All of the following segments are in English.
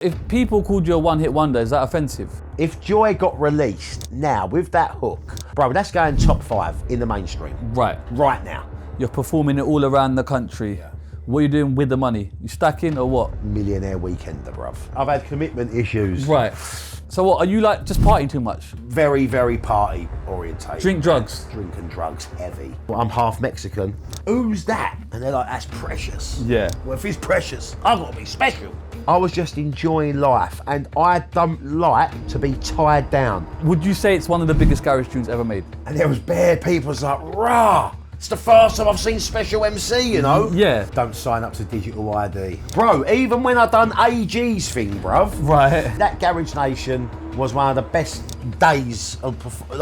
If people called you a one-hit wonder, is that offensive? If Joy got released now with that hook, bro, that's going top 5 in the mainstream. Right. Right now. You're performing it all around the country. Yeah. What are you doing with the money? You stacking or what? Millionaire weekender, bruv. I've had commitment issues. Right. So what, are you like just partying too much? Very, very party orientated. Drink drugs? Drinking drugs, heavy. Well, I'm half Mexican. Who's that? And they're like, that's Preshus. Yeah. Well, if he's Preshus, I've got to be special. I was just enjoying life, and I don't like to be tied down. Would you say it's one of the biggest garage tunes ever made? And there was bare people like, rah! It's the first time I've seen Special MC, you know? Yeah. Don't sign up to digital ID. Bro, even when I done AG's thing, bruv. Right. That Garage Nation was one of the best days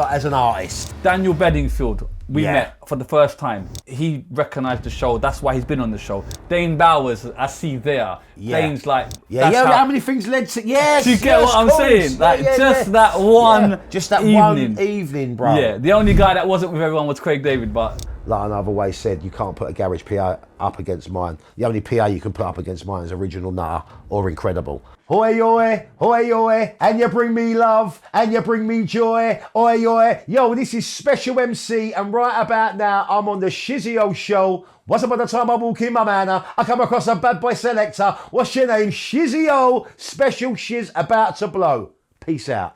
as an artist. Daniel Bedingfield, we Yeah. met for the first time. He recognised the show, that's why he's been on the show. Dane Bowers, I see there. Yeah. Dane's like... Yeah, that's how many things led to... Yes, Do you get what I'm saying? Like, just that one Just that evening. one evening, bro. Yeah, the only guy that wasn't with everyone was Craig David, but... Like I've always said, you can't put a garage PA up against mine. The only PA you can put up against mine is Original Nutter or Incredible. Hoi, oi, hoi, oi, and you bring me love, and you bring me joy, oi, oi. Yo, this is Special MC, and right about now, I'm on the Shizzio show. Once upon a time I walk in my manor, I come across a bad boy selector. What's your name? Shizzio, Special Shiz about to blow. Peace out.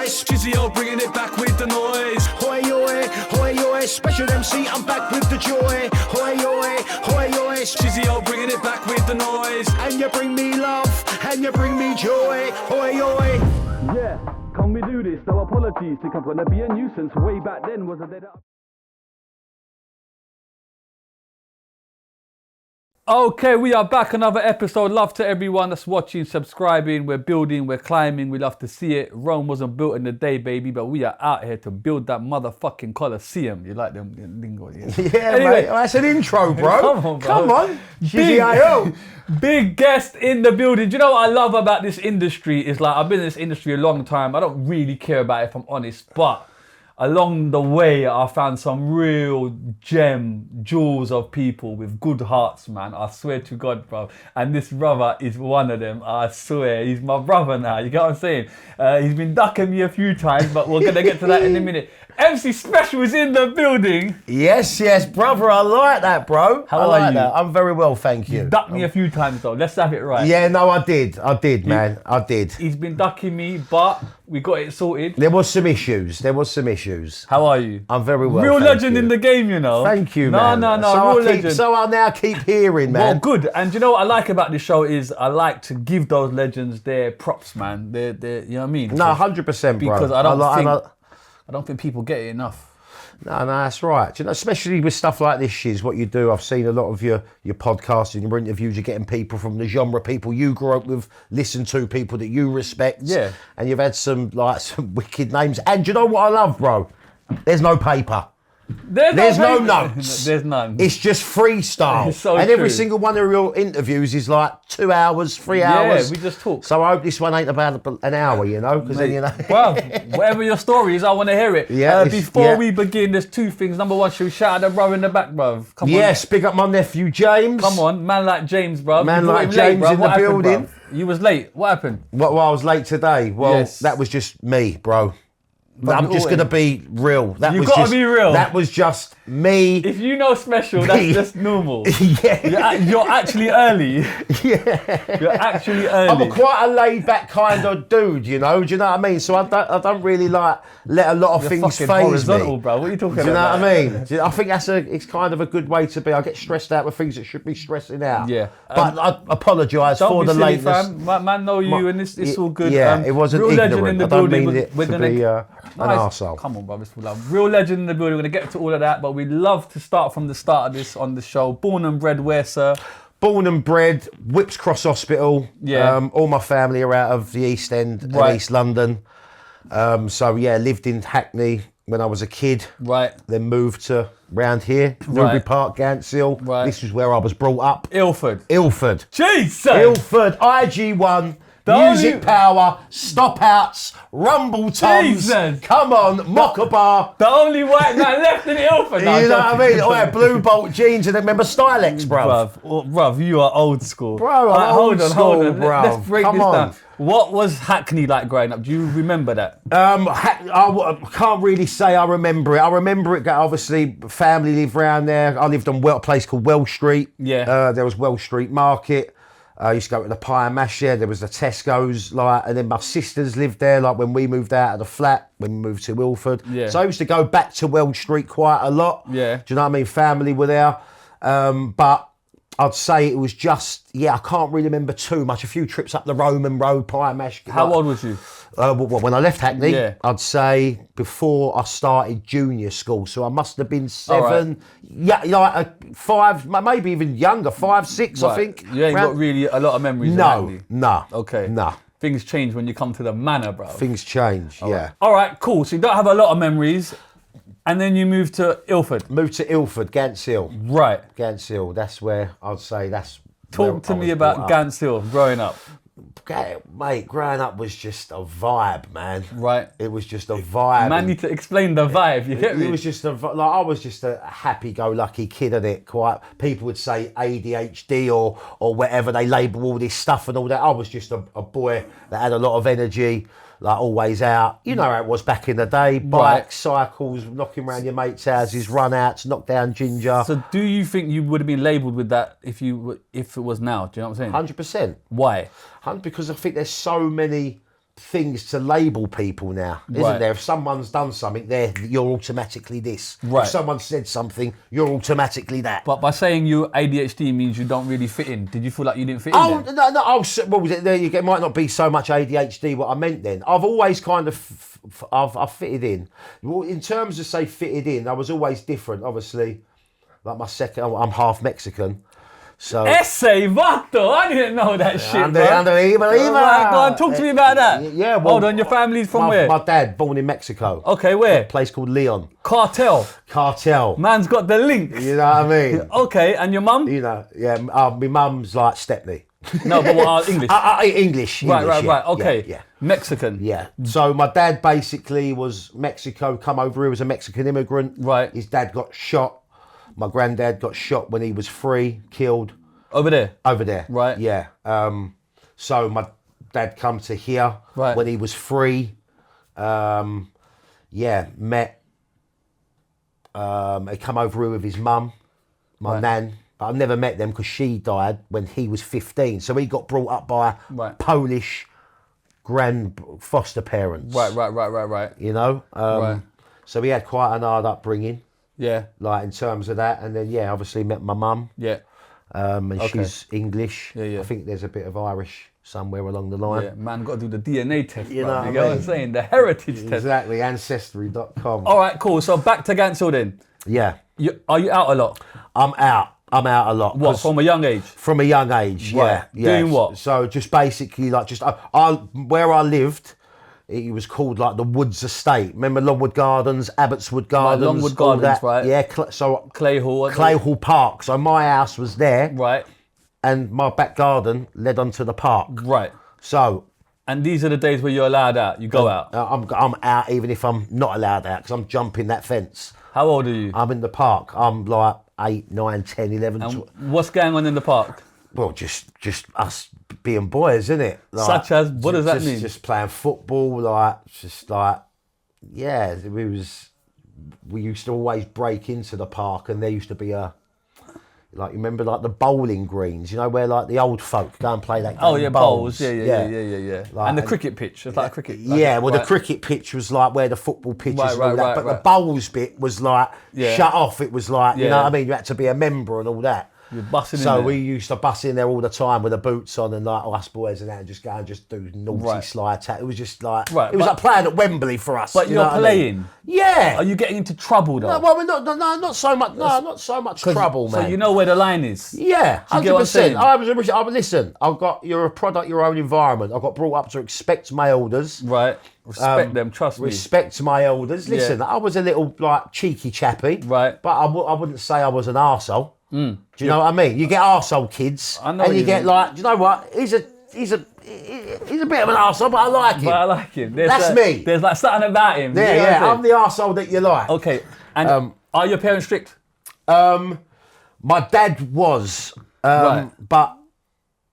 Shizzio bringing it back with the noise. Hoi oi, Special MC, I'm back with the joy. Hoi oi, Shizzio bringing it back with the noise. And you bring me love, and you bring me joy. Hoi oi. Yeah, can we do this? No apologies, think I'm gonna be a nuisance. Way back then was a dead... Okay, we are back, another episode. Love to everyone that's watching, subscribing. We're building, we're climbing. We love to see it. Rome wasn't built in a day, baby, but we are out here to build that motherfucking Colosseum. You like them lingo? Yeah, anyway, mate. That's an intro, bro. Come on. Big guest in the building. Do you know what I love about this industry? Is like, I've been in this industry a long time. I don't really care about it, if I'm honest, but along the way, I found some real jewels of people with good hearts, man. I swear to God, bro. And this brother is one of them. I swear, he's my brother now. You get what I'm saying? He's been ducking me a few times, but we're gonna get to that in a minute. MC Special is in the building. Yes, brother. I like that, bro. How are you? That. I'm very well, thank you. You ducked me a few times, though. Let's have it right. Yeah, no, I did, man. I did. He's been ducking me, but we got it sorted. There was some issues. How are you? I'm very well. Real legend in the game, you know. Thank you, man. No, so real legend. So I now keep hearing, man. Well, good. And you know what I like about this show is I like to give those legends their props, man. They're you know what I mean? No, 100%, bro. Because I don't think people get it enough. No, that's right. You know, especially with stuff like this, Shiz, what you do. I've seen a lot of your podcasts and your interviews. You're getting people from the genre, people you grew up with, listen to, people that you respect. Yeah. And you've had some wicked names. And you know what I love, bro? There's no paper. There's no notes. There's none. It's just freestyle. It's so and every true. single one of your interviews is like 2 hours, 3 hours. Yeah, we just talk. So I hope this one ain't about an hour, you know, because then you know. Well, whatever your story is, I want to hear it. Yeah, before we begin, there's two things. Number one, should we shout out the brother in the back, bruv? Come on. Yes, big up my nephew James. Come on, man like James, bruv. Man You brought like him James bruv. in What the happened, building. bruv? You was late. What happened? Well, I was late today. Well, Yes. that was just me, bro. I'm just going to be You real. gotta be real. That was just me. If you know Special, that's just normal. Yeah. You're actually early. Yeah. You're actually early. I'm quite a laid-back kind of dude, you know. Do you know what I mean? So I don't really like let a lot of You're things fucking faze horizontal, me. bro. What are you talking Do you know about? what I mean? I think it's kind of a good way to be. I get stressed out with things that should be stressing out. Yeah. But I apologise Don't for be the silly, lateness. fam. Man know you, and it's all good. Yeah, it wasn't real ignorant. legend in the I don't building. mean it We're to gonna be an arsehole. Come on, brother. It's full love. Real legend in the building. We're gonna get to all of that, but we love to start from the start of this on the show. Born and bred where, sir? Born and bred, Whips Cross Hospital. Yeah. All my family are out of the East End and East London. So yeah, lived in Hackney when I was a kid. Right. Then moved to round here, Newbury Park, Gantsill. Right. This is where I was brought up. Ilford. Ilford. Jesus. Ilford, IG1, Music power, stop outs, rumble toms. Jesus. Come on, mocker bar. The only white man left in Ilford. No, You know what I mean? Oh, yeah, blue bolt jeans and then remember Stylex, bro. Bruv, you are old school. Bro, I'm hold on. old school, bro. Let's break Come this on. down. What was Hackney like growing up? Do you remember that? I can't really say I remember it. I remember it. Obviously, family lived around there. I lived on a place called Welsh Street. Yeah. There was Welsh Street Market. I used to go to the Pie and Mash there. There was the Tesco's, and then my sisters lived there. Like when we moved out of the flat, when we moved to Ilford. Yeah. So I used to go back to Welsh Street quite a lot. Yeah. Do you know what I mean? Family were there, but I'd say it was just I can't really remember too much. A few trips up the Roman Road, Pie and Mash. How old was you? When I left Hackney, Yeah. I'd say before I started junior school. So I must have been 7, like 5, maybe even younger, 5, 6, I think. You ain't got really a lot of memories of Hackney. No. Okay. No. Things change when you come to the manor, bro. Things change, yeah. All right, cool. So you don't have a lot of memories. And then you moved to Ilford. Moved to Ilford, Gants Hill. Right. Gants Hill, that's where I'd say that's Talk to me about Gants Hill growing up. Mate, growing up was just a vibe, man. Right. It was just a vibe. Man, need to explain the vibe. You get me? It was just I was just a happy-go-lucky kid, at it. Quite people would say ADHD or whatever. They label all this stuff and all that. I was just a boy that had a lot of energy, like always out. You know how it was back in the day. Bikes, cycles, knocking around your mates' houses, run-outs, knock down ginger. So do you think you would have been labelled with that if it was now? Do you know what I'm saying? 100%. Why? Because I think there's so many things to label people now, isn't there? If someone's done something, you're automatically this. Right. If someone said something, you're automatically that. But by saying you ADHD means you don't really fit in. Did you feel like you didn't fit in? Oh, then? no. Well, there you go. It might not be so much ADHD what I meant then. I've always kind of, I've fitted in. Well, in terms of say fitted in, I was always different. Obviously, like I'm half Mexican. So Ese vato, I didn't know that shit, bro. Unbelievable. Right, go on, talk to me about that. Yeah, well, hold on, your family's from where? My dad, born in Mexico. Okay, where? A place called Leon. Cartel. Man's got the links. You know what I mean? Okay, and your mum? You know, yeah. My mum's like Stepney. No, but what, English? English. Right. Okay. Yeah. Mexican. Yeah. So my dad basically was Mexico, come over here as a Mexican immigrant. Right. His dad got shot. My granddad got shot when he was 3, killed. Over there? Over there. Right. Yeah. So my dad come to here when he was 3. Met. He come over here with his mum, my nan. But I've never met them because she died when he was 15. So he got brought up by Polish foster parents. Right. You know? So he had quite an hard upbringing. Yeah. Like in terms of that. And then, obviously met my mum. Yeah. And she's English. Yeah. I think there's a bit of Irish somewhere along the line. Yeah, man, got to do the DNA test. You know what I what I'm mean? saying? The heritage test. Exactly, ancestry.com. All right, cool. So back to Gants Hill then. Yeah. Are you out a lot? I'm out a lot. What, from a young age? From a young age, Right. yeah. Doing what? So just basically like where I lived, it was called like the Woods Estate. Remember Longwood Gardens, Abbotswood Gardens? Longwood all Gardens, that? right. Yeah, Clay Hall. Hall Park. So my house was there. Right. And my back garden led onto the park. Right. So... And these are the days where you're allowed out. You go out. I'm out even if I'm not allowed out because I'm jumping that fence. How old are you? I'm in the park. I'm like 8, 9, 10, 11. And what's going on in the park? Well, just us being boys, isn't it? Like, such as, what does that mean? Just playing football, we used to always break into the park and there used to be you remember like the bowling greens, you know, where like the old folk go and play that game. Oh yeah, bowls. Yeah. Like, and the cricket pitch, it's like a cricket. The cricket pitch was like where the football pitch is and all that, but the bowls bit was like shut off. It was like, you know what I mean? You had to be a member and all that. You're bussing in so there. we used to bus in there all the time with the boots on and like us boys and that and just go and just do naughty slide attack. It was just like it was like playing at Wembley for us. But you're playing. I mean? Yeah. Are you getting into trouble though? No, well, not so much. No, not so much trouble, man. So you know where the line is. Yeah, 100%. Listen, you're a product of your own environment. I got brought up to respect my elders. Right. Respect them. Trust me. Respect my elders. Listen, I was a little like cheeky chappy. Right. But I wouldn't say I was an arsehole. Do you know what I mean? You get arsehole kids, I know and you get like, do you know what? Here's he's a bit of an arsehole, but I like him. But I like him. That's me. There's like something about him. Yeah, You know what I'm the arsehole that you like. Okay, and are your parents strict? My dad was, Right. but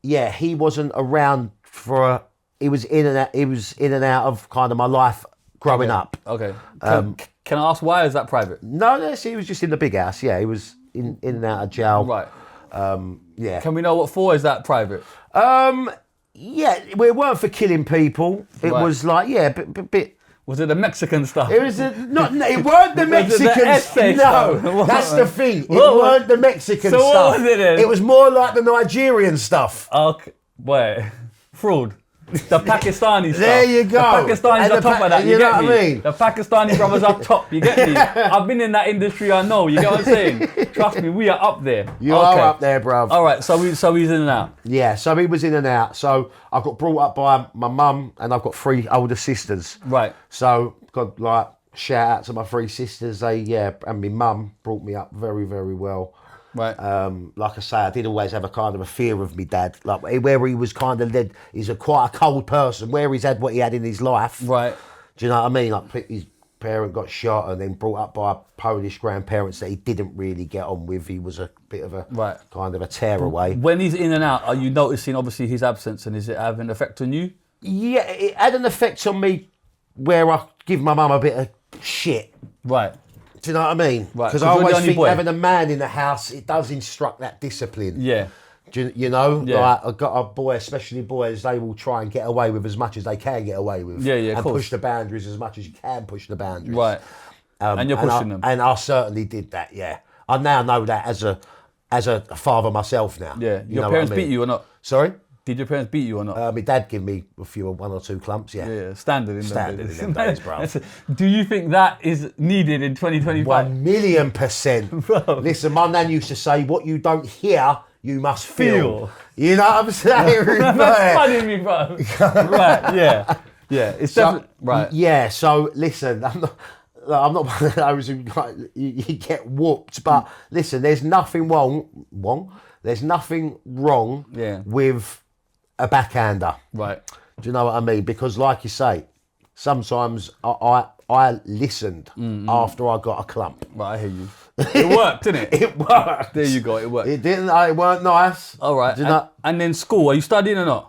yeah, he wasn't around for. He was in and out. He was in and out of kind of my life growing up. Okay. Can I ask why? Is that private? No, he was just in the big house. Yeah, he was in and out of jail. Right. Yeah. Can we know what for? Is that private? Yeah, it weren't for killing people. It Right. was like, yeah, bit. Was it the Mexican stuff? It was it weren't the Was it the Mexicans. essay No, stuff? that's the thing. It What? weren't the Mexican So stuff. what was it then? It was more like the Nigerian stuff. Okay. Wait. Fraud. The Pakistani stuff. There you go. The Pakistanis And are top of that. You you know get what me? I mean? The Pakistani brothers are top. You get me? I've been in that industry. I know. You get what I'm saying? Trust me, we are up there. You are up there, bruv. All right. So he's in and out. Yeah, so he was in and out. So I got brought up by my mum, and I've got 3 older sisters. Right. So got like shout out to my 3 sisters. And my mum brought me up very, very well. Right. Like I say, I did always have a kind of a fear of me dad. Like where he was kind of led, he's quite a cold person. Where he's had what he had in his life. Right. Do you know what I mean? Like his parent got shot and then brought up by Polish grandparents that he didn't really get on with. He was a bit of a kind of a tearaway. When he's in and out, are you noticing obviously his absence, and is it having an effect on you? Yeah, it had an effect on me where I give my mum a bit of shit. Right. Do you know what I mean? Right, Because 'cause I you're the always only think boy. having a man in the house, it does instruct that discipline. Yeah. Do you know? Yeah. Like, I've got a boy, especially boys, they will try and get away with as much as they can get away with. Yeah, of and course. push the boundaries as much as you can push the boundaries. Right. And you're pushing them. And I certainly did that, yeah. I now know that as a father myself now. Yeah. You Your know parents what I mean? beat you or not? Sorry? Did your parents beat you or not? My dad gave me one or two clumps, yeah. Yeah, standard in Standard them in them days, bro. Do you think that is needed in 2025? 1,000,000%. Listen, my nan used to say, what you don't hear, you must feel. Feel. You know what I'm saying? That's funny, me, bro. Right, yeah. Yeah, it's definitely... Right. Yeah, so listen, I'm not one of those who like, you get whooped, but listen, there's nothing wrong. There's nothing wrong with a backhander. Right. Do you know what I mean? Because like you say, sometimes I listened after I got a clump. Right, I hear you. It worked, didn't it? It worked. There you go, it worked. It didn't. It weren't nice. All right. Do you know? And then school, are you studying or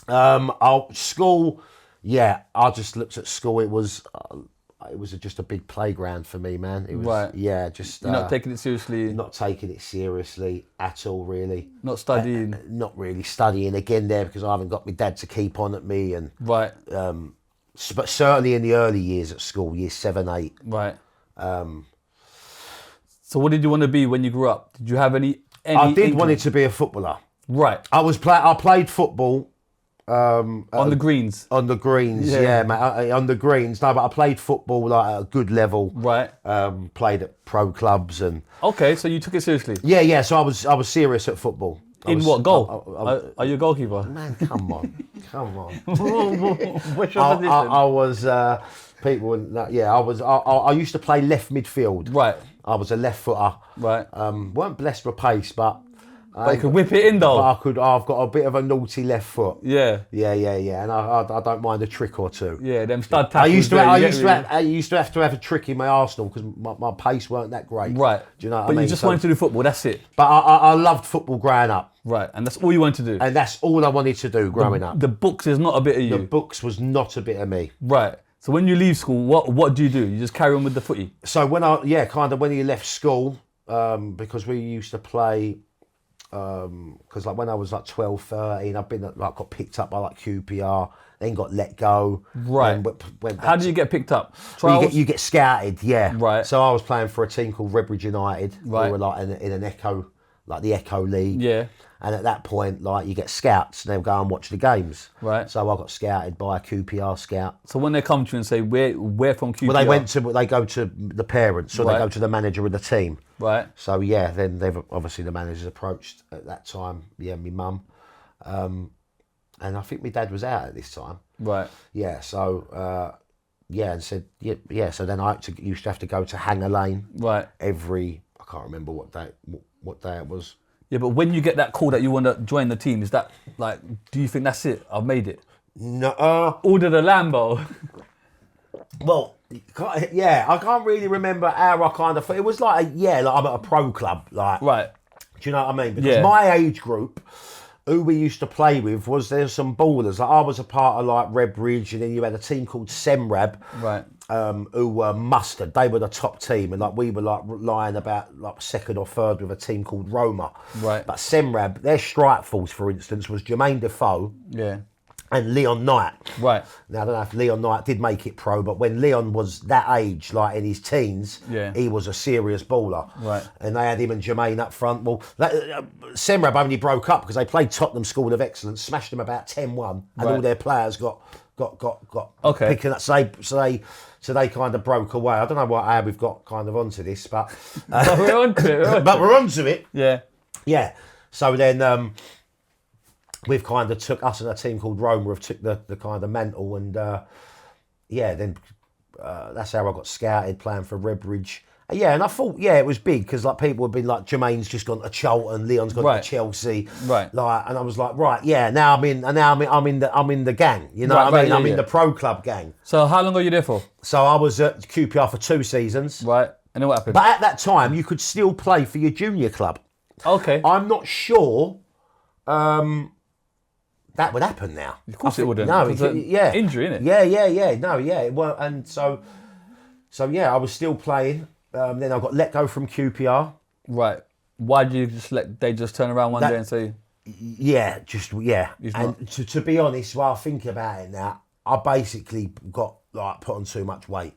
not? School. Yeah, I just looked at school. It was just a big playground for me, man. It was. Right. Yeah, just. You're not taking it seriously? Not taking it seriously at all, really. Not studying? Not really studying again there because I haven't got my dad to keep on at me and. Right. But certainly in the early years at school, years 7, 8. Right. So what did you want to be when you grew up? Did you have any I did inkling? want to be a footballer. Right. I played football. On the greens? On the greens, yeah mate. On the greens. No, but I played football like at a good level. Right. Played at pro clubs and. Okay, so you took it seriously? Yeah. So I was serious at football. What goal? Are you a goalkeeper? Man, come on. What's your position? I was. I used to play left midfield. Right. I was a left footer. Right. Weren't blessed with pace, but. But you could whip it in though. But I've got a bit of a naughty left foot. Yeah. Yeah. And I don't mind a trick or two. Yeah, them stud tackles. I used to have to have a trick in my Arsenal because my pace weren't that great. Right. Do you know what I But mean? you just wanted to do football, that's it. But I loved football growing up. Right, and that's all you wanted to do. And that's all I wanted to do growing up. The books is not a bit of you. The books was not a bit of me. Right. So when you leave school, what do? You just carry on with the footy? So when you left school, because we used to play. Because like when I was like 12, 13, I've been got picked up by like QPR, then got let go. Right. How do you get picked up? You get scouted, yeah. Right. So I was playing for a team called Redbridge United. Right. We were like in an Echo, like the Echo League. Yeah. And at that point, like you get scouts, and they'll go and watch the games. Right. So I got scouted by a QPR scout. So when they come to you and say, we're from QPR? Well, they go to the parents, or Right. they go to the manager of the team. Right. So yeah, then they've obviously the managers approached at that time. Yeah, my mum, and I think my dad was out at this time. Right. Yeah. So and said yeah. So then I used to have to go to Hanger Lane. Right. I can't remember what day it was. Yeah, but when you get that call that you want to join the team, is that like, do you think that's it? I've made it. No. Order the Lambo. Well, yeah, I can't really remember how I kind of. It was like I'm at a pro club, like. Right. Do you know what I mean? Because my age group, who we used to play with, there's some ballers. Like I was a part of like Red Bridge, and then you had a team called Semrab, right? Who were mustard. They were the top team, and like we were like lying about like second or third with a team called Roma. Right. But Semrab, their strike force, for instance, was Jermaine Defoe. Yeah. And Leon Knight. Right. Now, I don't know if Leon Knight did make it pro, but when Leon was that age, like in his teens, he was a serious baller. Right. And they had him and Jermaine up front. Well, Semrab only broke up because they played Tottenham School of Excellence, smashed them about 10-1, and all their players got picking up. So they kind of broke away. I don't know how we've got kind of onto this, but we're onto it. But we're onto it. Yeah. Yeah. So then. We've kind of took us and a team called Rome. We've took the kind of mantle, and then that's how I got scouted playing for Redbridge. And I thought it was big because like people had been like Jermaine's just gone to Charlton, Leon's gone to Chelsea, right? Like, and I was like, now I'm in the gang. You know what I mean? I'm in the pro club gang. So how long were you there for? So I was at QPR for 2 seasons. Right, and then what happened? But at that time, you could still play for your junior club. Okay. I'm not sure. That would happen now. Of course it wouldn't. No, injury, innit? Yeah. No, yeah. Well, and so I was still playing. Then I got let go from QPR. Right. Why did you they just turn around one day and say? Yeah. And to be honest, while I think about it now, I basically got like put on too much weight.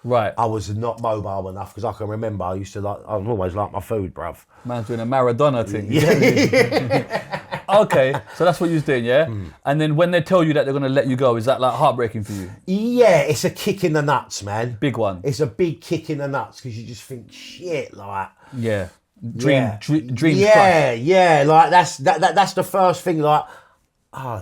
Right. I was not mobile enough because I can remember I was always like my food, bruv. Man's doing a Maradona thing. Yeah. Okay, so that's what you was doing, yeah? And then when they tell you that they're going to let you go, is that like heartbreaking for you? Yeah, it's a kick in the nuts, man. Big one. It's a big kick in the nuts because you just think, shit, like... Yeah. Dream Yeah, like that's the first thing, like...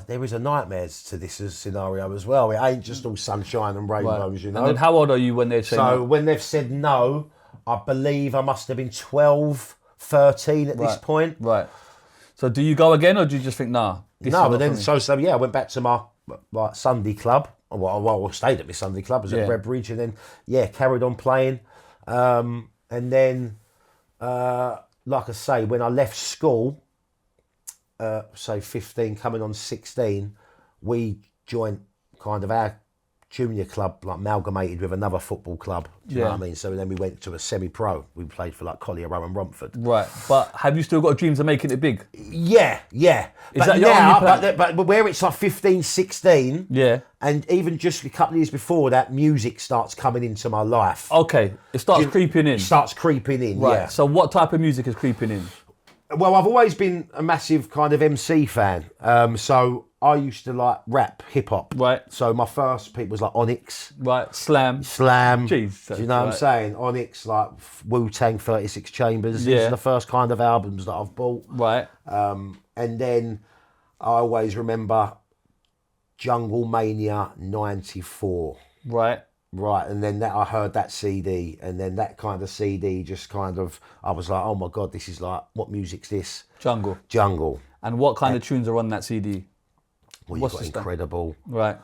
there is a nightmares to this scenario as well. It ain't just all sunshine and rainbows, you know? And then how old are you when they say no? So when they've said no, I believe I must have been 12, 13 at this point. Right. So do you go again or do you just think, nah? No, but then, I went back to my Sunday club. Well, I stayed at my Sunday club, was at Red Bridge, and then, carried on playing. And then, like I say, when I left school, say 15, coming on 16, we joined kind of our junior club, like amalgamated with another football club. Do you know what I mean? So then we went to a semi-pro. We played for like Collier Row and Romford. Right, but have you still got dreams of making it big? Yeah. Is that your only plan? But where it's like 15, 16, and even just a couple of years before that, music starts coming into my life. Okay, it starts creeping in. It starts creeping in, right. So what type of music is creeping in? Well, I've always been a massive kind of MC fan. So I used to like rap, hip hop. Right. So my first pick was like Onyx. Right. Slam. Jesus. Do you know what I'm saying? Onyx, like Wu-Tang, 36 Chambers. These are the first kind of albums that I've bought. Right. And then I always remember Jungle Mania 94. Right. Right, and then I heard that CD, and then that kind of CD just kind of, I was like, oh my God, this is like, what music's this? Jungle. And what kind of tunes are on that CD? Well, you've got Incredible. Right.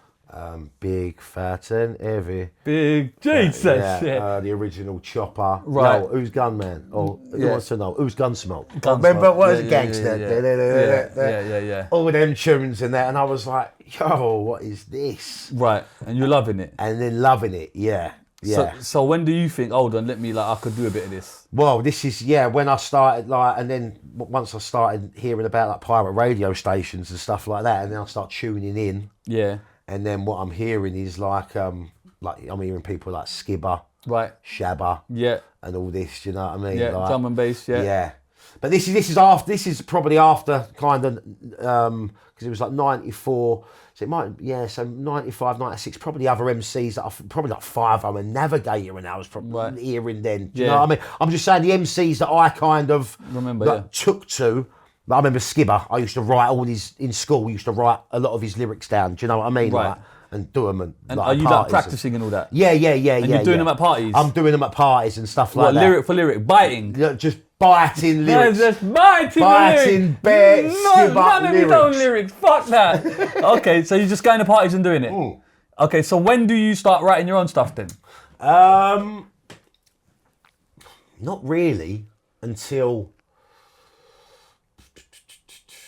Big, Fat and Heavy. Big Jesus. The original Chopper. Right. Yo, who's Gunman? Or who wants to know? Who's Gunsmoke? Gunsmoke. Remember, what was Gangster? Yeah. All them tunes and that, and I was like, yo, what is this? Right, and you're loving it. And then loving it, yeah. So when do you think, hold on, I could do a bit of this? Well, this is, when I started, and then once I started hearing about like pirate radio stations and stuff like that, and then I start tuning in. Yeah. And then what I'm hearing is like I'm hearing people like Skibba, right, Shabba, and all this. Do you know what I mean? Yeah, like, drum and bass. Yeah. But this is probably after kind of because it was like 94. So it might, so 95, 96, probably other MCs that I probably like Five I'm a Navigator, and I was probably hearing then. Do you know what I mean? I'm just saying the MCs that I kind of took to. I remember Skibba. I used to write in school. We used to write a lot of his lyrics down. Do you know what I mean? Right. Like, and do them and like, are you like practicing and all that? Yeah. And you're doing them at parties? I'm doing them at parties and stuff like that. Lyric for lyric, biting. Yeah, just biting lyrics. Just biting Biting, bare, skip up none of your own lyrics. lyrics. Fuck that. Okay, so you're just going to parties and doing it. Okay, so when do you start writing your own stuff then? Not really until.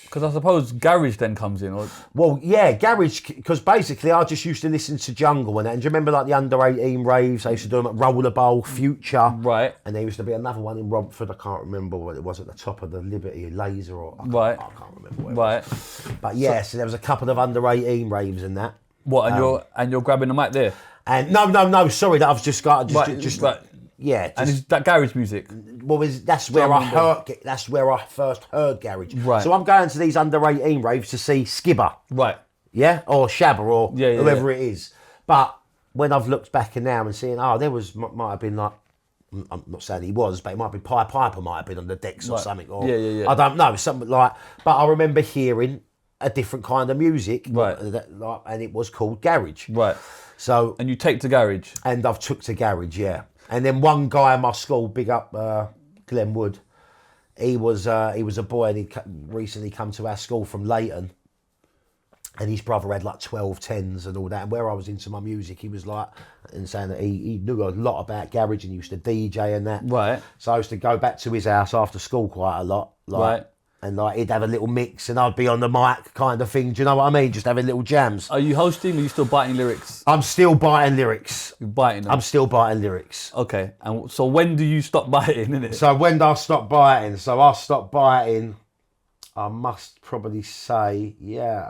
Because I suppose garage then comes in, or Well, yeah, garage, because basically I just used to listen to jungle and that. And do you remember like the under 18 raves? They used to do them at Roller Bowl, Future. Right. And there used to be another one in Romford, I can't remember what it was, at the top of the Liberty, Laser or... I can't remember what it was. But yeah, so there was a couple of under 18 raves and that. what? And you're grabbing the mic there. And no, sorry, that I've just got... Right. Yeah. And is that garage music? Well, that's where I first heard garage. Right. So I'm going to these under 18 raves to see Skibba. Right. Yeah, or Shabba, or whoever yeah. it is. But when I've looked back and now and seeing, there was might have been like, I'm not saying he was, but it might have been Piper might have been on the decks or something. Or Yeah. I don't know, something like. But I remember hearing a different kind of music, Right. And it was called garage. Right. So And you take to garage. and I've took to garage, yeah. And then one guy in my school, big up Glenn Wood, he was a boy and he'd recently come to our school from Leighton. And his brother had like 12 tens and all that. And where I was into my music, he was like, and saying that he knew a lot about garage and used to DJ and that. Right. So I used to go back to his house after school quite a lot. Right. And like he'd have a little mix and I'd be on the mic kind of thing. Do you know what I mean? Just having little jams. Are you hosting or are you still biting lyrics? I'm still biting lyrics. You're biting them? I'm still biting lyrics. Okay. And so when do you stop biting, innit? So when did I stop biting? So I stopped biting, I must probably say,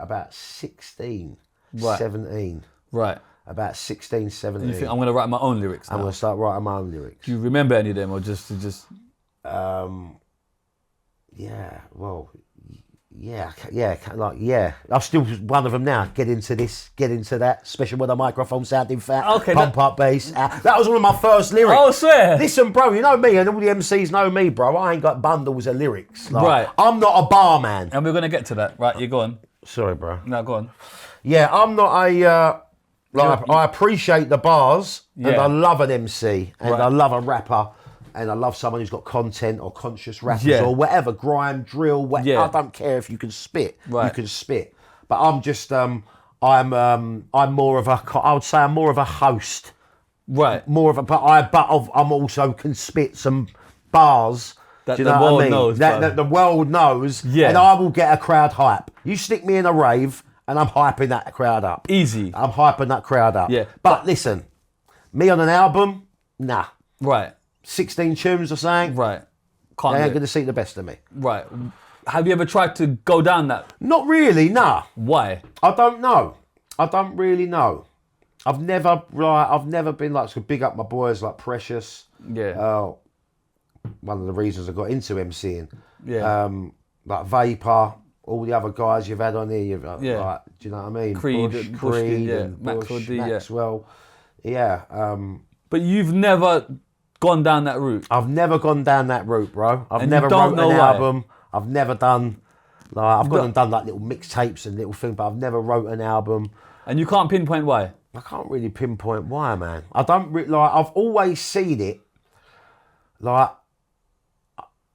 about 16, Right. 17. Right. About 16, 17. You think I'm going to write my own lyrics now? I'm going to start writing my own lyrics. Do you remember any of them or just... I'm still one of them now. Get into this, get into that, especially with the microphone sounding fat. Okay, Pump up bass. That was one of my first lyrics. Oh, I swear. Listen, bro, you know me, and all the MCs know me, bro. I ain't got bundles of lyrics. Like, Right. I'm not a bar man. And we're going to get to that. Right, you go on. Sorry, bro. No, go on. Yeah, I'm not a. I appreciate the bars, and Yeah. I love an MC, and Right. I love a rapper, and I love someone who's got content or conscious rappers Yeah. or whatever, grime, drill, whatever. Yeah. I don't care if you can spit. Right. You can spit. But I'm just, I'm more of a, I would say I'm more of a host. Right. More of a, I'm also can spit some bars. That do you the know what world I mean? knows, That bro. the world knows, Yeah. and I will get a crowd hype. You stick me in a rave, and I'm hyping that crowd up. Easy. I'm hyping that crowd up. Yeah. But listen, me on an album, nah. Right. 16 tunes or something, Right. Can't they do ain't it. going to see the best of me. Right. Have you ever tried to go down that? Not really, nah. Why? I don't know. I don't really know. I've never been like, so big up my boys like Preshus. Yeah. One of the reasons I got into MCing. Yeah. Like Vapour, all the other guys you've had on here, Yeah. like, do you know what I mean? Creed, Bush, Bush, Creed, yeah. and Bush, Maxwell D, yeah. Maxwell. Yeah. But you've never gone down that route. I've never gone down that route, bro. I've And never you don't wrote an know why? album. I've never done, like, I've gone don't- and done like little mixtapes and little things, but I've never wrote an album. And you can't pinpoint why. I can't really pinpoint why, man. I don't like. I've always seen it. Like,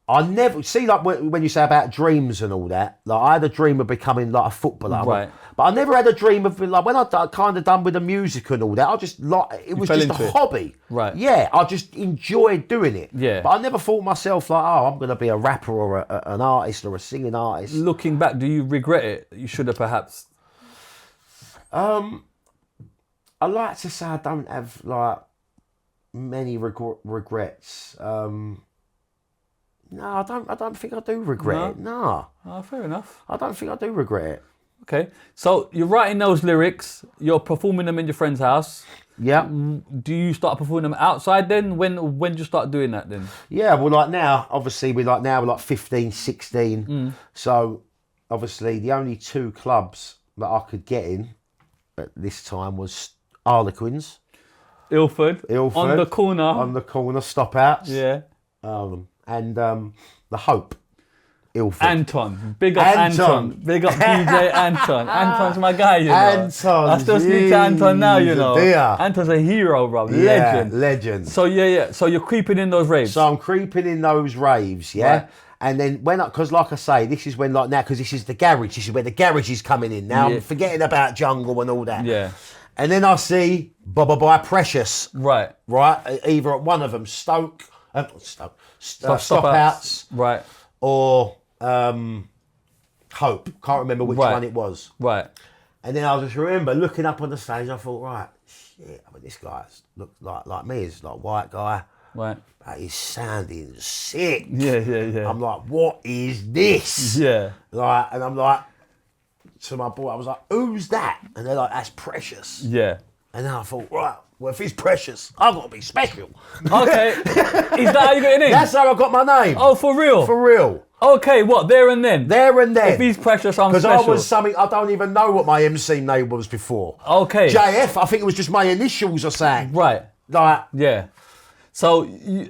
I never see like when you say about dreams and all that. Like, I had a dream of becoming like a footballer, Right. But I never had a dream of like when I kind of done with the music and all that. I just like it was fell just a into it. hobby, Right. Yeah, I just enjoyed doing it. Yeah. but I never thought myself like, oh, I'm gonna be a rapper or an artist or a singing artist. Looking back, do you regret it? You should have perhaps. I like to say I don't have like many regrets. No, I don't think I do regret it. No, Oh, fair enough. I don't think I do regret it. Okay. So you're writing those lyrics, you're performing them in your friend's house. Yeah, Do you start performing them outside then? When do you start doing that then? yeah. Well, like now, obviously, we're like 15, 16. So, obviously, the only two clubs that I could get in at this time was Harlequins, Ilford. Ilford, On the corner. stop outs. Yeah. And the Hope Ilford. Anton. Big up Anton. Big up DJ Anton. Anton's my guy, you know. Anton. I still speak to Anton now, you know. Dear. Anton's a hero, bro. Yeah, Legend. legend. So, yeah. So, you're creeping in those raves. So I'm creeping in those raves, yeah? Right. And then because like I say, this is when like now, because this is the garage. This is where the garage is coming in. Now Yeah. I'm forgetting about jungle and all that. Yeah. And then I see by Preshus. Right. Right? Either at one of them, Stop Stop Outs. Right. Or Hope. Can't remember which Right. one it was. Right. And then I just remember looking up on the stage, I thought, right, shit, I mean, this guy looks like me. He's like a white guy. Right. But he's sounding sick. Yeah. I'm like, what is this? Yeah. Like, and I'm like, to my boy, I was like, who's that? And they're like, that's Preshus. Yeah. And then I thought, right, well, if he's Preshus, I've got to be special. Okay. Is that how you got your name? That's how I got my name. Oh, for real? For real. Okay, what? There and then? There and then. If he's Preshus, I'm Because special. I was something, I don't even know what my MC name was before. Okay. JF, I think it was just my initials or something. Right. Like, Yeah. So you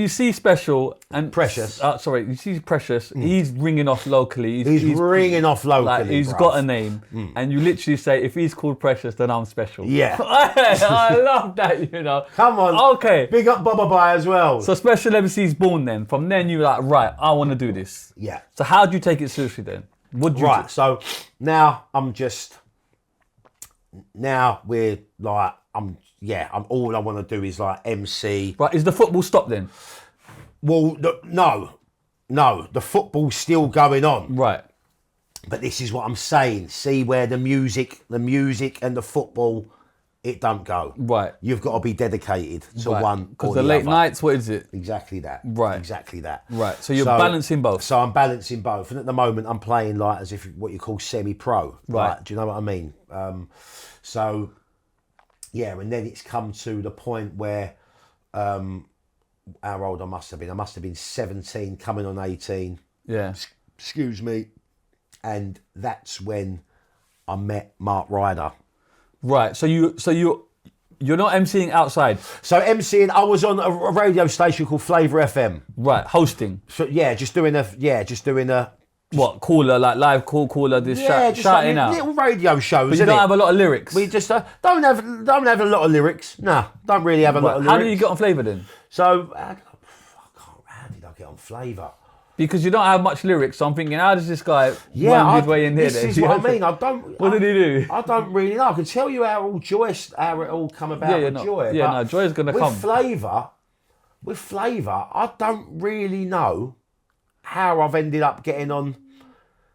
see Special and Preshus. You see Preshus. He's ringing off locally. He's ringing off locally. Like he's bruv. got a name, and you literally say, if he's called Preshus, then I'm special. Yeah. I love that. You know. Come on. Okay. Big up Bubba Bye as well. So Special MC's born then. From then you're like, right, I want to do this. Yeah. So how do you take it seriously then? What do you Right, do? so now we're like, all I want to do is like MC. Right, is the football stopped then? Well, no, the football's still going on. Right. But this is what I'm saying. See where the music and the football, it don't go. Right. You've got to be dedicated to Right. one Because or the late other. nights, what is it? Exactly that. Right. Exactly that. Right. So you're balancing both. So I'm balancing both, and at the moment I'm playing like as if what you call semi-pro. Right. Like, do you know what I mean? So yeah, and then it's come to the point where how old I must have been. I must have been 17, coming on 18. Yeah. Excuse me. And that's when I met Mark Ryder. Right. So you're not MCing outside. So MCing, I was on a radio station called Flava FM. Right. Hosting. So just doing a What, caller, like live caller, this just shouting like out. little radio shows. But you don't have a lot of lyrics. We just don't have a lot of lyrics. No, don't really have a lot of lyrics. How do you get on Flavour then? So how did I get on Flavour? Because you don't have much lyrics, so I'm thinking, how does this guy run midway in here? This then? is You what know? I mean. I don't. What did he do? I don't really know. I can tell you how it all come about with Joy. Yeah, but no, Joy's gonna with come. With Flavour, I don't really know how I've ended up getting on.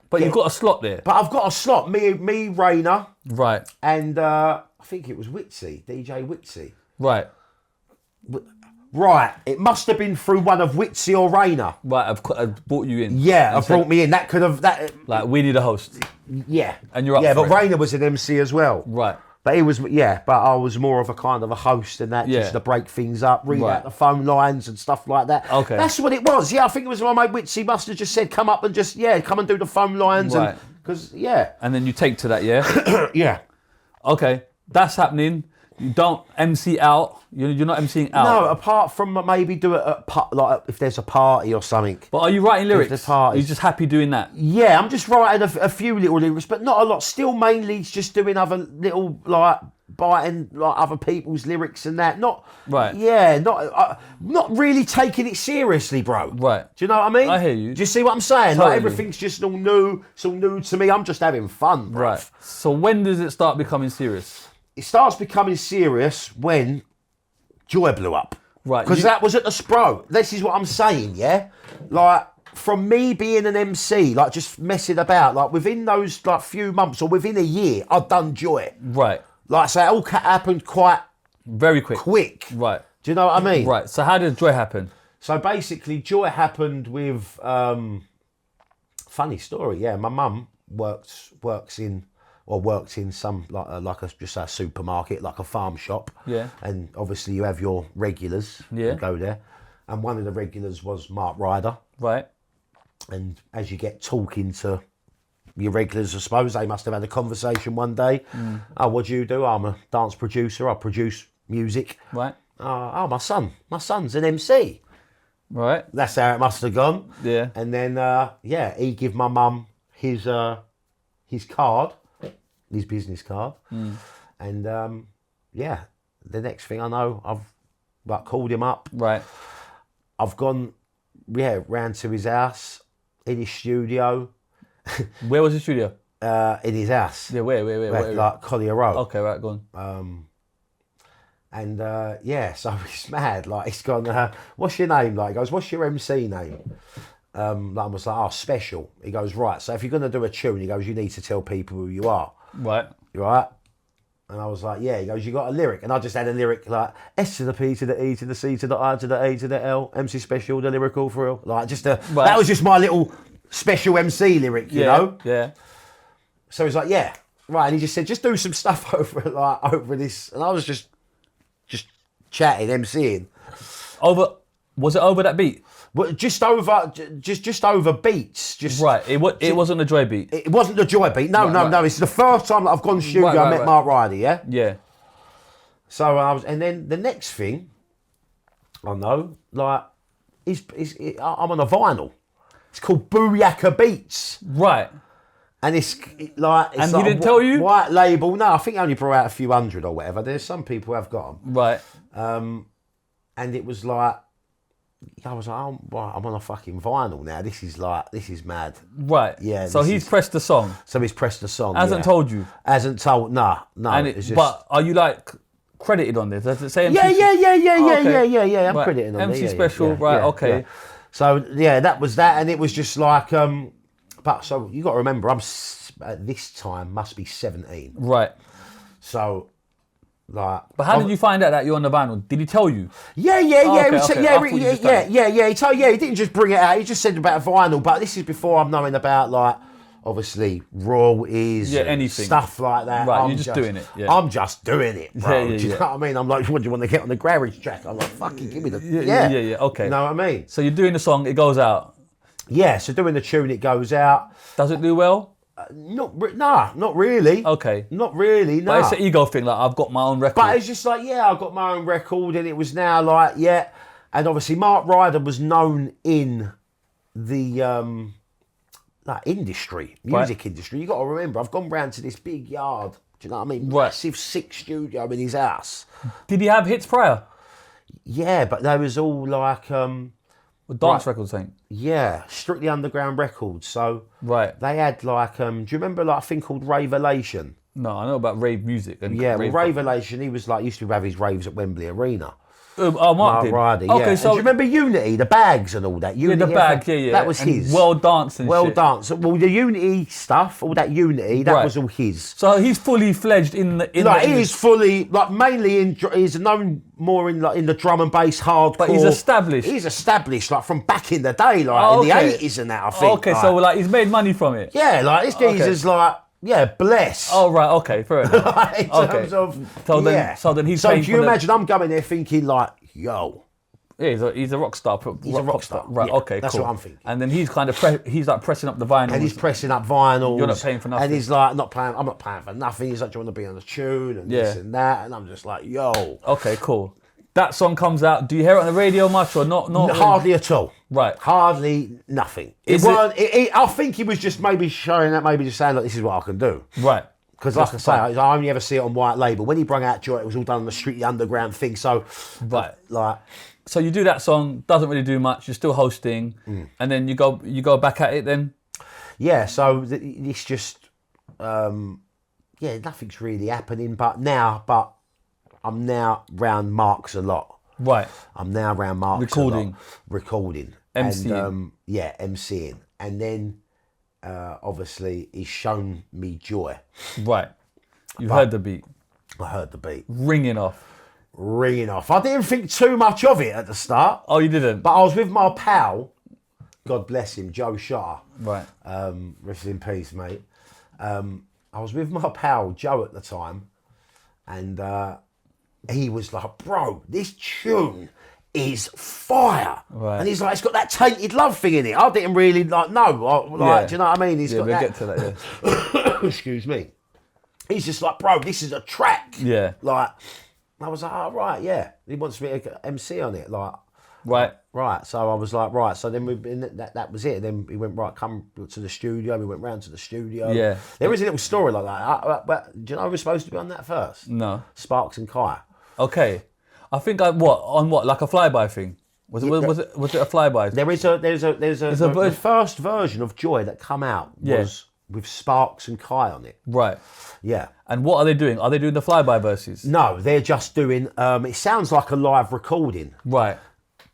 But you've got a slot there. But I've got a slot. Me, Rainer, Right, and I think it was Witsy, DJ Witsy. right. Right, it must have been through one of Witsy or Rainer. Right, I've brought you in. Yeah, And I brought me in. That could have Like, we need a host. Yeah, And you're up Yeah, for but it. Rainer was an MC as well. Right. But he was, but I was more of a kind of a host and that, Yeah. just to break things up, read Right. out the phone lines and stuff like that. Okay. That's what it was. Yeah, I think it was my mate Witsy must have just said, come up and just, come and do the phone lines. Right. Because, And then you take to that, yeah? yeah. Okay, that's happening. You don't MC out. You're not MCing out. No, apart from maybe do it at, like if there's a party or something. But are you writing lyrics? there's parties. You're just happy doing that? Yeah, I'm just writing a few little lyrics, but not a lot. Still mainly just doing other little, like, biting like other people's lyrics and that. Not Right. Yeah, not really taking it seriously, bro. Right. Do you know what I mean? I hear you. Do you see what I'm saying? Totally. Like everything's just all new. It's all new to me. I'm just having fun, bro. Right. So when does it start becoming serious? It starts becoming serious when Joy blew up. Right. Because that was at the Spro. This is what I'm saying, yeah? Like, from me being an MC, like just messing about, like within those like few months or within a year, I'd done Joy. Right. Like, so it all happened quite Very quick. Right. Do you know what I mean? Right. So how did Joy happen? So basically, Joy happened with, funny story, yeah. My mum worked in some just a supermarket, like a farm shop. Yeah. And obviously you have your regulars Yeah. who go there. And one of the regulars was Mark Ryder. Right. And as you get talking to your regulars, I suppose, they must have had a conversation one day. Oh, what do you do? I'm a dance producer. I produce music. Right. My son's an MC. Right. That's how it must have gone. Yeah. And then, he give my mum his card, his business card. And, the next thing I know, I've called him up. Right. I've gone, round to his house, in his studio. Where was the studio? In his house. Yeah, where? Like Collier Road. Okay, right, go on. So he's mad. Like, he's gone, what's your name? Like, he goes, what's your MC name? I was like, oh, Special. He goes, right, so if you're going to do a tune, he goes, you need to tell people who you are. Right. Right? And I was like, yeah. He goes, you got a lyric? And I just had a lyric like, S to the P to the E to the C to the I to the A to the L, MC Special, the lyrical for real. Like, that was just my little Special MC lyric, you know? Yeah. So he's like, yeah. Right, and he just said, just do some stuff over this. And I was just chatting, MCing. Was it over that beat? Well, just over beats. Just right. It wasn't a Joy beat. It wasn't the Joy beat. No. It's the first time that I've gone to studio. I met Mark Ryder. Yeah. Yeah. So and then the next thing, I know, like, I'm on a vinyl. It's called Booyaka Beats. Right. And it's like he didn't tell you? White label. No, I think I only brought out a few hundred or whatever. There's some people who have got them. Right. And it was like, I was like, oh, right, I'm on a fucking vinyl now. This is mad. Right. Yeah. So he's pressed the song. So he's pressed the song. Hasn't told you. Hasn't told. No. And it's just, but are you like credited on this? Does it say MC? Yeah. I'm credited on MC there. Special. Right. Okay. Yeah. So that was that, and it was just like, but so you got to remember, I'm at this time must be 17. Right. So. Like, but how did you find out that you're on the vinyl? Did he tell you? Yeah. He told. He didn't just bring it out. He just said about vinyl. But this is before I'm knowing about, like, obviously royalties, anything, stuff like that. Right, you're just doing it. Yeah. I'm just doing it, bro. Do you know what I mean? I'm like, what do you want to get on the garage track? I'm like, fucking give me the yeah. Okay. You know what I mean? So you're doing the song. It goes out. Yeah. So doing the tune, it goes out. Does it do well? Not really. Okay. Not really, no. But it's an ego thing, like, I've got my own record. But it's just like, I've got my own record, and it was now like, and obviously Mark Ryder was known in the industry, music industry. You got to remember, I've gone round to this big yard, do you know what I mean? Right. Massive 6 studio in his house. Did he have hits prior? Yeah, but they was all like... dance records, thing. Yeah, strictly underground records. So they had like, do you remember like a thing called Ravelation? No, I know about rave music. And Ravelation, he was like, used to have his raves at Wembley Arena. Mark Ryder, Okay, yeah. so do you remember Unity, the bags and all that? Unity, the bag, yeah. That was his. World Dance and World Dance. Well, the Unity stuff, all that Unity, that was all his. So he's fully fledged in the... He's fully, like, mainly he's known more in the drum and bass hardcore. But he's established. He's established, like, from back in the day, like, in the 80s and that, I think. Okay, so, like, he's made money from it. Yeah, like, this geezer's, like... Yeah, bless. Oh, right, okay, fair enough. In terms of... So then he's paying do you imagine I'm going there thinking, like, yo... Yeah, he's a rock star. He's a rock star. Right, okay, that's cool. what I'm thinking. And then he's kind of he's like pressing up the vinyl. And he's pressing up vinyls. You're not paying for nothing. And he's like, I'm not paying for nothing. He's like, do you want to be on the tune and this and that? And I'm just like, yo. Okay, cool. That song comes out. Do you hear it on the radio much or not? Hardly at all. Right. Hardly nothing. I think he was just maybe showing that, maybe just saying, like, this is what I can do. Right. Because like I say, I only ever see it on white label. When he brought out Joy, it was all done on the Strictly Underground thing. So, So you do that song, doesn't really do much. You're still hosting, and then you go back at it. Then, yeah. So it's just, nothing's really happening. But I'm now round Marks a lot. Right. I'm now round Marks recording, MCing. MCing, and then obviously he's shown me Joy. Right. You've heard the beat. I heard the beat ringing off. I didn't think too much of it at the start. Oh, you didn't? But I was with my pal, God bless him, Joe Shaw. Right. Rest in peace, mate. I was with my pal, Joe, at the time. And he was like, bro, this tune is fire. Right. And he's like, it's got that tainted love thing in it. I didn't really know. Do you know what I mean? He's got we'll that. Get to that, yeah. Excuse me. He's just like, bro, this is a track. Yeah. Like... I was like, oh, right, yeah. He wants me to MC on it, like. Right. right. So I was like, right. So then that was it. Then we went, right, come to the studio. We went round to the studio. Yeah. There is a little story like that. But do you know who was supposed to be on that first? No. Sparks and Kai. Okay. I think like a flyby thing? Was it a flyby? The first version of Joy that come out was with Sparks and Kai on it. Right. Yeah. And what are they doing? Are they doing the flyby verses? No, they're just doing. It sounds like a live recording. Right.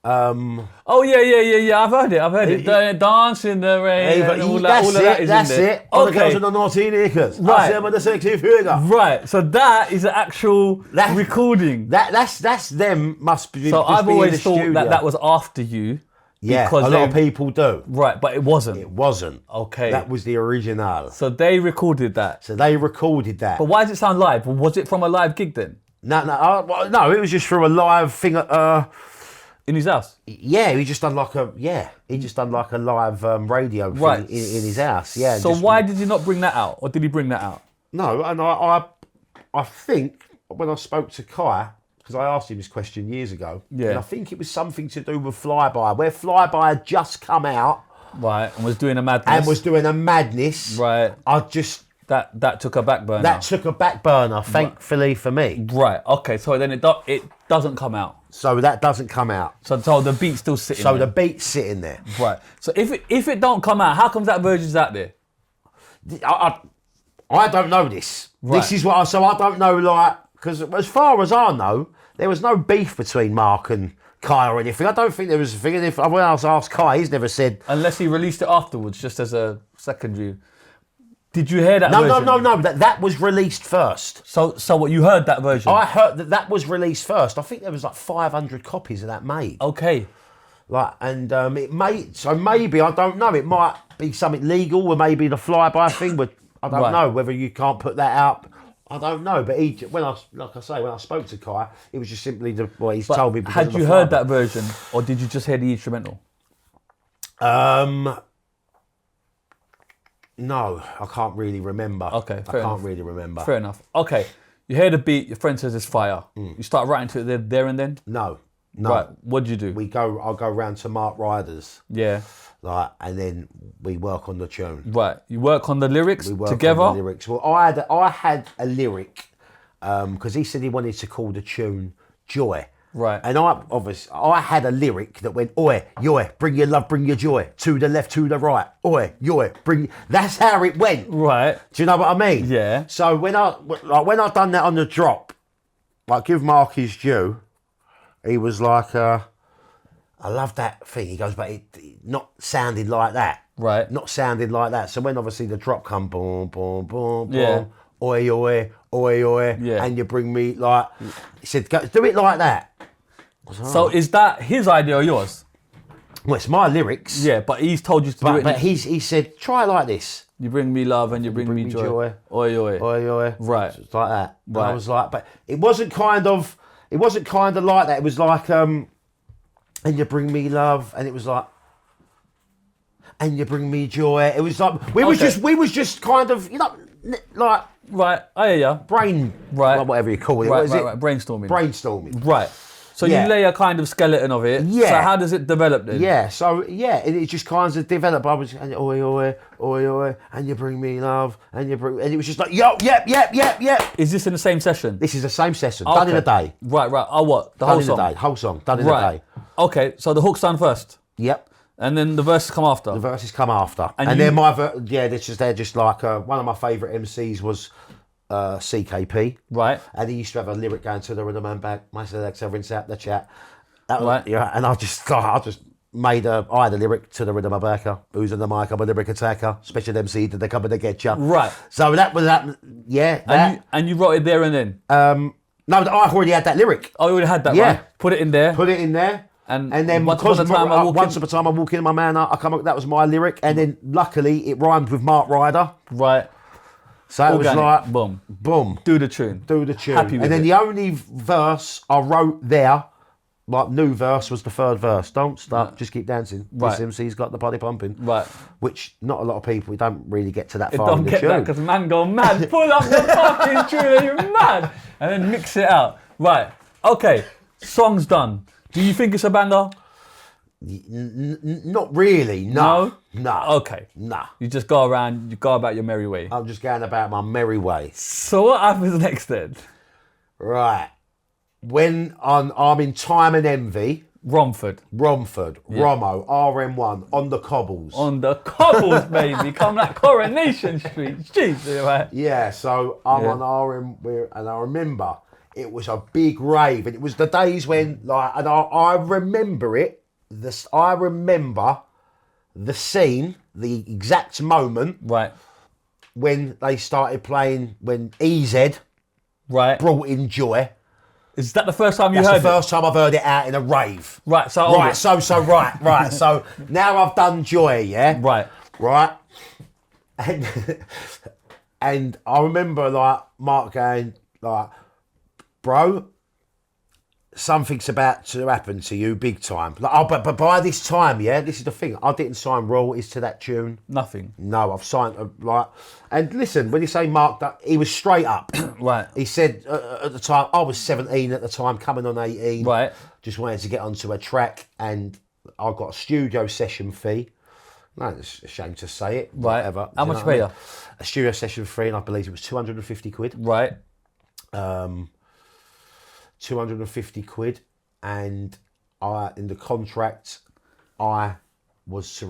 Oh yeah. I've heard it. Dance in the rain. And all that is that's in there. it. All the girls in the 19 acres. Right. That's the sexy figure. Right. So that is an actual recording. That's them. Must be. So I've always in the thought studio. that was after you. Yeah, because a lot of people do. Right, but it wasn't. It wasn't. Okay. That was the original. So they recorded that. But why does it sound live? Was it from a live gig then? No, it was just from a live thing. In his house? Yeah, he just done like a live radio thing in his house. Yeah. So why did you not bring that out, or did he bring that out? No, and I think when I spoke to Kai, because I asked him this question years ago, and I think it was something to do with Flyby, where Flyby had just come out, right, and was doing a madness, right. I just that took a back burner. That took a back burner, thankfully for me. Right. Okay. So then it doesn't come out. So that doesn't come out. So the beat's still sitting there. So the beat's sitting there. Right. So if it don't come out, how comes that version's out there? I don't know this. Right. This is what I don't know, like, because as far as I know, there was no beef between Mark and Kai or anything. I don't think there was a thing. And when I asked Kai, he's never said... Unless he released it afterwards, just as a secondary. Did you hear that version? No. That was released first. So what, you heard that version? I heard that was released first. I think there was like 500 copies of that made. Okay. Like, and maybe, I don't know, it might be something legal, or maybe the Flyby thing, but I don't know whether you can't put that out. I don't know, but when I spoke to Kai, it was just simply he's told me. Had you heard that version, or did you just hear the instrumental? No, I can't really remember. Okay, I can't really remember. Fair enough. Okay, you hear the beat. Your friend says it's fire. You start writing to it there and then. No. Right. What'd you do? I'll go round to Mark Ryder's. Yeah. Like, and then we work on the tune. Right. You work on the lyrics together? On the lyrics. Well, I had a lyric because he said he wanted to call the tune Joy. Right. And I had a lyric that went, oi, yoy, bring your love, bring your joy, to the left, to the right, oi, yoy, bring. That's how it went. Right. Do you know what I mean? Yeah. So when I done that on the drop, like, give Mark his due, he was like, I love that thing. He goes, but it not sounded like that. Right. Not sounded like that. So when obviously the drop come, boom, boom, boom, Yeah. boom, oi, oi, oi, oi, Yeah. and you bring me, like, he said, go, do it like that. So is that his idea or yours? Well, it's my lyrics. Yeah, but he's told you to do it. But he said, try it like this. You bring me love and you bring me joy. Oi, oi. Oi, oi. Right. So it's like that. Right. And I was like, but it wasn't kind of like that. It was like, and you bring me love, and it was like, and you bring me joy. It was like we was just kind of, you know, like, right. I hear ya. Brain, right, like whatever you call it. Right. Brainstorming. Right. So Yeah. you lay a kind of skeleton of it. Yeah. So how does it develop then? Yeah. So yeah, it just kind of developed. I was, and oi, oi, oi, oi, and you bring me love, and it was just like, yo, yep. Is this in the same session? This is the same session, done in a day. Right. Oh, what? The whole song? Done in a day. Whole song, done in a day. Okay, so the hook's done first. Yep. And then the verses come after. The verses come after. And then they're just like, one of my favourite MCs was CKP. Right. And he used to have a lyric going to the rhythm and back, my selects rinse out the chat. That was, Right. Yeah, and I just made I had a lyric to the rhythm and backer. Who's in the mic? I'm a lyric attacker. Special MC, did they come to get you? Right. So that was that. Yeah. That. And you wrote it there and then? No, I already had that lyric. Oh, you already had that, Yeah. right? Put it in there. Put it in there. And then once upon a time I walk in, my man, I come up, that was my lyric. And then luckily it rhymed with Mark Ryder. Right. So it was like, boom. Do the tune. Happy with and then it. the only verse I wrote there, like new verse, was the third verse. Don't stop, just keep dancing. Right. This MC's got the body pumping. Right. Which not a lot of people, we don't really get to that It far don't in the get tune. that because man go mad. Pull up the fucking tune, you're mad. And then mix it out. Right. Okay. Song's done. Do you think it's a banger? Not really, no. Okay. No. You just go around, you go about your merry way. I'm just going about my merry way. So what happens next then? Right. When I'm in Time and Envy, Romford, Romo, RM1, on the cobbles. On the cobbles, baby. Come like Coronation Street. Jeez, right? Yeah, so I'm on RM, and I remember it was a big rave, and it was the days when, like, and I remember it. I remember the scene, the exact moment, Right. when they started playing, when EZ Right. brought in Joy. Is that the first time you That's heard the first time I've heard it out in a rave. Right, so Right, so now I've done Joy, yeah? Right. And I remember, like, Mark going, like, bro, something's about to happen to you big time. Like, but by this time, yeah, this is the thing. I didn't sign royalties to that tune. Nothing. No, I've signed, like, and listen, when you say Mark, he was straight up. Right. He said at the time, I was 17 at the time, coming on 18. Right. Just wanted to get onto a track, and I got a studio session fee. No, it's a shame to say it. Right. Whatever. How much pay you? A studio session fee, and I believe it was 250 quid. Right. 250 quid, and in the contract, I was to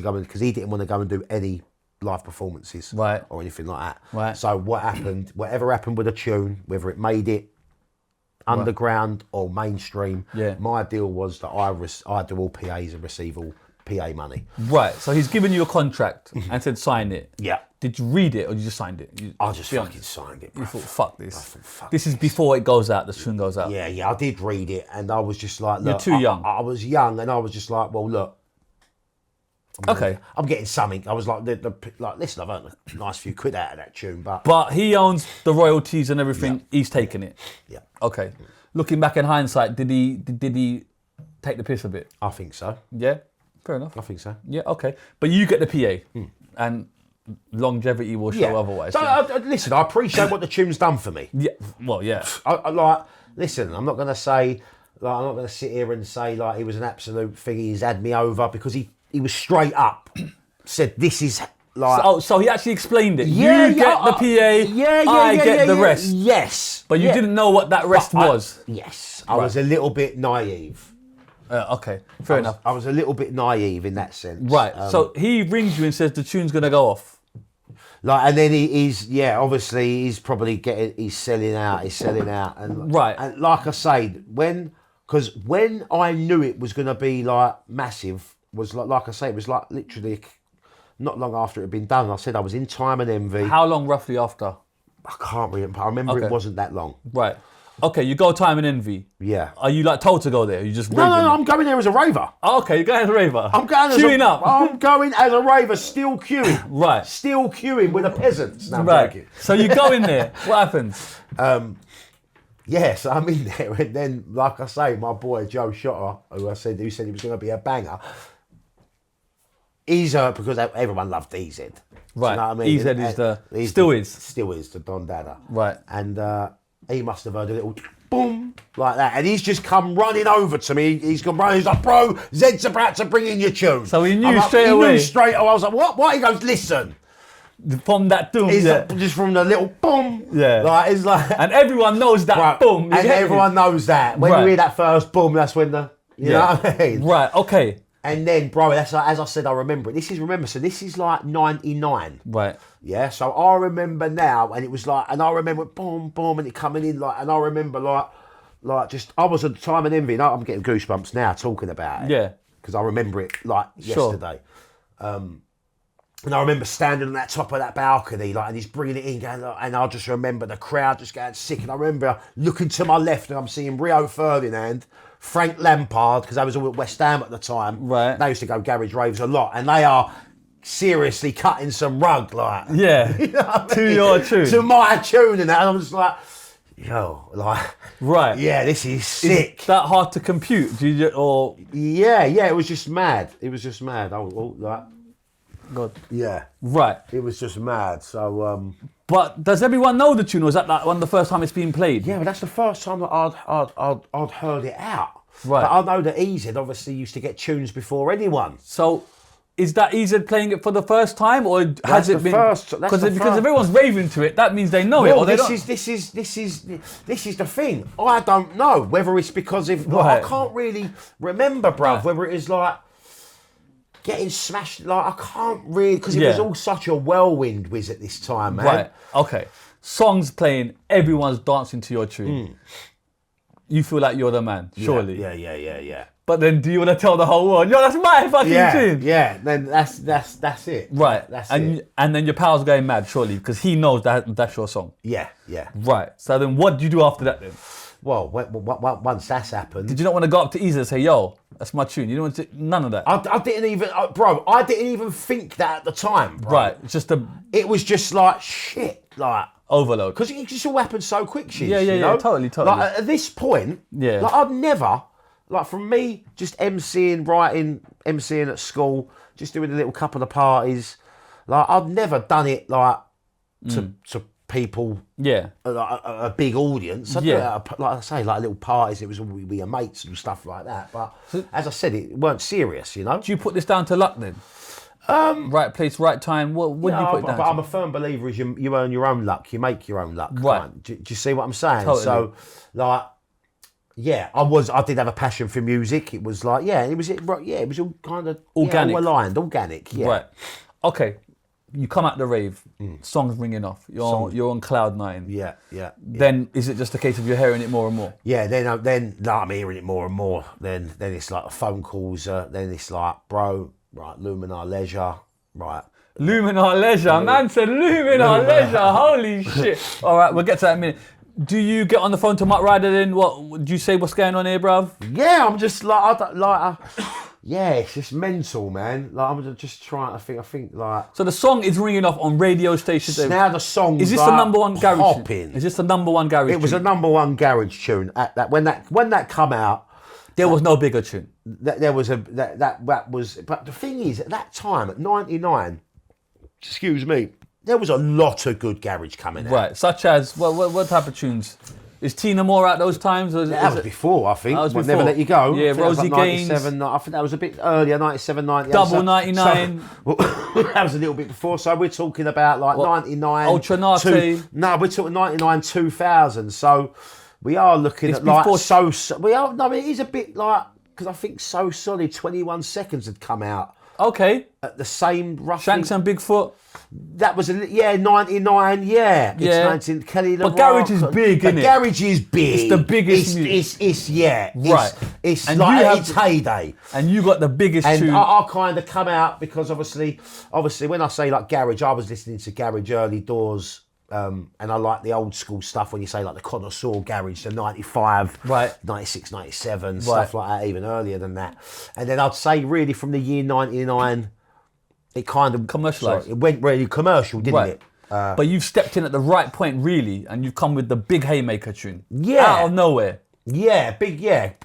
go in, because he didn't want to go and do any live performances, Right. or anything like that. Right. So whatever happened with a tune, whether it made it underground or mainstream, Yeah. my deal was that I do all PAs and receive all PA money. Right. So he's given you a contract and said sign it. Yeah. Did you read it or you just signed it? I just be fucking honest. signed it, You bro. thought, fuck this. fuck This is before it goes out, the tune goes out. Yeah, I did read it, and I was just like, look, You're too young. I was young, and I was just like, well, look, I'm getting something. I was like, like, listen, I've earned a nice few quid out of that tune, But he owns the royalties and everything. Yeah. He's taking it. Yeah, Okay. Looking back in hindsight, did he take the piss a bit? I think so. Yeah. Fair enough. I think so. Yeah. Okay. But you get the PA, and longevity will show otherwise. So, listen, I appreciate what the tune's done for me. Yeah. Well, yeah. I like, listen, I'm not going to say, like, I'm not going to sit here and say, like, he was an absolute thing, he's had me over, because he was straight up, said, this is, like... So he actually explained it. Yeah, you get the PA, I get the rest. Yes. But you didn't know what that rest was. Yes. I was a little bit naive. Okay, fair enough. I was a little bit naive in that sense. Right, so he rings you and says the tune's going to go off. Like, and then obviously he's probably he's selling out. And, right. And like I say, because when I knew it was going to be, like, massive, was like I say, it was like literally not long after it had been done. I said I was in Time and Envy. How long roughly after? I can't remember. I remember it wasn't that long. Right. Okay, you go Time and Envy. Yeah. Are you, like, told to go there? You just No, I'm going there as a raver. Oh, okay, you're going as a raver. I'm going queuing up. I'm going as a raver, still queuing. Right. Still queuing with the peasants. No, I'm right. joking. So you go in there. What happens? Yes, I'm in there, and then, like I say, my boy Joe Shotter, who said he was going to be a banger, he's because everyone loved EZ. Right. Do you know what I mean? Still is the Don Dada. Right. And he must have heard a little boom like that, and he's just come running over to me. He's gone running. He's like, "Bro, Zed's about to bring in your tune." So he knew I'm like, straight he away. Knew straight away. I was like, "What? What?" He goes, "Listen." From that boom, Just from the little boom. Yeah. Like, it's like, and everyone knows that right, boom. and everyone knows that. When you hear that first boom, that's when you know what I mean? Right, okay. And then, bro, that's like, as I said, I remember it. So this is like 99. Right. Yeah, so I remember now, and it was like, and I remember boom, boom, and it coming in, like, and I remember like just, I was at Time and Envy, and I'm getting goosebumps now talking about it. Yeah. Because I remember it like yesterday. And I remember standing on that top of that balcony, like, and he's bringing it in, going, like, and I just remember the crowd just getting sick. And I remember looking to my left, and I'm seeing Rio Ferdinand, Frank Lampard, because I was all at West Ham at the time. Right. They used to go garage raves a lot, and they are seriously cutting some rug, like. Yeah. You know what I to mean? your tune. To my tune, and that. And I'm just like, yo, like. Right. Yeah, this is sick. Is that hard to compute? Or. Yeah, it was just mad. Like. God. Yeah. Right. It was just mad. So. But does everyone know the tune, or was that like one of the first time it's been played? Yeah, but that's the first time that I'd heard it out. Right. But I know that EZ obviously used to get tunes before anyone. So, is that EZ playing it for the first time, or has it been? Because if everyone's raving to it, that means they know it. Or they don't. This is the thing. I don't know whether it's because of I can't really remember, bruv. Whether it is like getting smashed. Like I can't really because it was all such a whirlwind whiz at this time, man. Right. Okay. Songs playing, everyone's dancing to your tune. You feel like you're the man, surely. Yeah. But then, do you want to tell the whole world, yo, that's my fucking tune? Yeah. Then that's it. Right. That's and it. And then your pal's going mad, surely, because he knows that's your song. Yeah. Right. So then, what do you do after that then? Well, once that's happened, Did you not want to go up to EZ and say, yo, that's my tune? You don't want to none of that. I didn't even, bro. I didn't even think that at the time, bro. Right. It's just It was just like shit, like. Overload. Because it just all happened so quick, shit. Yeah, totally. Like at this point, like I'd never, like from me just MCing, writing, MCing at school, just doing a little couple of parties, like I'd never done it like to people, a big audience. I'd do it at, like I say, like little parties. It was all with your mates and stuff like that. But as I said, it weren't serious, you know. Do you put this down to luck then? Right place, right time. What do you put it down but to? I'm a firm believer is you earn your own luck, you make your own luck. Right. Do you see what I'm saying? Totally. So, like, I did have a passion for music. It was like, it was all kind of Organic. all aligned, organic. Yeah. Right. Okay. You come out the rave, songs ringing off. You're on cloud nine. Yeah. Then is it just a case of you're hearing it more and more? Yeah. Then I'm hearing it more and more. Then it's like phone calls. Then it's like, bro. Right, Luminar Leisure, right. Luminar Leisure, man said Luminar Leisure, holy shit. All right, we'll get to that in a minute. Do you get on the phone to Mark Ryder then? What do you say, what's going on here, bruv? Yeah, I'm just like, it's just mental, man. Like, I'm just trying to think, like... So the song is ringing off on radio stations. Now the song's Is this like the number one garage popping. tune? Is this the number one garage tune? It was a number one garage tune. When that come out... There was no bigger tune. That was. But the thing is, at that time, at 99, excuse me, there was a lot of good garage coming out. Right, such as, what type of tunes? Is Tina Moore out those times? Or that was before, I think. That was before. Never Let You Go. Yeah, Rosie Gaines. I think that was a bit earlier, 97, 98. Double 99. So, that was a little bit before. So we're talking about like 99. Ultra Nate. No, we're talking 99, 2000. So we are looking at like it is a bit like, because I think So Solid 21 Seconds had come out. Okay. At the same roughly. Shanks and Bigfoot. That was 99. Yeah. It's 19. Kelly LeRock. But garage is big, isn't it? Garage is big. It's the biggest. Right. It's and like its heyday. And you got the biggest and tune. I kind of come out because obviously when I say like garage, I was listening to garage early doors. And I like the old school stuff when you say like the connoisseur garage, the 95, right. 96, 97, stuff like that, even earlier than that. And then I'd say really from the year 99, it kind of... commercialised. It went really commercial, didn't it? But you've stepped in at the right point, really, and you've come with the big Haymaker tune. Yeah. Out of nowhere. Yeah,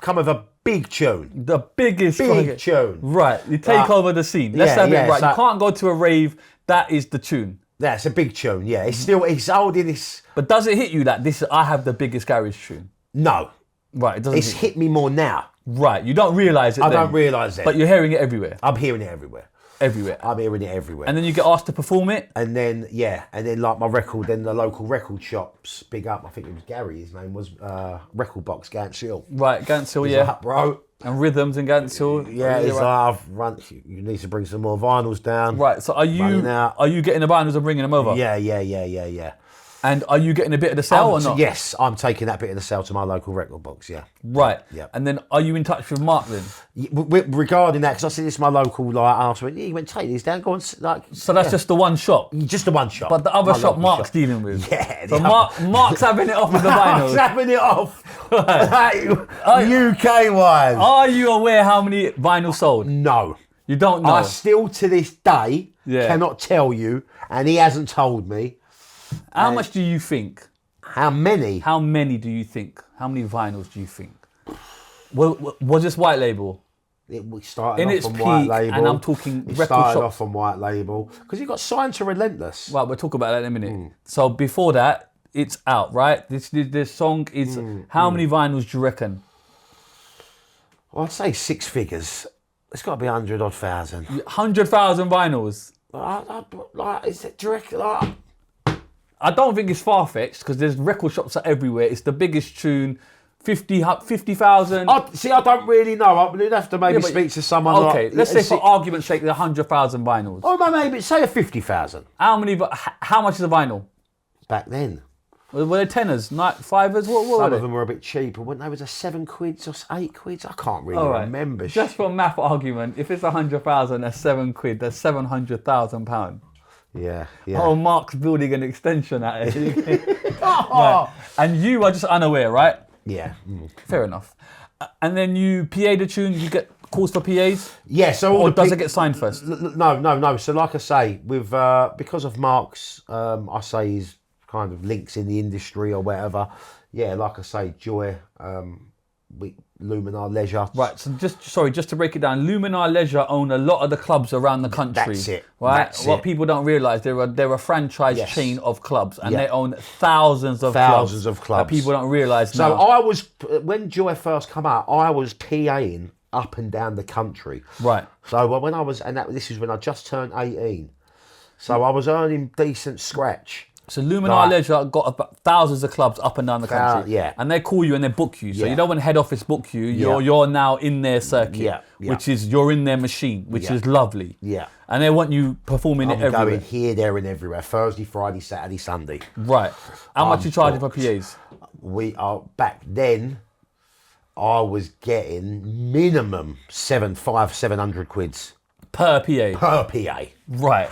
come with a big tune. The biggest tune. Right, you take over the scene. Let's have it right. You can't go to a rave, that is the tune. That's a big tune, yeah. It's holding this... But does it hit you that I have the biggest garage tune? No. Right, it doesn't It's hit me more now. Right, you don't realise it I don't realise it. But you're hearing it everywhere. I'm hearing it everywhere. Everywhere. I'm hearing it everywhere. And then you get asked to perform it? And then like my record, then the local record shops, big up, I think it was Gary, his name was, Record Box, Gants Hill. Right, Gants Hill, yeah. Like, bro. And Rhythms and Gants Hill. Yeah, it's like, you need to bring some more vinyls down. Right, so are you getting the vinyls and bringing them over? Yeah. And are you getting a bit of the sale or not? Yes, I'm taking that bit of the sale to my local record box, yeah. Right. Yeah. And then are you in touch with Mark then? Regarding that, because I said this to my local, like, after he went, take these down, go on, like... So that's just the one shop? Just the one shop. But the other shop Mark's dealing with? Yeah. So Mark's having it off with the vinyls? Mark's having it off. Right. UK-wise. Are you aware how many vinyls sold? No. You don't know? I still, to this day, cannot tell you, and he hasn't told me. How much do you think? How many? How many do you think? How many vinyls do you think? Was this white label? We started in off its on peak, white label. and I'm talking it record started shop. off on white label because he got signed to Relentless. Right, we'll talk about that in a minute. So before that, it's out, right? This song is. How many vinyls do you reckon? Well, I'd say six figures. It's got to be 100 odd thousand. 100,000 vinyls. Like, is it direct? Like, I don't think it's far-fetched because there's record shops are everywhere. It's the biggest tune. 50,000. See, I don't really know. I would have to maybe speak to someone. Okay, let's say for argument's sake, 100,000 vinyls. Oh, maybe say a 50,000. How much is a vinyl? Back then. Were they tenors, fivers? What were Some they? of them were a bit cheaper, weren't they? Was it £7 or £8? I can't really remember. Just for math argument, if it's 100,000, that's £7. That's £700,000. Yeah. Oh, Mark's building an extension at it. Right. And you are just unaware, right? Yeah. Fair enough. And then you PA the tune, you get calls for PAs? Yeah, so... Or does it get signed first? No. So like I say, with because of Mark's, I say his kind of links in the industry or whatever, yeah, like I say, Joy, Luminar Leisure. Right, so just to break it down, Luminar Leisure own a lot of the clubs around the country. That's it. Right? That's what it. people don't realise, they're a franchise chain of clubs and they own thousands of clubs. That people don't realise now. So I was, when Joy first come out, I was PAing up and down the country. Right. So when I was, this is when I just turned 18. So I was earning decent scratch. So Luminar Leisure got about thousands of clubs up and down the country. Yeah. And they call you and they book you. So you don't want head office book you. You're now in their circuit. Which is, you're in their machine, which is lovely. Yeah. And they want you performing it everywhere. Going here, there and everywhere. Thursday, Friday, Saturday, Sunday. Right. How much you charging for PAs? We are, back then, I was getting minimum 700 quids. Per PA? Per PA. Right.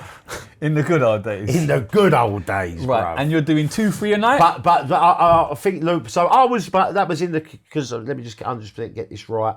In the good old days. In the good old days, right. Bro. And you're doing 2-3 a night? But I think, Luke, so I was, but that was in the, because let me just 100% get this right.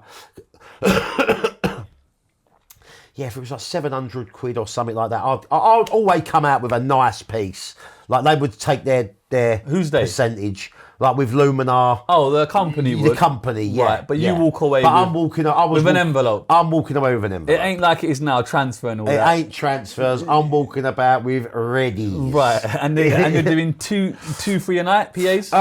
Yeah, if it was like 700 quid or something like that, I'd always come out with a nice piece. Like they would take their Who's they? percentage. Like with Luminar. Oh, the company would? The company, yeah. Right, but you walk away with an envelope. I'm walking away with an envelope. It ain't like it is now, transfer and all that. It ain't transfers. I'm walking about with ready. Right, and you're doing 2-3 a night, PAs?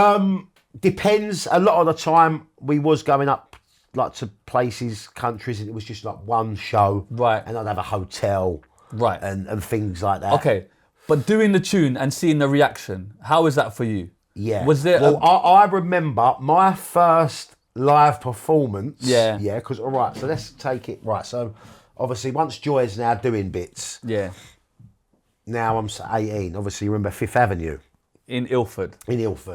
Depends. A lot of the time we was going up like to places, countries, and it was just like one show. Right. And I'd have a hotel. Right. And things like that. Okay. But doing the tune and seeing the reaction, how was that for you? Yeah. Was there? Well, I remember my first live performance. Yeah. Yeah. Because all right, so let's take it right. So obviously, once Joy's now doing bits. Yeah. Now I'm 18. Obviously, remember Fifth Avenue. In Ilford.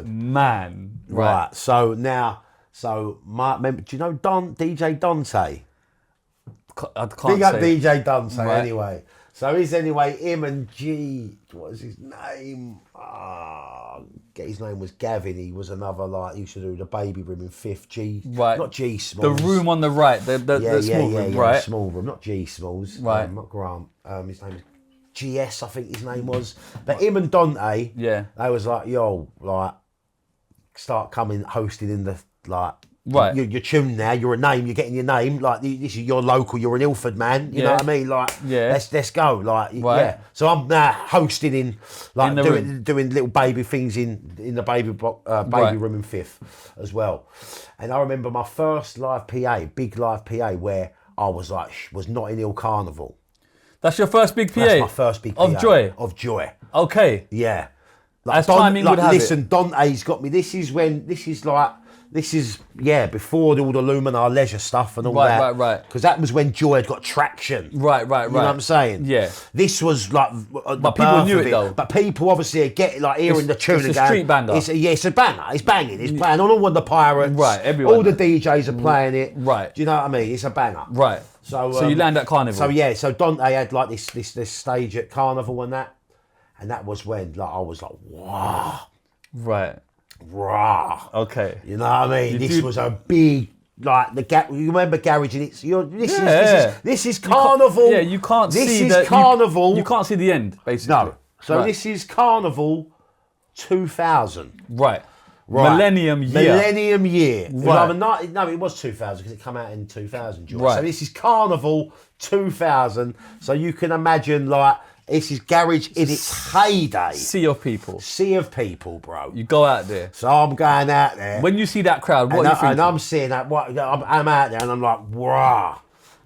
Man. Right. So now, do you know DJ Dante? I can't Big up say. DJ Dante. Right. Anyway. So him and what was his name? His name was Gavin. He was another, like, he used to do the baby room in Fifth. Right. Not G Smalls. The room on the right, the small room, right? The small room, not G Smalls. Right. Not Grant. His name is GS, I think his name was. But him and Dante, Yeah. they was like, yo, like, start coming, hosting in the, like, Right. You're tuned now. You're a name. You're getting your name. Like this is your local. You're an Ilford man. You know what I mean? Like let's go. Like yeah. So I'm now hosting in like doing little baby things in the baby room in Fifth as well. And I remember my first live PA, big live PA, where I was like was not in Hill Carnival. That's your first big PA. That's my first big PA of Joy. Of Joy. Okay. Yeah. Like as timing would have listen, Dante's got me. This is before all the Luminar Leisure stuff and all that. Right. Because that was when Joy had got traction. Right. You know what I'm saying? Yeah. This was like but people knew it though. But people obviously get like hearing the tune and going. It's a street banger. It's a banger. It's banging. It's playing on all of the Pirates. Right, everyone. All the DJs are playing it. Right. Do you know what I mean? It's a banger. Right. So you land at Carnival. So Dante had like this stage at Carnival and that was when like I was like, wow. Right. Rah. Okay. You know what I mean? This was a big, like, you remember Garage and this is Carnival. You can't see This is Carnival. You can't see the end, basically. No. So this is Carnival 2000. Right. Millennium year. Millennium year. Right. It was 2000 because it came out in 2000. Right. So this is Carnival 2000. So you can imagine, like, This is garage in its heyday. Sea of people. Sea of people, bro. You go out there. So I'm going out there. When you see that crowd, what are you thinking? And I'm seeing that. I'm out there and I'm like, rah.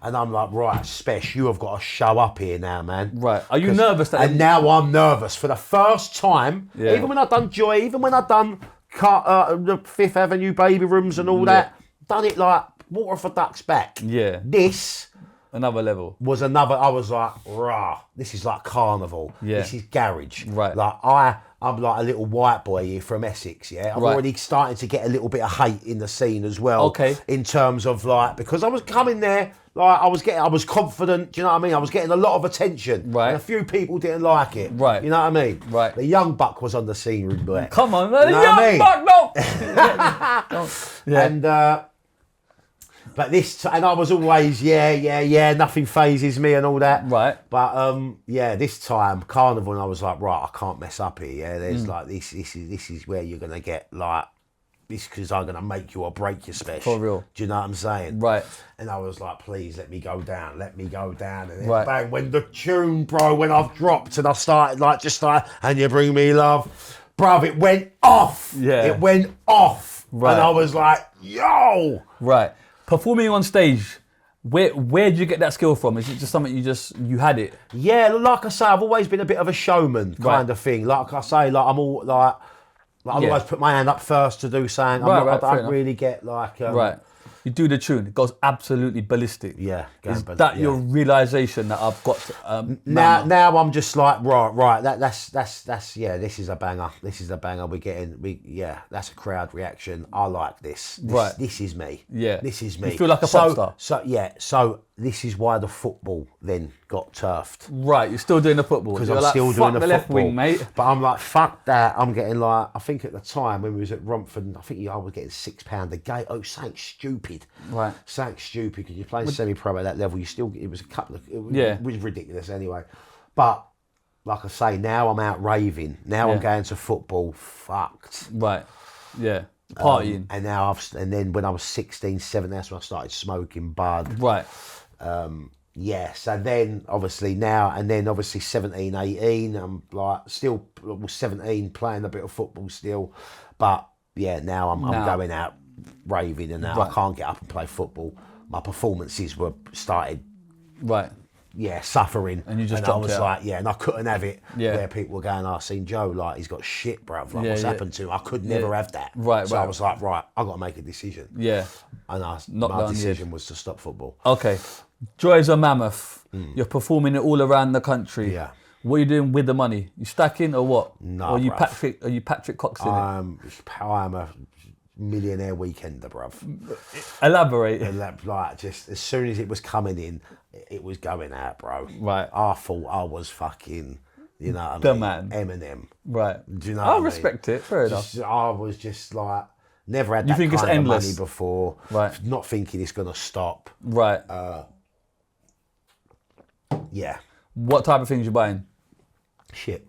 And I'm like, right, Spesh, you have got to show up here now, man. Right. Are you nervous? And now I'm nervous. For the first time, even when I've done Joy, even when I've done the Fifth Avenue baby rooms and all that, done it like water for ducks back. Yeah. This... Another level. Was another, I was like, rah, this is like carnival. Yeah. This is garage. Right. Like, I'm like a little white boy here from Essex, yeah? I'm already starting to get a little bit of hate in the scene as well. Okay. In terms of like, because I was coming there, like, I was confident, do you know what I mean? I was getting a lot of attention. Right. And a few people didn't like it. Right. You know what I mean? Right. The young buck was on the scene, rude boy. Come on, you know young buck, no! Yeah. And, but and I was always, nothing phases me and all that. Right. But this time, Carnival, and I was like, right, I can't mess up here. Yeah, there's like this is where you're gonna get like this because I'm gonna make you or break your special. For real. Do you know what I'm saying? Right. And I was like, please let me go down, and then Right. bang, when the tune, bro, when I've dropped and I started and you bring me love, bruv, it went off. Yeah. It went off. Right. And I was like, yo. Right. Performing on stage, where did you get that skill from? Is it just something you had it? Yeah, like I say, I've always been a bit of a showman kind of thing. Like I say, like I'm all like I always put my hand up first to do something. I don't really get like right. You do the tune, it goes absolutely ballistic. Yeah. Is that your realization that I've got to, now I'm just like right. That's this is a banger. This is a banger. That's a crowd reaction. I like this. Right. This is me. Yeah. This is me. You feel like a pop star. So this is why the football then got turfed. Right, you're still doing the football. Because I'm still doing the left football. wing, mate. But I'm like, fuck that. I'm getting like, I think at the time when we was at Romford, I think I was getting £6 a gate. Oh, something stupid. Right. Something stupid because you're playing semi-pro at that level. It was a couple of, it was ridiculous anyway. But like I say, now I'm out raving. Now I'm going to football. Fucked. Right. Yeah. Partying. And then when I was 16, 17, that's when I started smoking bud. Right. So then obviously 17, 18, I'm like still 17 playing a bit of football still. But now I'm going out raving and now I can't get up and play football. My performances were started suffering. And you just I was and I couldn't have it where people were going, I've seen Joe, like he's got shit, bruv. Like what's happened to him? I could never have that. Right. So I was like, right, I've got to make a decision. Yeah. And my decision was to stop football. Okay. Joy's a mammoth. You're performing it all around the country. Yeah. What are you doing with the money? You stacking or what? No, Or are you bruv. Patrick Coxing it? I'm a millionaire weekender, bruv. Elaborate. And like just as soon as it was coming in, it was going out, bro. Right. I thought I was fucking, you know what I The mean? man. Eminem. Right. Do you know I what I respect it. Fair enough. I was just like, never had You that think it's kind of endless? money before. Right. Not thinking it's going to stop. Right. Yeah. What type of things you buying? Shit.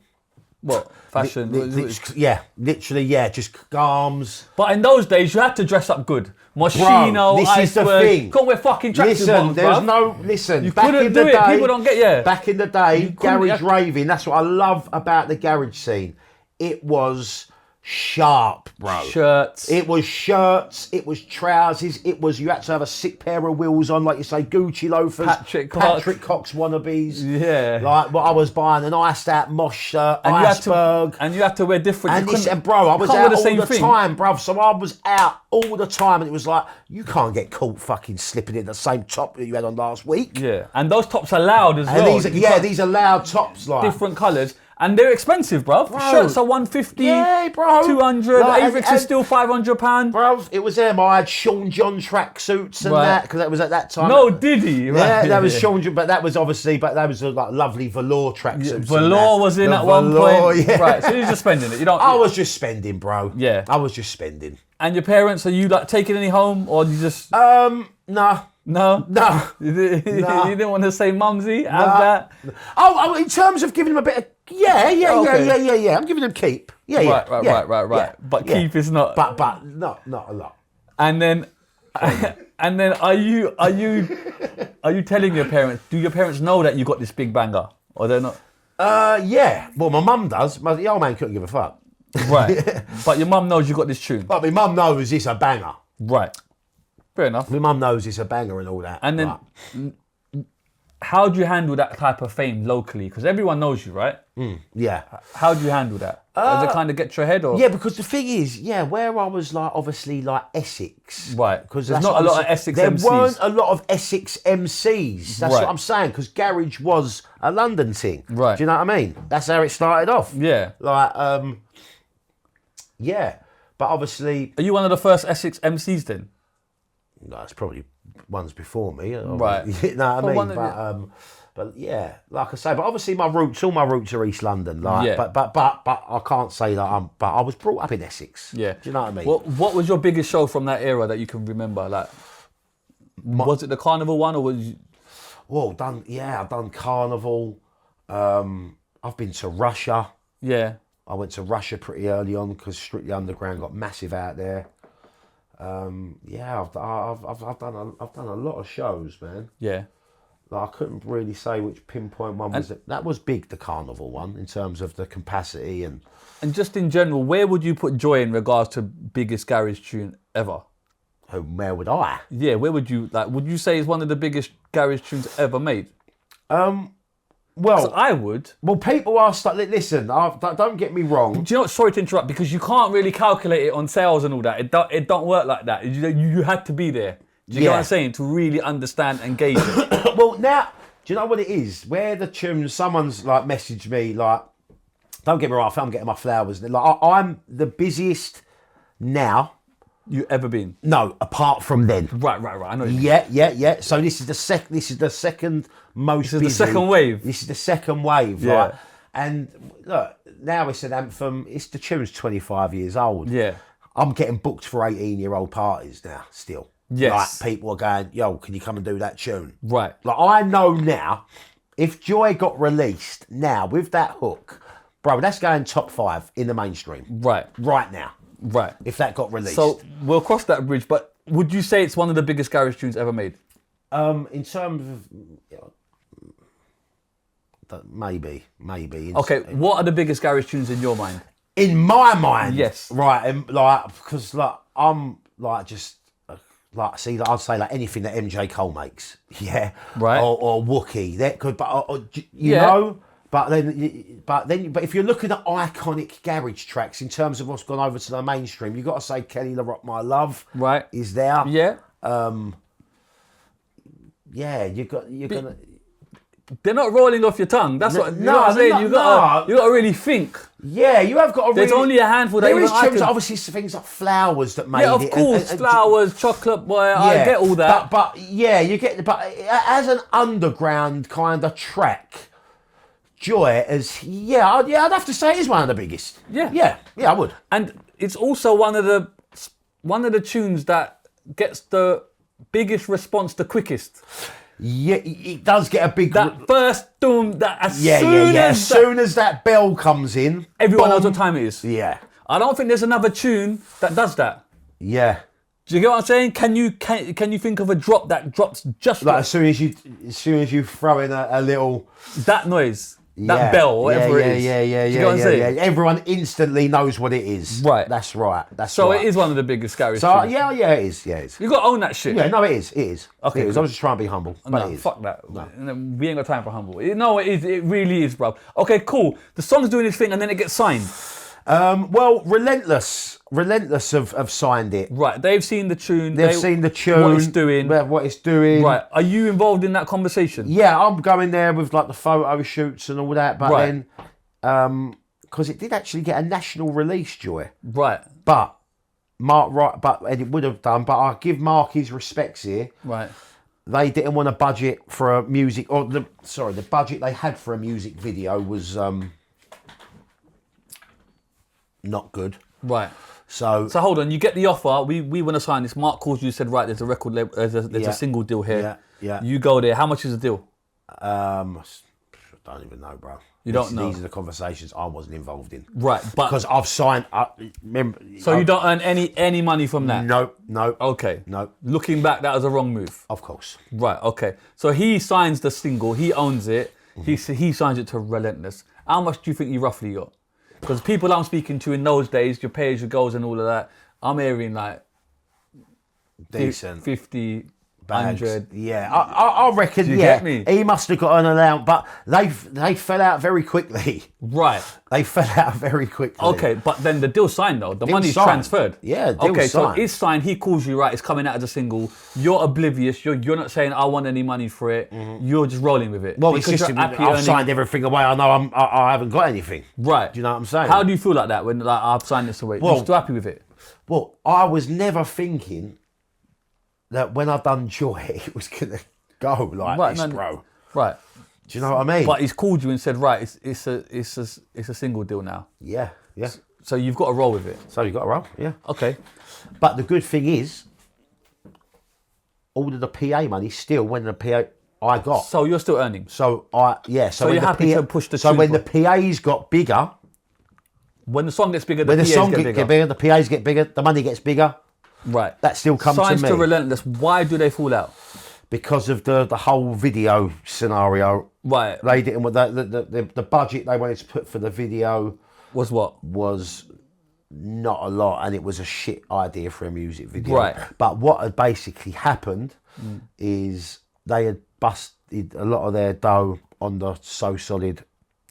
What? Fashion? Literally, just garms. But in those days, you had to dress up good. Moschino, this is the thing. Couldn't wear fucking tracksuit Listen, You back couldn't in do the it. day, People don't get Back in the day, garage you raving, that's what I love about the garage scene. It was sharp, bro. Shirts. It was trousers, you had to have a sick pair of wheels on, like you say, Gucci loafers, Patrick Cox wannabes. Yeah. Like what I was buying, an iced out Mosh shirt, iceberg. And you had to wear different. And bro, I was out all the time, bruv. So I was out all the time, and it was like, you can't get caught fucking slipping in the same top that you had on last week. Yeah, and those tops are loud as well. These are loud tops, like different colours. And they're expensive, bruv. Shirts are 150, yeah, bro. 200. Avics is still £500. Bruv, it was them. I had Sean John tracksuits and that, because that was at that time. No, did he? Right. Yeah, that was Sean John, but that was like lovely velour tracksuits. Velour was in at one point. Yeah. Right, so you're just spending it. I was just spending, bro. Yeah. I was just spending. And your parents, are you like taking any home, or you just? No. No? No. You didn't want to say mumsy? Have that? Oh, in terms of giving them a bit of... Yeah. I'm giving them keep. Right. But keep is not... But not a lot. And then... and then are you telling your parents... Do your parents know that you got this big banger? Or they're not... Yeah. Well, my mum does. The old man couldn't give a fuck. Right. But your mum knows you got this tune. But my mum knows it's a banger. Right. Fair enough. My mum knows it's a banger and all that. And then, how do you handle that type of fame locally? Because everyone knows you, right? Yeah. How do you handle that? Does it kind of get to your head, or? Yeah, because the thing is, where I was like, obviously, like Essex. Right. Because there's not a lot of Essex there MCs. There weren't a lot of Essex MCs. That's Right. what I'm saying. Because garage was a London thing. Right. Do you know what I mean? That's how it started off. Yeah. Like, yeah. But obviously, Are you one of the first Essex MCs then? no, it's probably ones before me. Right. You know what I Well, mean? But yeah, like I say, but obviously all my roots are East London. Like, Yeah. but I can't say that but I was brought up in Essex. Yeah. Do you know what I mean? What was your biggest show from that era that you can remember? Like, was it the Carnival one, or was you... Well, I've done Carnival. I've been to Russia. Yeah. I went to Russia pretty early on because Strictly Underground got massive out there. I've done a lot of shows, man. Yeah. Like, I couldn't really say which pinpoint one was it. That was big, the Carnival one, in terms of the capacity and just in general, where would you put Joy in regards to biggest garage tune ever? where would I? Yeah, where would you would you say it's one of the biggest garage tunes ever made? Well, I would. Well, people are listen. Don't get me wrong. Do you know what? Sorry to interrupt, because you can't really calculate it on sales and all that. It don't work like that. You had to be there. Do you know what I'm saying? To really understand and gauge it. Well, now, do you know what it is? Where the tune, someone's like messaged me, like, don't get me wrong, I'm getting my flowers. Like, I'm the busiest now. You ever been? No, apart from then. Right. I know. Yeah. So this is the second most busy. This is the second wave. This is the second wave, Yeah. right? And look, now it's an anthem. It's the tune's 25 years old. Yeah. I'm getting booked for 18-year-old parties now, still. Yes. Like, people are going, yo, can you come and do that tune? Right. Like, I know now, if Joy got released now with that hook, bro, that's going top 5 in the mainstream. Right. Right now. Right. If that got released. So we'll cross that bridge, but would you say it's one of the biggest garage tunes ever made? In terms of, maybe. Okay, what are the biggest garage tunes in your mind? In my mind, Yes. right, and like, because like I'm like just like, see, I'd say like anything that MJ Cole makes, yeah, Right. or Wookie, that could, but you Yeah. know. But if you're looking at iconic garage tracks in terms of what's gone over to the mainstream, you've got to say Kelly La Rock My Love, Right. is there. Yeah. Yeah, you're gonna. They're not rolling off your tongue. That's what, you know no, what I'm saying? they're You not, got to really think. Yeah, you have got to. There's really, only a handful that there even is I tunes, can... obviously things like Flowers that made Yeah, of it. course. and Flowers, Chocolate Boy, I get all that. But yeah, you get. But as an underground kind of track, Joy is I'd have to say it is one of the biggest. Yeah. I would. And it's also one of the tunes that gets the biggest response the quickest. Yeah, it does get a big. That first doom, that as As soon as that bell comes in, everyone boom. knows what time it is. Yeah. I don't think there's another tune that does that. Yeah. Do you get what I'm saying? Can you think of a drop that drops just Like like as soon as you throw in a little that noise, that bell, whatever it is. Yeah. Do you get what I'm saying? Everyone instantly knows what it is. Right. That's right. That's So right. it is one of the biggest garage So tunes. yeah, it is. Yeah, it is. You got to own that shit. Yeah, no, it is. It is. Okay, It is. cool. I was just trying to be humble. But No, it is. fuck that. No. We ain't got time for humble. No, it is. It really is, bro. Okay, cool. The song's doing its thing and then it gets signed. Well, Relentless have signed it. Right, they've seen the tune. They've seen the tune. What it's doing. What it's doing. Right, are you involved in that conversation? Yeah, I'm going there with like the photo shoots and all that. But Right. then, because it did actually get a national release, Joy. Right, But Mark Ryder, and it would have done. But I give Mark his respects here. right. They didn't want a budget for a music, or the budget they had for a music video was not good. Right. So So hold on, you get the offer, we want to sign this. Mark calls you, said, right, there's a record label, there's Yeah. a single deal here. Yeah. You go there, how much is the deal? I don't even know, bro. You don't know? These are the conversations I wasn't involved in. Right, but... Because I've signed. Remember. So you don't earn any money from that? No. Okay. No. Looking back, that was a wrong move. Of course. Right, okay. So he signs the single, he owns it. He signs it to Relentless. How much do you think you roughly got? Because people I'm speaking to in those days, your pay as you goes and all of that, I'm hearing like decent 50, bags. 100. Yeah, I reckon. Do you Yeah, get me? he must have got an allowance, but they fell out very quickly. Right. They fell out very quickly. Okay, but then the deal's signed though. The money's signed. transferred. Yeah, deal's okay, so signed. it's signed. He calls you, right? It's coming out as a single. You're oblivious. You're not saying I want any money for it. You're just rolling with it. Well, it's because just you're happy I've earning- signed everything away. I know I haven't got anything. Right. Do you know what I'm saying? How do you feel like that when like I've signed this away? Well- You're still happy with it? Well, I was never thinking that when I've done Joy, it was gonna go like Right, this, no, bro. Right. Do you know what I mean? But he's called you and said, right, it's a single deal now. yeah. So you've got to roll with it. So you got to roll. Yeah. Okay. But the good thing is, all of the PA money still went in the PA I got. So you're still earning. So So when you're the happy to push the So tune when the for- PAs got bigger, When the song gets bigger, when the PAs song get get bigger, the PAs get bigger, the money gets bigger. Right. That still comes Signs to to me Relentless. Why do they fall out? because of the whole video scenario. Right. They didn't. The budget they wanted to put for the video Was what? was not a lot, and it was a shit idea for a music video. Right. But what had basically happened is they had busted a lot of their dough on the So Solid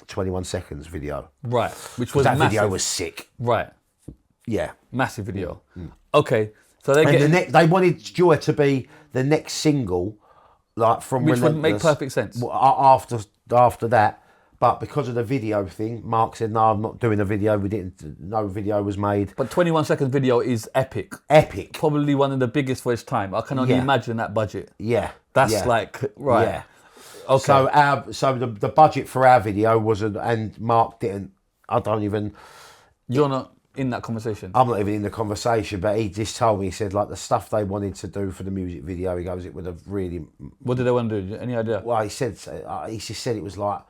21 Seconds video. Right. Which was That massive. video was sick. Right. Yeah. Massive video. Okay. So they And get they wanted Joy to be the next single, like from which would make Relentless, perfect sense. after that. But because of the video thing, Mark said, "No, I'm not doing a video. No video was made." But 21 Seconds video is epic. Epic. Probably one of the biggest for its time. I can only Yeah. imagine that budget. Yeah. That's yeah. like right. Yeah. Okay. So the budget for our video wasn't, and Mark didn't. You're not in that conversation. I'm not even in the conversation, but he just told me, he said, like, the stuff they wanted to do for the music video, he goes, it would have really, What did they want to do? Any idea? well, he just said it was like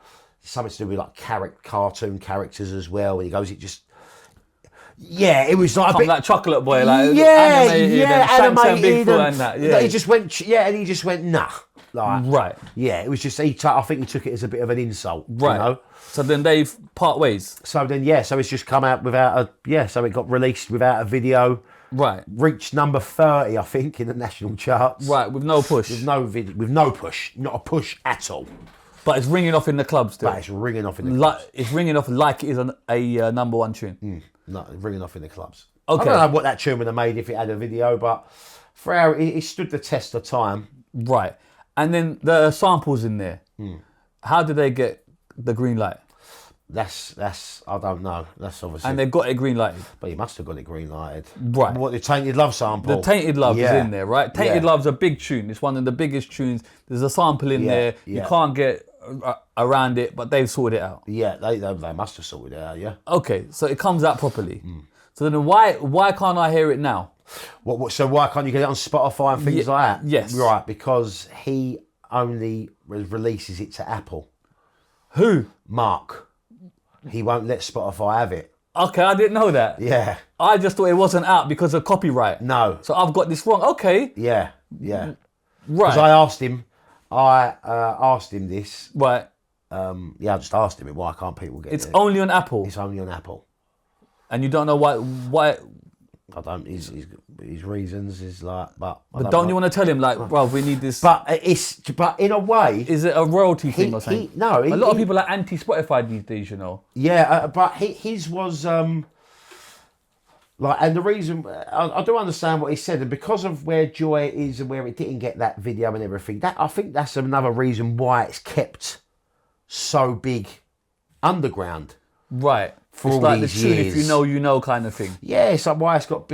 something to do with like cartoon characters as well, and he goes, it was like a bit Like Chocolate Boy, like yeah, animated, yeah, and Shanks and animated, Bigfoot and that. Yeah. He just went, and he just went, nah, like, Right. yeah, it was just, I think he took it as a bit of an insult, Right. you know? So then they've part ways. So then, so it's just come out without so it got released without a video. Right. Reached number 30, I think, in the national charts. Right, with no push. With no video, with no push, not a push at all. But it's ringing off in the club still. But it's ringing off in the Like clubs. it's ringing off like it is a number one tune. No, it's ringing off in the clubs. Okay. I don't know what that tune would have made if it had a video, but for it stood the test of time. Right. And then the samples in there. How did they get the green light? That's I don't know. That's obviously. And they got it green lighted. But you must have got it green lighted. Right. What, the Tainted Love sample? The Tainted Love is in there, right? Tainted Yeah. Love's a big tune. It's one of the biggest tunes. There's a sample in there. You yeah. can't get around it, but they've sorted it out. Yeah, they must have sorted it out, yeah. Okay, so it comes out properly. So then why can't I hear it now? So why can't you get it on Spotify and things like that? Yes. Right, because he only releases it to Apple. Who? Mark. He won't let Spotify have it. Okay, I didn't know that. Yeah. I just thought it wasn't out because of copyright. No. So I've got this wrong. Okay. Yeah. Right. Because I asked him this. Right. I just asked him, why can't people get It's it? only on Apple. It's only on Apple. And you don't know why. I don't. His reasons is like, but Don't you want to tell him like, bro, we need this? But but in a way, Is it a royalty thing or something? no. A lot of people are anti-Spotify these days, you know. Yeah, but his was like, and the reason I do understand what he said, and because of where Joy is and where it didn't get that video and everything, that I think that's another reason why it's kept so big underground. Right. For it's all like the these tune years. if you know kind of thing. Yeah, it's like why it's carried.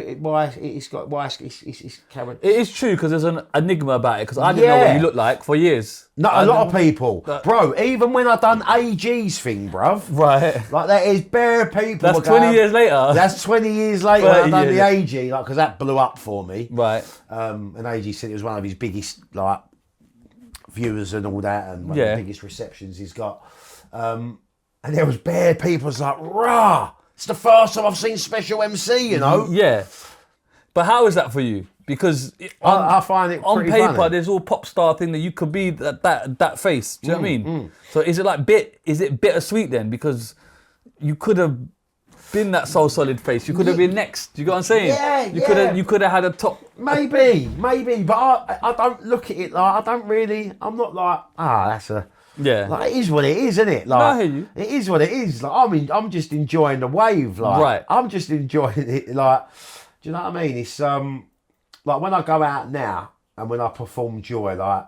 It is true because there's an enigma about it because I didn't know what Yeah. you looked like for years. Not a lot of people, bro. Even when I done AG's thing, bruv. Right. Like that is bare people. That's 20 years later. That's 20 years later when I 30 done the years. AG, like, because that blew up for me. Right. And AG said it was one of his biggest, like, viewers and all that, and one of Yeah. the biggest receptions he's got. And there was bare people was like, rah! It's the first time I've seen Special MC, you know? Yeah. But how is that for you? Because I find it on pretty paper, funny. there's all pop star thing that you could be that face. Do you know what I mean? So is it like bittersweet then? Because you could have been that soul solid face. You could have been next. You got what I'm saying? Yeah, You could have had a top. Maybe, but I don't look at it like, I'm not like, that's a... Yeah. Like, it is what it is, isn't it? Like, No, I hear you. It is what it is. Like, I'm just enjoying the wave. Like, Right. I'm just enjoying it. Like, do you know what I mean? It's like when I go out now and when I perform Joy, like,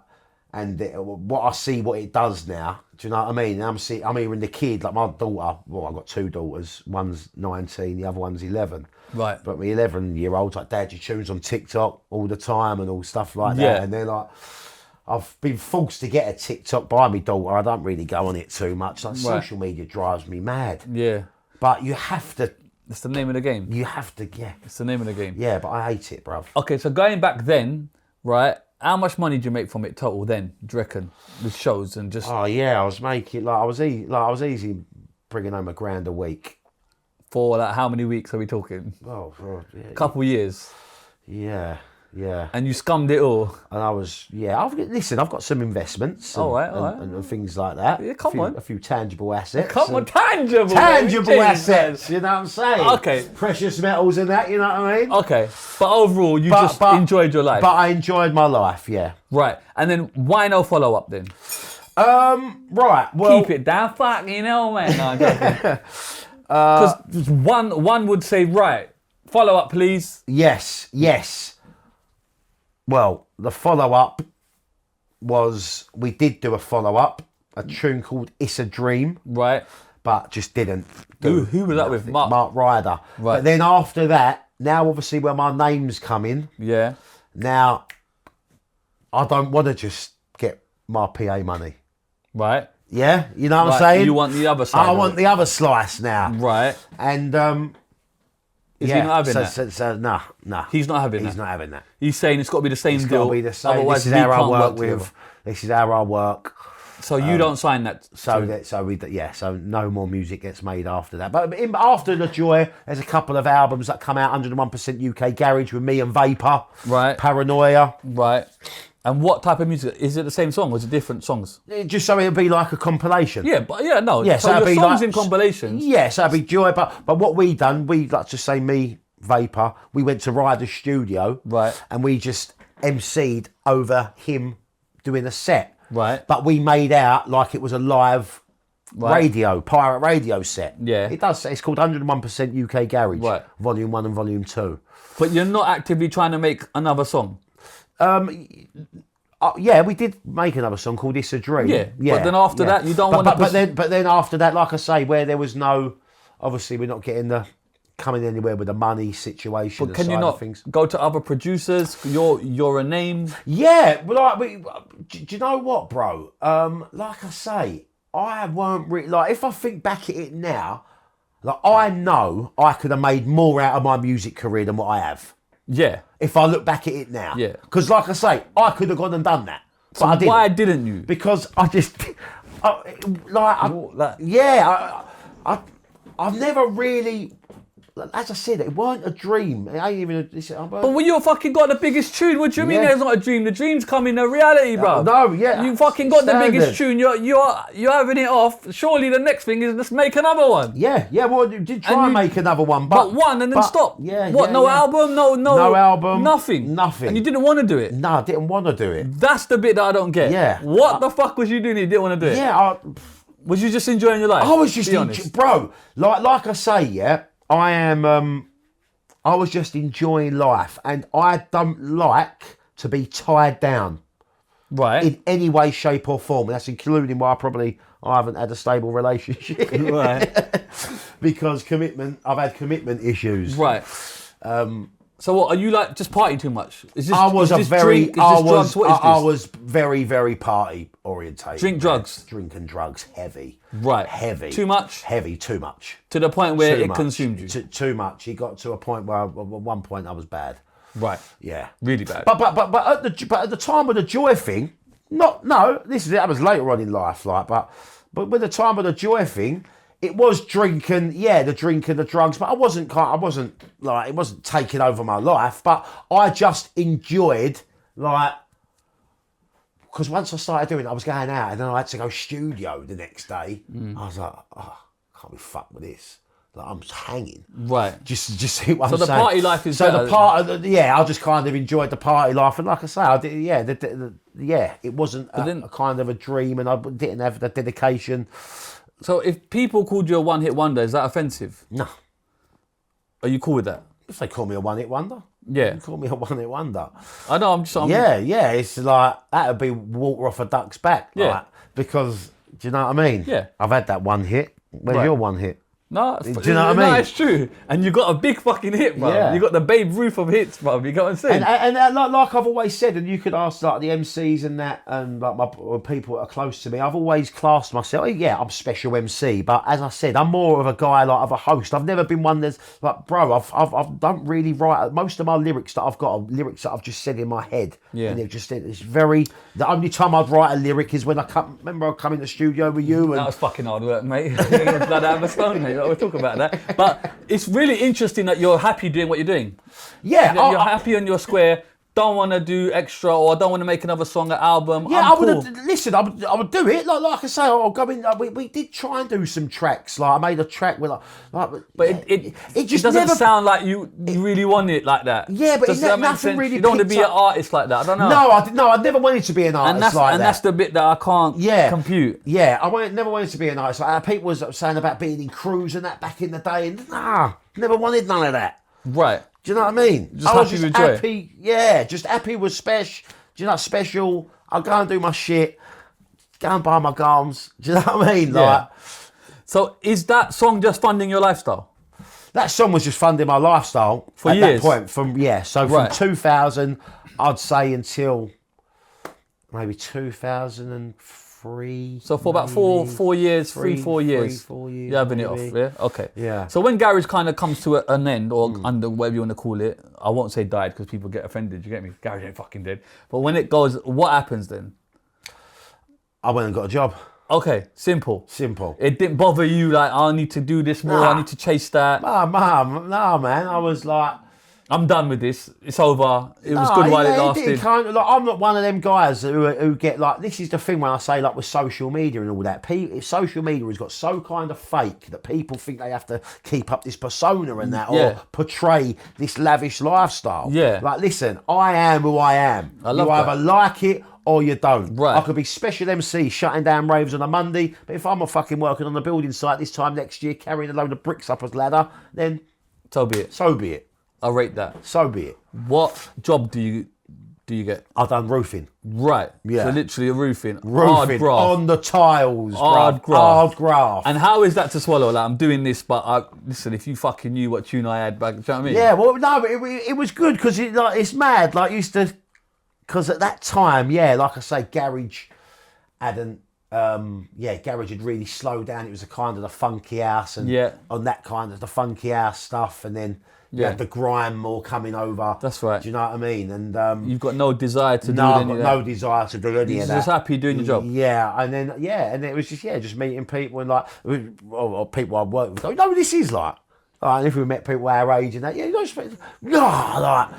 and what I see, what it does now. Do you know what I mean? I'm hearing the kid, like my daughter. Well, I've got two daughters. One's 19, the other one's 11. Right. But my 11-year-old's like, Dad, you tunes on TikTok all the time and all stuff like that. Yeah. And they're like, I've been forced to get a TikTok by my daughter. I don't really go on it too much. Like, social media drives me mad. Yeah. But you have to. It's the name of the game. You have to, yeah. It's the name of the game. Yeah, but I hate it, bruv. Okay, so going back then, right? How much money did you make from it total then? Do you reckon with shows and just Oh yeah, I was making I was easy bringing home £1,000 a week. for like how many weeks are we talking? Oh, for, yeah, Couple years, yeah. and you scummed it all. And I was, I've got some investments and, All right. and things like that. Yeah, come on. A few tangible assets. Come on, and- tangible Tangible man. assets, you know what I'm saying? Okay. Precious metals and that, you know what I mean? Okay, but overall, you just enjoyed your life, But I enjoyed my life, yeah. right? And then why no follow up then? Right, well... Keep it down, fuck, you know, man. No, I'm joking. Because one would say, right, follow up, please. Yes. Well, the follow-up was... We did do a follow-up, a tune called It's a Dream, Right. but just didn't do Who was that with? Mark Ryder. Right. But then after that, now obviously where my name's come in, Yeah. now I don't want to just get my PA money. Right. Yeah? You know what I'm Right, saying? you want the other side I of want it. the other slice now. Right. And... Is he not having that? So, nah. He's not having He's that. not having that. He's saying it's got to be the same It's deal. got to be the same. Otherwise, This is we how I can't work together. with. This is how I work. So you don't sign that. So no more music gets made after that. But after the Joy, there's a couple of albums that come out. 101% UK Garage with me and Vapour. Right. Paranoia. Right. And what type of music? Is it the same song or is it different songs? Just so it'll be like a compilation. Yeah, but yeah, no. Yeah, so it'll your be songs like, in compilations. Yeah, so it'll be Joy. But what we done, let's just say me, Vapour, we went to Ryder's studio. Right. And we just MC'd over him doing a set. Right. But we made out like it was a live pirate radio set. Yeah. It does. It's called 101% UK Garage. Right. Volume 1 and Volume 2. But you're not actively trying to make another song. Yeah, we did make another song called It's a Dream. Yeah. But then after that, you don't want to... But then after that, like I say, where there was no... Obviously, we're not coming anywhere with the money situation. But can you not go to other producers? You're a name. Yeah, but do you know what, bro? Like I say, I weren't really like. If I think back at it now, like I know I could have made more out of my music career than what I have. Yeah. If I look back at it now, Yeah. Because like I say, I could have gone and done that, but So I didn't. why didn't you? Because I just I've never really. As I said, it weren't a dream. It ain't even. But when you fucking got the biggest tune, what do you mean Yeah. there's not a dream? The dream's coming to reality, bro. No, yeah. You fucking got the biggest Standard. tune. You're having it off. Surely the next thing is let's make another one. Yeah. Well, you did try And and you- make another one, But one and then stop. Yeah. What? yeah, No yeah. album? No. No album. Nothing. Nothing. And you didn't want to do it. No, I didn't want to do it. That's the bit that I don't get. Yeah. What the fuck was you doing? You didn't want to do it. Yeah. Was you just enjoying your life? I was just, Be honest. bro. Like I say, yeah. I am. I was just enjoying life, and I don't like to be tied down Right. in any way, shape, or form. And that's including why I haven't had a stable relationship. Right. Because I've had commitment issues. Right. So what are you like? Just partying too much? Is this? I was is a this very, drink? Is this drugs? What is this? I was very, very party orientated. Drink drugs? Drink and drugs, heavy. Right. Heavy. Too much? Heavy, too much. To the point where Too it much. consumed you. Too much. It got to a point where, at one point, I was bad. Right. Yeah. Really bad. But at the time of the Joy thing, that was later on in life, like, but with the time of the Joy thing, it was drink and the drink and the drugs, but I wasn't like, it wasn't taking over my life, but I just enjoyed, like, because once I started doing it, I was going out and then I had to go studio the next day. I was like, oh, I can't be fucked with this. Like, I'm just hanging. Right. Just see what I'm saying. So the party life is so better. I just kind of enjoyed the party life, and like I say, I did, it wasn't a kind of a dream, and I didn't have the dedication. So if people called you a one-hit wonder, is that offensive? No. Are you cool with that? If they call me a one-hit wonder, Yeah. you call me a one-hit wonder. I know. I'm It's like that would be water off a duck's back. Yeah. Like, because do you know what I mean? Yeah. I've had that one hit. Where's your one hit? No, do you know what I mean? No, it's true. And you got a big fucking hit, bro. Yeah. You got the Babe Ruth of hits, bro. You got what I'm saying? And like I've always said, and you could ask like the MCs and that, and like my people that are close to me, I've always classed myself. Yeah, I'm special MC, but as I said, I'm more of a guy like of a host. I've never been one that's like, bro. I don't really write most of my lyrics that I've got are lyrics that I've just said in my head. Yeah. And it's very. The only time I'd write a lyric is when I come in the studio with you. And that was fucking hard work, mate. You're gonna blood out of a stone, mate. We'll talk about that. But it's really interesting that you're happy doing what you're doing. Yeah, You're happy on your square. Don't want to do extra, or don't want to make another song, an album. Yeah, I'm I would cool. listen. I would do it. Like I say, I'll go in. We did try and do some tracks. Like I made a track with But it just doesn't never sound like you really want it like that. Yeah, but Does that make nothing sense? really. You don't want to picked be an up. artist like that. I don't know. No, I never wanted to be an artist like that. And that's the bit that I can't compute. Yeah, never wanted to be an artist. Like people was saying about being in crews and that back in the day, and never wanted none of that. Right. Do you know what I mean? Just I was happy just with joy. happy. Yeah, just happy with special. Do you know, special? I'll go and do my shit. Go and buy my gums. Do you know what I mean? Yeah. Like, So is that song just funding your lifestyle? that song was just funding my lifestyle For at years? that point. From 2000, I'd say until maybe 2003. So for about 4 years, 4 years, 4 years, you're having it off, maybe. yeah? Okay. Yeah. So when garage kind of comes to an end, or under whatever you want to call it, I won't say died because people get offended, you get me? Garage ain't fucking dead. But when it goes, what happens then? I went and got a job. Okay, simple. It didn't bother you like, I need to do this more, I need to chase that. Nah, man. I was like, I'm done with this. It's over. It was good while it lasted. I'm not one of them guys who get like, this is the thing when I say like with social media and all that. Social media has got so kind of fake that people think they have to keep up this persona and that, or portray this lavish lifestyle. Yeah. Like, listen, I am who I am. I love you that. either like it or you don't. Right. I could be special MC shutting down raves on a Monday, but if I'm a fucking working on the building site this time next year carrying a load of bricks up a ladder, then So be it. so be it. I rate that. So be it. What job do you get? I've done roofing. Right. Yeah. So literally a roofing. Hard Roofing graft. on the tiles. Hard bruv. graft. Hard graft. And how is that to swallow? Like, I'm doing this, but listen, if you fucking knew what tune I had back, do you know what I mean? Yeah, well, no, but it was good because it's mad. Like, because at that time, like I say, garage hadn't. Garage had really slowed down. It was a kind of the funky house, and on that kind of the funky house stuff, and then you had the grime more coming over. That's right. Do you know what I mean? And You've got no desire to do I've any got of that. no desire to do any You're of that. just happy doing your job. Yeah, and then it was just meeting people and like or people I work with. Go, no, this is like. And if we met people our age and that, you don't expect, Right,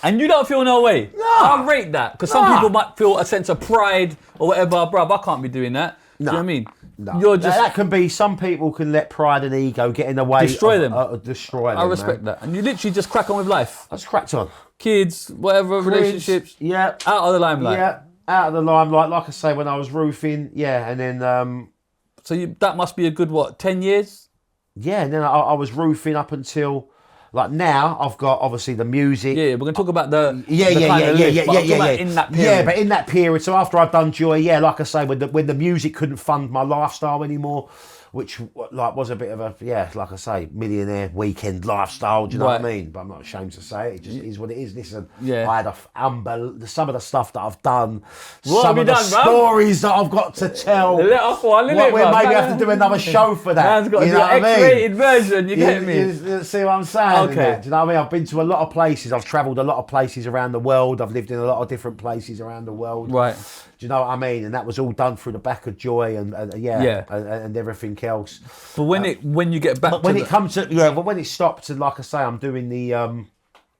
and you don't feel no way. No. I rate that because some people might feel a sense of pride or whatever. Bruv, I can't be doing that. Do you know what I mean? No. You're just. That can be. Some people can let pride and ego get in the way. Destroy them. Destroy them. I respect that, and you literally just crack on with life. I just cracked on. Kids, whatever, relationships. Yeah. Out of the limelight. Yeah. Out of the limelight. Like I say, when I was roofing. Yeah, and then. So that must be a good 10 years. Yeah, and then I was roofing up until, like now, I've got obviously the music. Yeah, we're gonna talk about the Yeah. In that period. Yeah, but in that period, so after I'd done Joy, like I say, when the music couldn't fund my lifestyle anymore, which like was a bit of a like I say, millionaire weekend lifestyle. Do you know what I mean? But I'm not ashamed to say it. It just is what it is. Listen, I had some of the stuff that I've done, some of the stories that I've got to tell. Let off one, we maybe have to do another show for that. Man's got the X-rated version. You get me? You see what I'm saying? Okay. Do you know what I mean? I've been to a lot of places. I've travelled a lot of places around the world. I've lived in a lot of different places around the world. Right. Do you know what I mean? And that was all done through the back of joy and everything else. But when you get back, when it stopped, and like I say, I'm doing the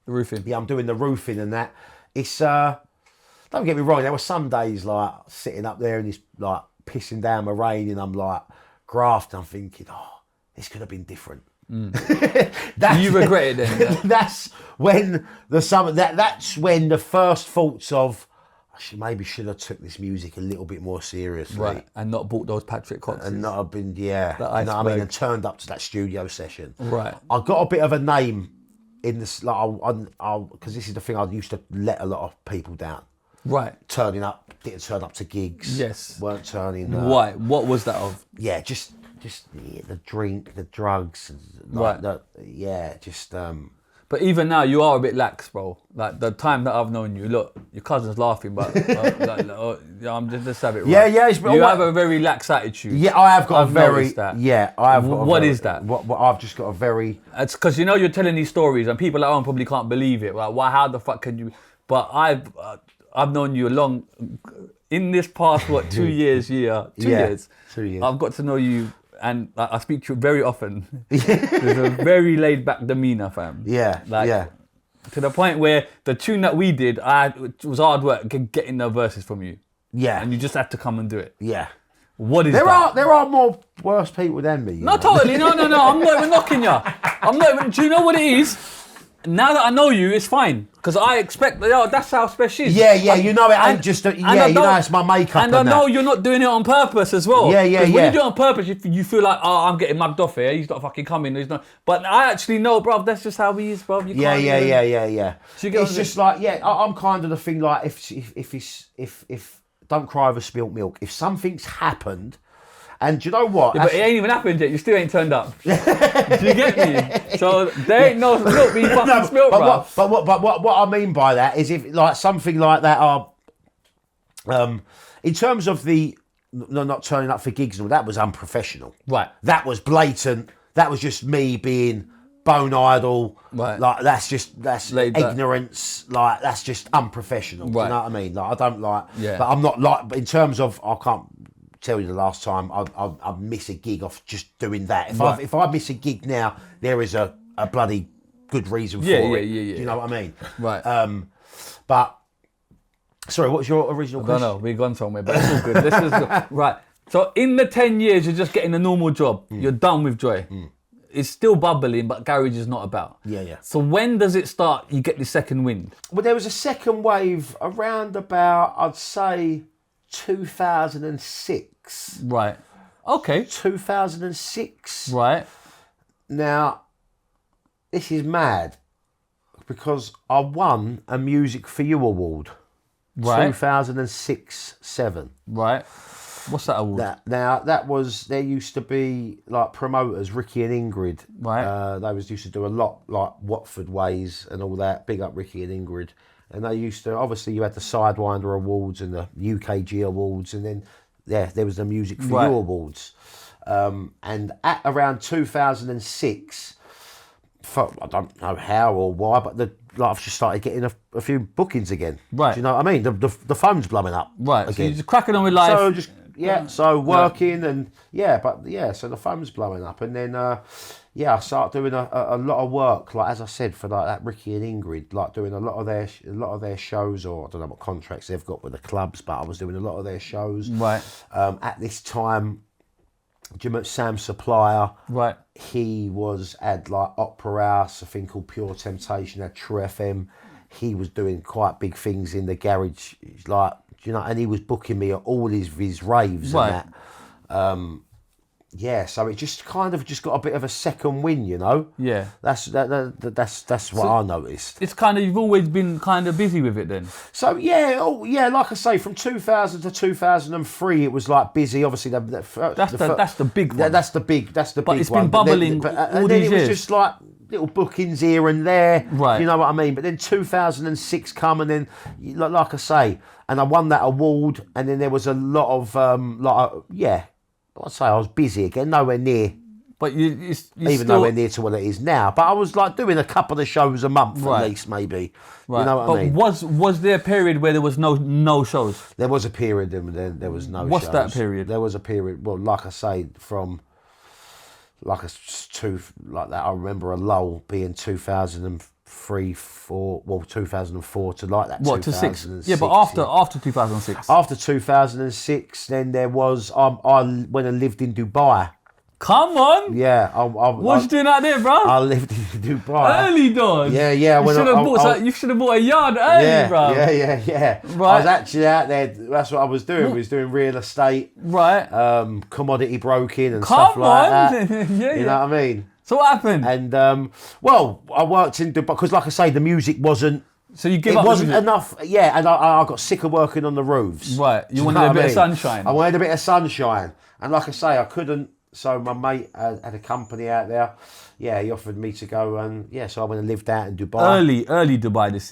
roofing. Yeah, I'm doing the roofing and that. It's don't get me wrong. There were some days like sitting up there and it's like pissing down the rain, and I'm like grafting. I'm thinking, this could have been different. You regret it then? Yeah? That's when that's when the first thoughts of maybe should have took this music a little bit more seriously, right? And not bought those Patrick Coxes, and not have been you know what I mean, and turned up to that studio session. Right. I got a bit of a name in this, like because this is the thing. I used to let a lot of people down. Right. Turning up, didn't turn up to gigs. Yes. Weren't turning. Why? What was that of? Yeah, just the drink, the drugs, like right. But even now, you are a bit lax, bro. Like the time that I've known you, look, your cousin's laughing, but I'm just have it right. Yeah. You have a very lax attitude. Yeah, I have got I've noticed that. Yeah, I have. What is that? What I've just got a very. It's because you're telling these stories, and people at home probably can't believe it. Like, why? How the fuck can you? But I've known you in this past 2 years. 2 years. 2 years. I've got to know you. And I speak to you very often. There's a very laid back demeanour, fam. Yeah, to the point where the tune that we did, it was hard work getting the verses from you. Yeah. And you just had to come and do it. Yeah. What is there that? There are more worse people than me. No, totally. No. I'm not even knocking you. I'm not even. Do you know what it is? Now that I know you, it's fine. Because I expect, that's how special is. Yeah, you know it ain't just, it's my makeup. And I know you're not doing it on purpose as well. Yeah. When you do it on purpose, you feel like, I'm getting mugged off here. He's not fucking coming. He's not. But I actually know, bruv, that's just how he is, bruv. Yeah. It's just like, I'm kind of the thing, like, if don't cry over spilt milk. If something's happened, and do you know what? Yeah, but it ain't even happened yet. You still ain't turned up. Do you get me? So there ain't no milk being fucking spilt, bro. But what I mean by that is if like something like that are, in terms of the not turning up for gigs and all, that was unprofessional. Right. That was blatant. That was just me being bone idle. Right. Like that's ignorance. Like that's just unprofessional. Right. Do you know what I mean? Like I don't like. Yeah. But I'm not like. But in terms of, I can't tell you the last time I miss a gig off just doing that. If I miss a gig now, there is a bloody good reason for it. Yeah. Do you know what I mean? Right. But sorry, what's your original question? No, we've gone somewhere, but it's all good. This is right. So in the 10 years, you're just getting a normal job. You're done with Joy. It's still bubbling, but garage is not about. Yeah. So when does it start? You get the second wind. Well, there was a second wave around about, I'd say, 2006. Right. Okay. 2006. Right. Now, this is mad because I won a Music for You award. Right. 2006-7. Right. What's that award? There used to be like promoters, Ricky and Ingrid. Right. They used to do a lot like Watford Ways and all that. Big up Ricky and Ingrid. And they used to, obviously you had the Sidewinder Awards and the UKG Awards, and then there was the Music for You Awards. And at around 2006, I don't know how or why, but I've just started getting a few bookings again. Right. Do you know what I mean? The phone's blowing up. Right. Again. So you're just cracking on with life. So so working and so the phone's blowing up, and then I started doing a lot of work, like as I said, for like that Ricky and Ingrid, like doing a lot of their shows, or I don't know what contracts they've got with the clubs, but I was doing a lot of their shows. Right. At this time, Sam Supplier. Right. He had like Opera House, a thing called Pure Temptation, had True FM. He was doing quite big things in the garage, like, and he was booking me at all his raves and that. yeah, so it just kind of just got a bit of a second win, you know. Yeah. That's what I noticed. It's kind of, you've always been kind of busy with it then. So yeah, like I say, from 2000 to 2003, it was like busy. Obviously, that's the big one. That's the big But one. it's been bubbling all and then these it was years. just like little bookings here and there. Right. You know what I mean? But then 2006 come, and then like I say, and I won that award, and then there was a lot of I'd say I was busy again, nowhere near. But you even nowhere near to what it is now. But I was like doing a couple of shows a month at least, maybe. Right. You know what I mean? Was there a period where there was no shows? There was a period and then there was no shows. What's that period? There was a period, well, like I say, from like that, I remember a lull being 2003, 2004 to like that. What, to 6? Yeah, but after 2006. After 2006, then there was, I went and lived in Dubai. Come on. Yeah. What you doing out there, bro? I lived in Dubai. Early doors. Yeah. You should have bought a yard early, bro. Yeah. Right. I was actually out there. That's what I was doing. We was doing real estate, right? Commodity broking and stuff like that. Yeah. You know what I mean? So what happened? And I worked in Dubai because, like I say, the music wasn't. So you give it up. It wasn't enough. Yeah, and I got sick of working on the roofs. Right. You wanted a bit of sunshine. I wanted a bit of sunshine, and like I say, I couldn't. So my mate had a company out there. Yeah, he offered me to go, and so I went and lived out in Dubai. Early Dubai. This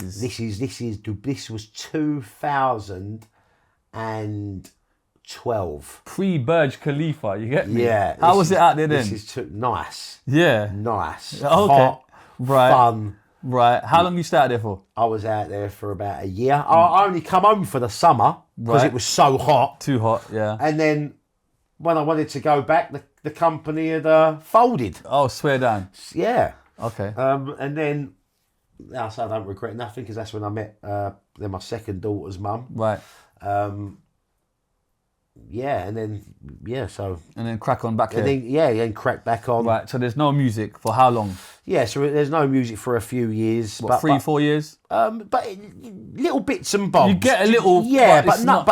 was 2012. Pre-Burj Khalifa. You get me? Yeah. How was it out there then? This is nice. Nice. Okay. Hot, right. Fun. Right. How long you stay out there for? I was out there for about a year. I only come home for the summer because it was so hot. Too hot. Yeah. And then when I wanted to go back, the company had folded. Oh, swear down. Yeah. Okay. And then, I don't regret nothing because that's when I met then my second daughter's mum. Right. And then crack on back and here. then crack back on. Right. So there's no music for how long? Yeah. So there's no music for a few years. What, 3-4 years? But little bits and bobs. You get a little. Yeah, but not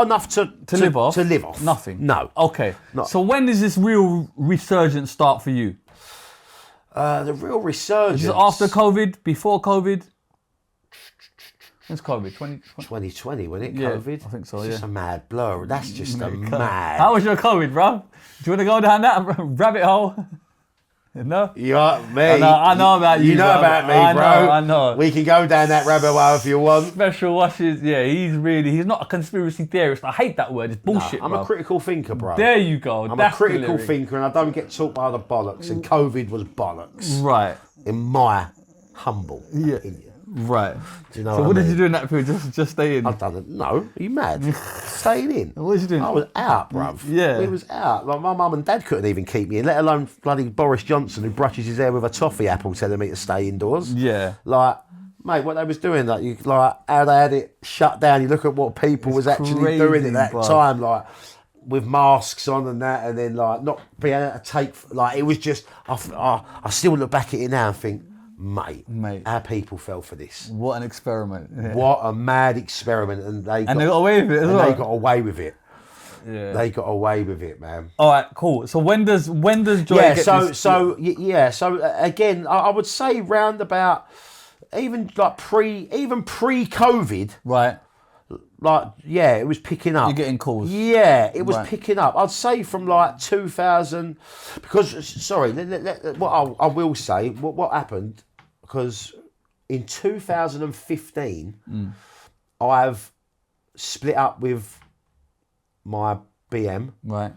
enough to live off. To live off. Nothing. No. Okay. So when does this real resurgence start for you? The real resurgence. Is it after COVID? Before COVID? It's COVID, 2020, wasn't it? Yeah, COVID? I think so, It's yeah. just a mad blur. That's just a mad... How was your COVID, bro? Do you want to go down that rabbit hole? No? You are me. I know about you. You know about me, bro. I know. We can go down that rabbit hole if you want. Special washes, yeah, he's not a conspiracy theorist. I hate that word, it's bullshit, I'm bro. a critical thinker, bro. There you go. I'm a critical thinker and I don't get taught by the bollocks, and COVID was bollocks. Right. In my humble opinion. Right. Do you know so what I did mean? you do in that period? Just stay in? I've done it. No, are you mad? Staying in. What was you doing? I was out, bruv. Yeah. We was out. Like, my mum and dad couldn't even keep me in, let alone bloody Boris Johnson who brushes his hair with a toffee apple telling me to stay indoors. Yeah. Like, mate, what they was doing, how they had it shut down. You look at what people was actually doing at that time, like with masks on and that, and then not being able to take, it was just, I still look back at it now and think, Mate, our people fell for this. What an experiment. Yeah. What a mad experiment. And they got away with it as well. They got away with it. Yeah. They got away with it, man. All right, cool. So when does Joy get this? So again, I would say round about even pre-COVID. Right. It was picking up. You're getting calls. Yeah, it was picking up. I'd say from 2000, because what I will say, what happened, because in 2015, I've split up with my BM. Right.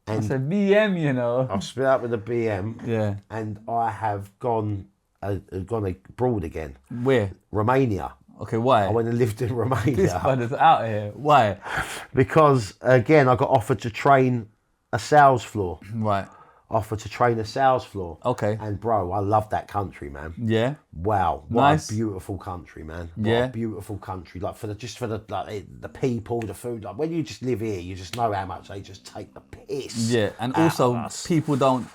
And I said BM, you know. I've split up with the BM. Yeah. And I have gone abroad again. Where? Romania. Okay, why? I went and lived in Romania. This bud is out here. Why? Because, again, I got offered to train a sales floor. Right. Offered to train a sales floor. Okay. And, bro, I love that country, man. Yeah. Wow. What a beautiful country, man. What a beautiful country. For the people, the food. When you just live here, you just know how much they just take the piss. Yeah, and also people don't...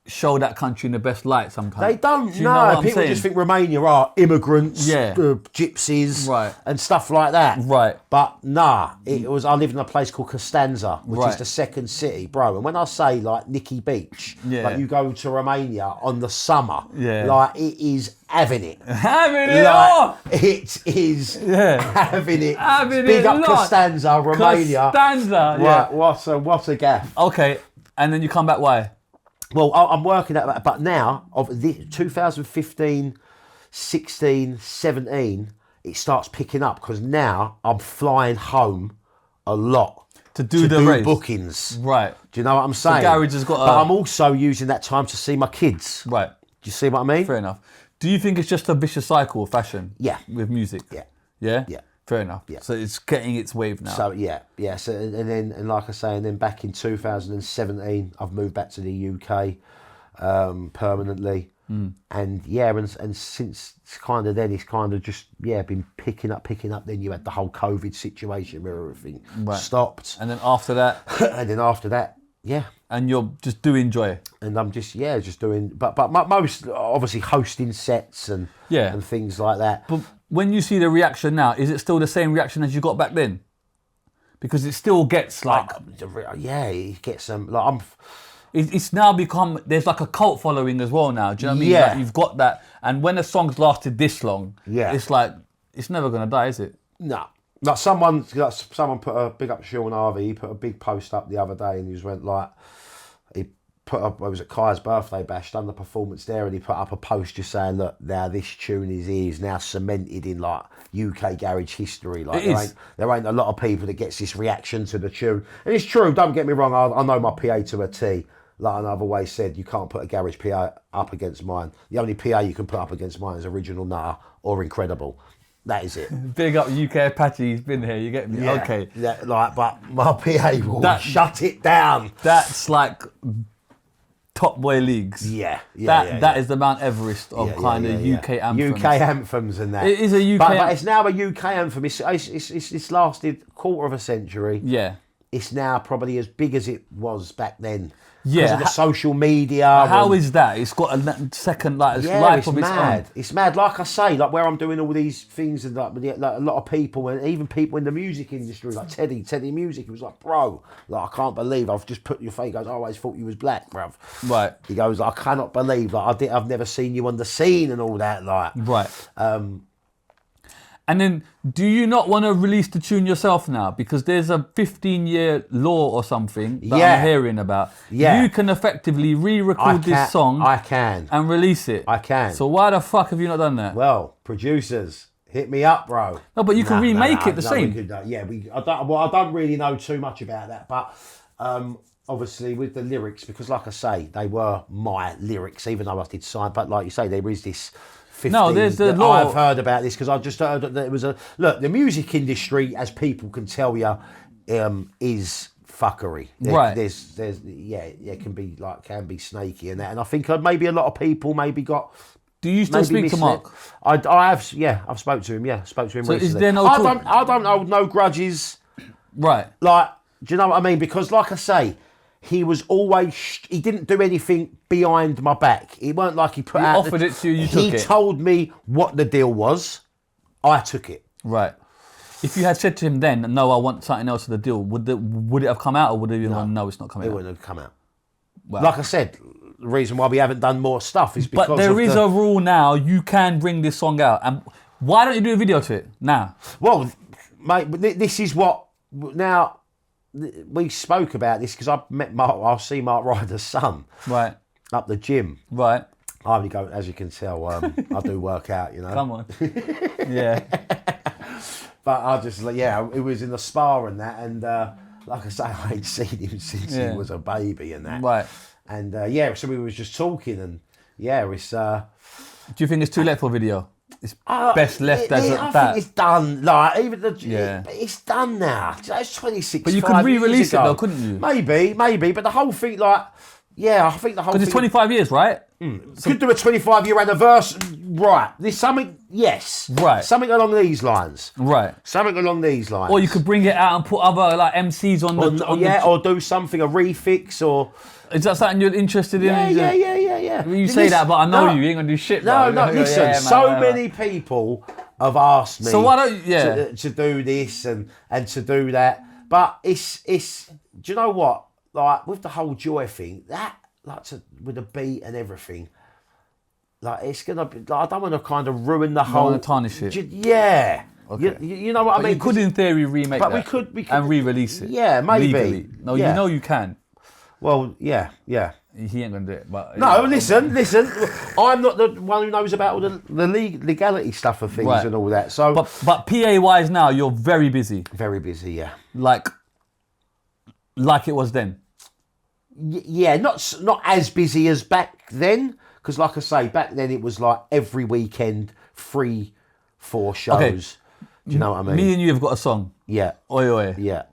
show that country in the best light sometimes. They don't. Do you know what I'm People saying? just think Romania are immigrants, Yeah. gypsies, Right. and stuff like that. Right. But nah, it was. I lived in a place called Costanza, which is Right. the second city, bro. And when I say like Nikki Beach, Yeah. like you go to Romania on the summer, Yeah. like it is having it. Having it Like, all. it is Yeah. having it. Having Big it up lot. Costanza, Romania. Costanza, yeah. What a gaff. Okay, and then you come back, why? Well, I'm working at that, but now, of the 2015, 16, 17, it starts picking up because now I'm flying home a lot To do the race. bookings. Right. Do you know what I'm saying? Garage has got But a- I'm also using that time to see my kids. Right. Do you see what I mean? Fair enough. Do you think it's just a vicious cycle of fashion? Yeah. With music? Yeah. Yeah? Yeah. Fair enough. Yeah. So it's getting its wave now. So yeah. So and like I say, and then back in 2017, I've moved back to the UK permanently, and and since kind of then it's kind of just been picking up. Then you had the whole COVID situation where everything stopped, And then after that, and then after that, and you're just doing joy. and I'm just doing, but most obviously hosting sets and and things like that. But when you see the reaction now, is it still the same reaction as you got back then? Because it still gets like... It gets like It's now become, there's like a cult following as well now. Do you know what I mean? Yeah. Like you've got that. And when a song's lasted this long, Yeah. it's like, it's never going to die, is it? No. Like someone put a big up Sean Harvey. He put a big post up the other day, and he just went like, he put up. It was at Kai's birthday bash, done the performance there, and he put up a post just saying, "Look, now this tune is now cemented in like UK garage history. Like there ain't a lot of people that gets this reaction to the tune, and it's true. Don't get me wrong. I know my PA to a T. Like I've always said, you can't put a garage PA up against mine. The only PA you can put up against mine is Original Nutter or Incredible. That is it. Big up UK Apache, he's been here, you get me? Yeah, Okay. Yeah, but my PA will shut it down. That's like top boy leagues. Yeah. That is the Mount Everest of UK anthems. UK anthems and that. It is a UK But it's now a UK anthem. It's lasted a quarter of a century. Yeah. It's now probably as big as it was back then. Yeah. Because of the social media. How is that? It's got a second life it's of its mad. own. It's mad. Like I say, like where I'm doing all these things and like a lot of people and even people in the music industry, like Teddy Music, he was like, bro, like I can't believe I've just put your face. He goes, I always thought you was black, bruv. Right. He goes, I cannot believe like I've never seen you on the scene and all that. Like Right. And then, do you not want to release the tune yourself now? Because there's a 15-year law or something that I'm hearing about. Yeah. You can effectively re-record this song. I can. And release it. I can. So why the fuck have you not done that? Well, producers, hit me up, bro. No, but you can remake it the same. I don't really know too much about that, but obviously with the lyrics, because like I say, they were my lyrics, even though I did sign. But like you say, there is this. 15, no, there's the law. I've heard about this because I just heard that it was look. The music industry, as people can tell you, is fuckery. Right. There's it can be snaky and that. And I think maybe a lot of people got. Do you still speak to Mark? I have. Yeah, I've spoke to him. Yeah, spoke to him recently. Is there no? I don't hold no grudges. Right. Like, do you know what I mean? Because like I say. He was always. He didn't do anything behind my back. It weren't like he put He out. offered it to you. You took it. He told me what the deal was. I took it. Right. If you had said to him then, "No, I want something else to the deal," would it have come out, or would it have been, "No, it's not coming out"? It wouldn't have come out. Wow. Like I said, the reason why we haven't done more stuff is because. But there is a rule now. You can bring this song out, and why don't you do a video to it now? Well, mate, this is what now. We spoke about this because I'll see Mark Ryder's son. Right. Up the gym. Right. I only go, as you can tell, I do work out, you know. Come on. Yeah. But I just, it was in the spa and that, and like I say, I ain't seen him since he was a baby and that. Right. And so we was just talking, and it's. Do you think it's too late for a video? It's best left as I that. think it's done. Like even it's done now. It's 26. But you could re-release it though, couldn't you? Maybe. But the whole thing, I think the whole. Because it's 25 years, right? Could do a 25-year anniversary. Right. There's something, yes. Right. Something along these lines. Right. Something along these lines. Or you could bring it out and put other like MCs on or do something, a refix, or... Is that something you're interested in? Yeah. You say that, but I know you ain't gonna do shit. No, bro. listen, many people have asked me so why don't to do this and to do that. But it's do you know what? Like with the whole Joy thing, that with the beat and everything, like it's gonna be. Like, I don't want to kind of ruin the whole. Want to tarnish it? Yeah. Okay. You know what I mean? You could, in theory, remake that. We could and re-release it. Yeah, maybe. Legally. No, yeah. you know you can. Well, yeah. He ain't gonna do it, but no. Listen. I'm not the one who knows about all the legality stuff of things and all that. So, but PA wise now, you're very busy. Very busy, yeah. Like it was then. Yeah, not as busy as back then, because like I say, back then it was like every weekend, 3-4 shows. Okay. Do you know what I mean? Me and you have got a song. Yeah. Oi oi. Yeah.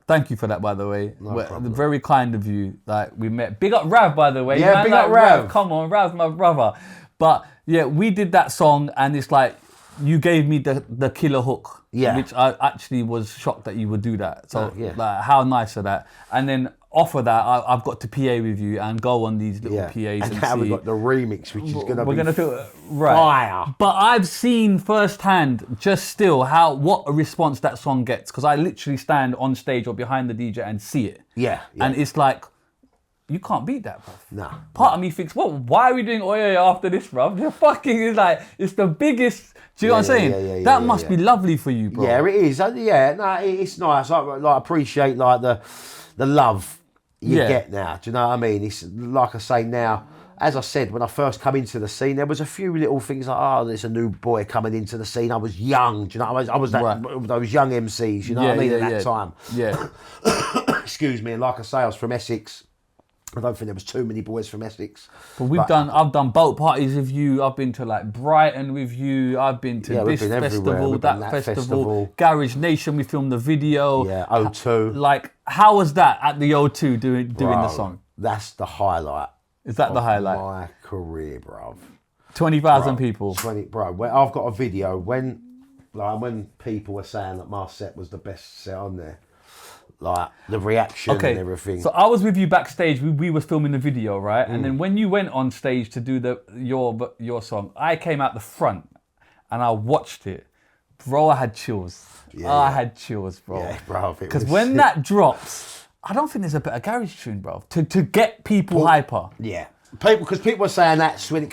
Thank you for that, by the way. No problem. Very kind of you. Like we met. Big up Rav, by the way. Yeah, man, big like, up Rav. Come on, Rav's my brother. But yeah, we did that song, and it's like you gave me the killer hook. Yeah. Which I actually was shocked that you would do that. So yeah. How nice of that. And then off of that, I've got to PA with you and go on these little PAs and now see. we've got the remix, which is going to be fire. But I've seen firsthand just still what a response that song gets, because I literally stand on stage or behind the DJ and see it. Yeah. And it's like, you can't beat that, bro. No. Part of me thinks, well, why are we doing Oi Oi after this, bro? You're fucking, it's the biggest. Do you know what I'm saying? That must be lovely for you, bro. Yeah, it is. Yeah, no, it's nice. I appreciate like the love you get now. Do you know what I mean? It's like I say now. As I said, when I first come into the scene, there was a few little things like, there's a new boy coming into the scene. I was young. Do you know? I was those young MCs. You know what I mean? At that time. Yeah. Excuse me. And like I say, I was from Essex. I don't think there was too many boys from Essex. But I've done boat parties with you. I've been to like Brighton with you. I've been to this festival, that festival. Garage Nation, we filmed the video. Yeah, O2. Like, how was that at the O2 doing the song? That's the highlight. Is that the highlight? My career, bruv. 20,000 people. I've got a video when people were saying that my set was the best set on there. Like the reaction and everything. So I was with you backstage. We was filming the video, right? And then when you went on stage to do your song, I came out the front and I watched it. Bro, I had chills. I had chills, bro. Yeah, bro. Because when that drops, I don't think there's a better garage tune, bro. To get people hyper. Yeah. Because people were saying that's when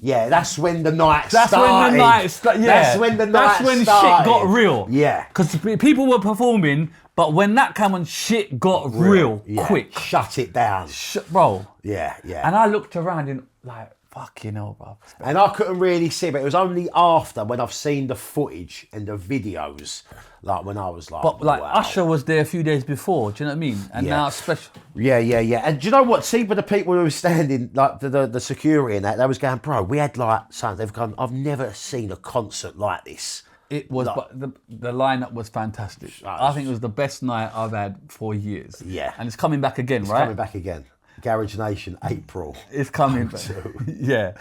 that's when the night started. That's when shit got real. Yeah. Because people were performing, but when that came on, shit got real quick. Shut it down. Bro. Yeah. And I looked around and like, fucking hell, bro. And I couldn't really see, but it was only after when I've seen the footage and the videos, like when I was like, but like Usher was there a few days before, do you know what I mean? And now it's special. Yeah. And do you know what? See, with the people who were standing, like the security and that, they was going, bro, we had like, son, they've gone, I've never seen a concert like this. It was, but the lineup was fantastic. I think it was the best night I've had for years. Yeah. And it's coming back again, right? It's coming back again. Garage Nation, April. It's coming back. Yeah.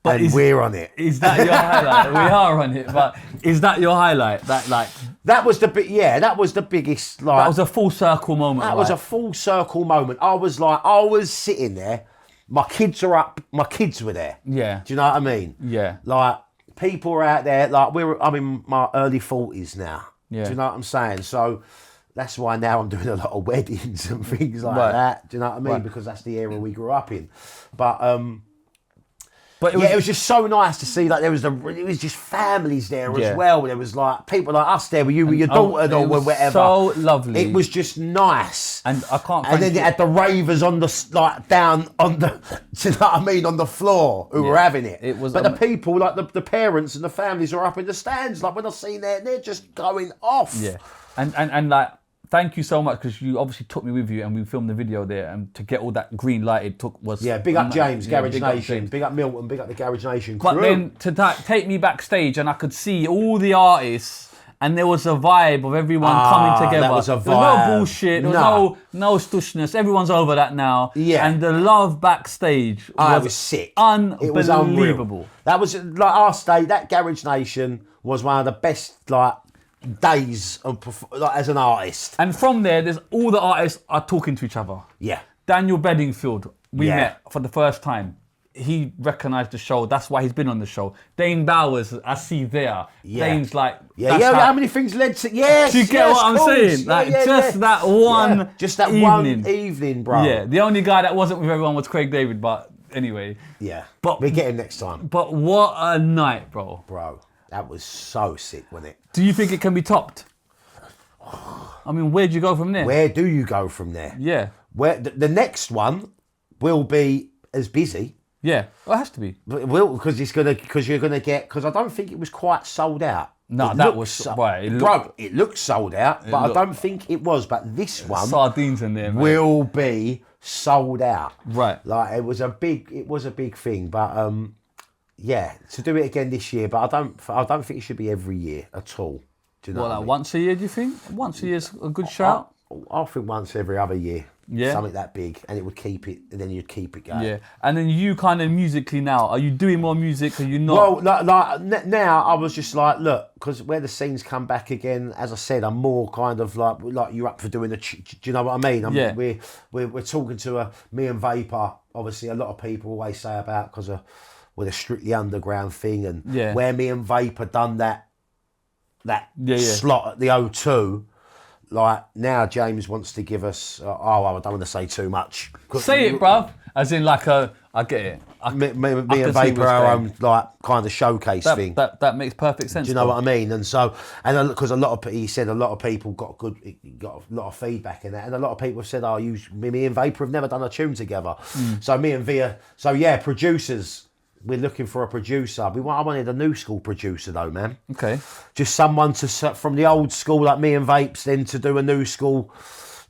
But we're on it. Is that your highlight? We are on it, but is that your highlight? That was the biggest, like... That was a full circle moment. That was a full circle moment. I was sitting there, my kids are up, my kids were there. Yeah. Do you know what I mean? Yeah. Like, people are out there, like, I'm in my early 40s now. Yeah. Do you know what I'm saying? So that's why now I'm doing a lot of weddings and things like that. Do you know what I mean? Because that's the era we grew up in. But it was just so nice to see, like, it was just families there as well. There was like people like us there with your daughter or whatever. So lovely. It was just nice. And I can't. And then you had the ravers on the down on the, do you know what I mean, on the floor who were having it. It was. But the people, like the parents and the families, are up in the stands. Like when I seen that, they're just going off. Yeah. And like, thank you so much, because you obviously took me with you and we filmed the video there, and to get all that green light was... Yeah, big up James, Garage Nation, big up Milton, big up the Garage Nation crew. But then to take me backstage and I could see all the artists and there was a vibe of everyone coming together. That was a vibe. There was no bullshit. There was no stushness. Everyone's over that now. Yeah. And the love backstage It was sick. Unbelievable. It was unreal. That was like our state. That Garage Nation was one of the best like days of like, as an artist. And from there, there's all the artists are talking to each other. Yeah. Daniel Bedingfield, we Yeah. met for the first time. He recognised the show. That's why he's been on the show. Dane Bowers, I see there. Yeah. Dane's like, Yeah, yeah. How many things led to? Yes. do you get what I'm course. saying? Like that one, just that evening. one evening, bro. Yeah. The only guy that wasn't with everyone was Craig David, but anyway. Yeah. But we get him next time, But what a night, bro. bro. That was so sick, wasn't it? Do you think it can be topped? I mean, where'd you go from there? Where do you go from there? Yeah. Where the next one will be as busy. Yeah. Well, it has to be. But it will, because you're gonna get, because I don't think it was quite sold out. No, It that looked was right. it looked sold out, but I don't think it was. But this one Sardines in there, man. will be sold out. Right. Like it was a big thing. But yeah, to do it again this year. But I don't think it should be every year at all. Do you know What, what I like mean? once a year, do you think? Once a year's a good shout? I think once every other year. Yeah. Something that big, and it would keep it, and then you'd keep it going. Yeah. And then you kind of musically now, are you doing more music? Are you not? Well, like now, I was just like, look, because where the scenes come back again, as I said, I'm more kind of like you're up for doing the. Do you know what I mean? Yeah. We're talking to me and Vapour. Obviously, a lot of people always say about because with a Strictly Underground thing, and Yeah. where me and Vapour done that Yeah. slot at the O2. Like now, James wants to give us. I don't want to say too much. Say it, bruv. As in, like I get it. Me can and see Vapour what's our going. own like kind of showcase thing. That makes perfect sense. Do you know what I mean? And so, and because he said a lot of people got a lot of feedback in that, and a lot of people have said, "Oh, me and Vapour have never done a tune together." So me and Via, producers. We're looking for a producer. I wanted a new school producer though, man. Okay. Just someone from the old school like me and Vapes, then to do a new school.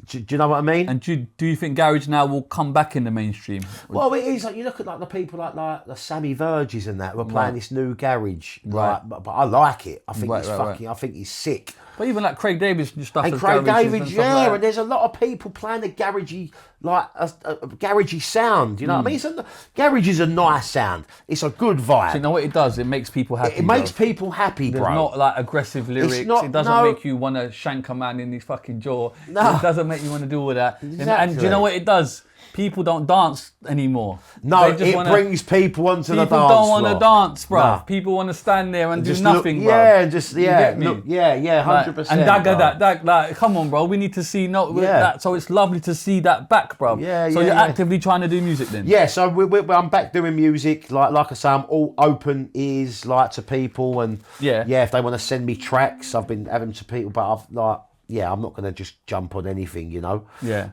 Do you know what I mean? And do you think garage now will come back in the mainstream? Well, it is like you look at like the people like the Sammy Verges and that who are playing this new garage. Right. Like, but I like it. I think Right, it's right. I think it's sick. But even like Craig David's stuff. And as Craig garages David, and stuff like that. and there's a lot of people playing the garagey, like a garagey sound. You know what I mean? Garage is a nice sound. It's a good vibe. Do you know what it does? It makes people happy. It makes bro. people happy, There's bro. not like aggressive lyrics. It doesn't make you want to shank a man in his fucking jaw. No. It doesn't make you want to do all that. And do Exactly. you know what it does? People don't dance anymore. No, They just brings people onto the dance People don't want floor. to dance, bro. No. People want to stand there and do Just nothing, look, bro. Yeah, just You get me? look, yeah, 100%. And bro. that, come on, bro. We need to see Yeah. that. So it's lovely to see that back, bro. Yeah, So yeah, you're yeah. actively trying to do music then? Yeah, so I'm back doing music. Like I say, I'm all open ears, like to people, and Yeah. if they want to send me tracks, I've been having to people, but I'm not going to just jump on anything, you know. Yeah.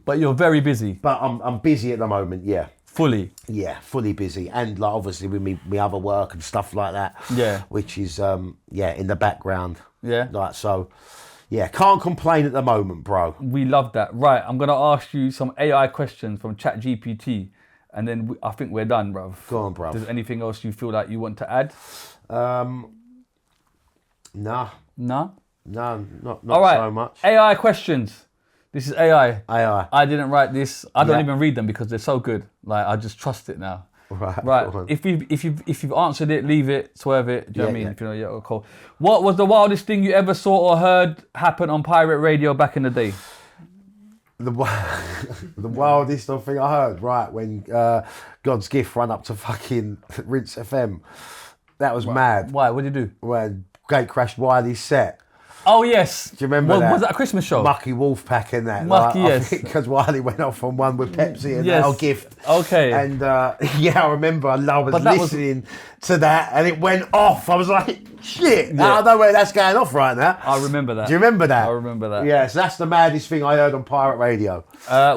But you're very busy. But I'm busy at the moment. Yeah. Fully. Yeah, fully busy, and like obviously with me other work and stuff like that. Yeah. Which is in the background. Yeah. Like so, yeah, can't complain at the moment, bro. We love that. Right, I'm going to ask you some AI questions from ChatGPT, and then I think we're done, bruv. Go on, bruv. There's anything else you feel like you want to add? Nah. No? No, not All right. so much. AI questions. This is AI. AI. I didn't write this. I don't Yeah. even read them because they're so good. Like I just trust it now. Right. Right. go on. If you've answered it, leave it, swerve it. Do you know what I mean? Yeah. If you know, yeah, cool. What was the wildest thing you ever saw or heard happen on pirate radio back in the day? The wildest thing I heard, right, when God's Gift ran up to fucking Rinse FM. That was mad. Why? What did you do? When Gate crashed Wiley's set. Oh yes. Do you remember that? Was that a Christmas show? Mucky Wolfpack and that. Mucky, yes. Because Wiley went off on one with Pepsi and Yes. our Gift. Okay. And I remember I was But that was- listening to that and it went off. I was like, shit, Yeah. I don't know where that's going off right now. I remember that. Do you remember that? I remember that. Yeah, so that's the maddest thing I heard on pirate radio.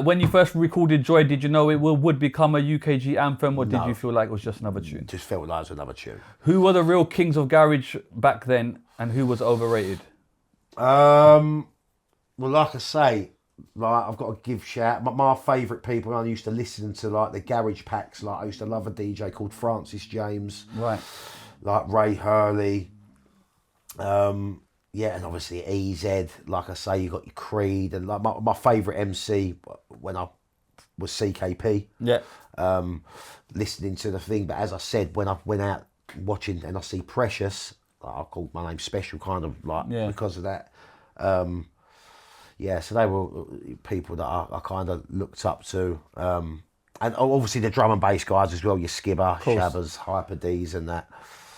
When you first recorded Joy, did you know it would become a UKG anthem, or did you feel like it was just another tune? Just felt like it was another tune. Who were the real kings of garage back then, and who was overrated? Well, like I say, like I've got to give shout. My favourite people I used to listen to, like the garage packs. Like I used to love a DJ called Francis James. Right. Like Ray Hurley. yeah, and obviously EZ, like I say, you got your Creed, and like my favourite MC when I was CKP. Yeah. Listening to the thing, but as I said, when I went out watching and I see Preshus, like, I called my name Special, kind of like because of that. So they were people that I kind of looked up to. And obviously the drum and bass guys as well, your Skibba, Shabbas, Hyper D's and that.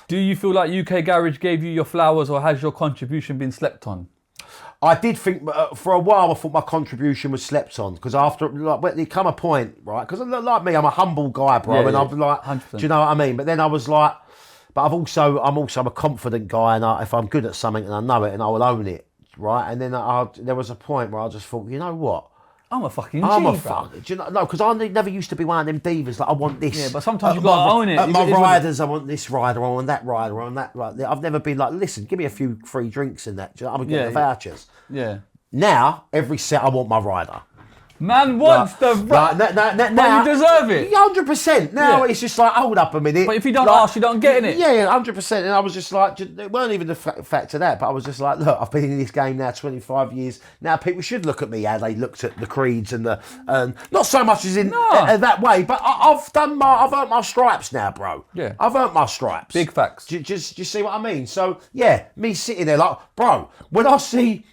Do you feel like UK Garage gave you your flowers, or has your contribution been slept on? I did think, for a while, I thought my contribution was slept on, because after, like, there come a point, right, because like me, I'm a humble guy, bro, and I'm like, 100%. do you know what I mean? But then I was like, but I'm also a confident guy, and if I'm good at something and I know it, and I will own it, right? And then there was a point where I just thought, you know what? I'm a fucking fuck. Do you know? No, because I never used to be one of them divas. Like, I want this. Yeah, but sometimes you've got to own it. At my riders, I want this rider. I want that rider. I want that. Like, I've never been like, listen, give me a few free drinks and that. Do you know? I'm getting the vouchers. Yeah. Now every set, I want my rider. Man wants the right. Now you deserve it. 100%. Now it's just like, hold up a minute. But if you don't ask, you don't get it. Yeah, 100%. And I was just like, it weren't even the fact of that, but I was just like, look, I've been in this game now 25 years. Now people should look at me how they looked at the Creeds and not so much as in that way, but I've earned my stripes now, bro. Yeah. I've earned my stripes. Big facts. Do you see what I mean? So yeah, me sitting there like, bro, when I see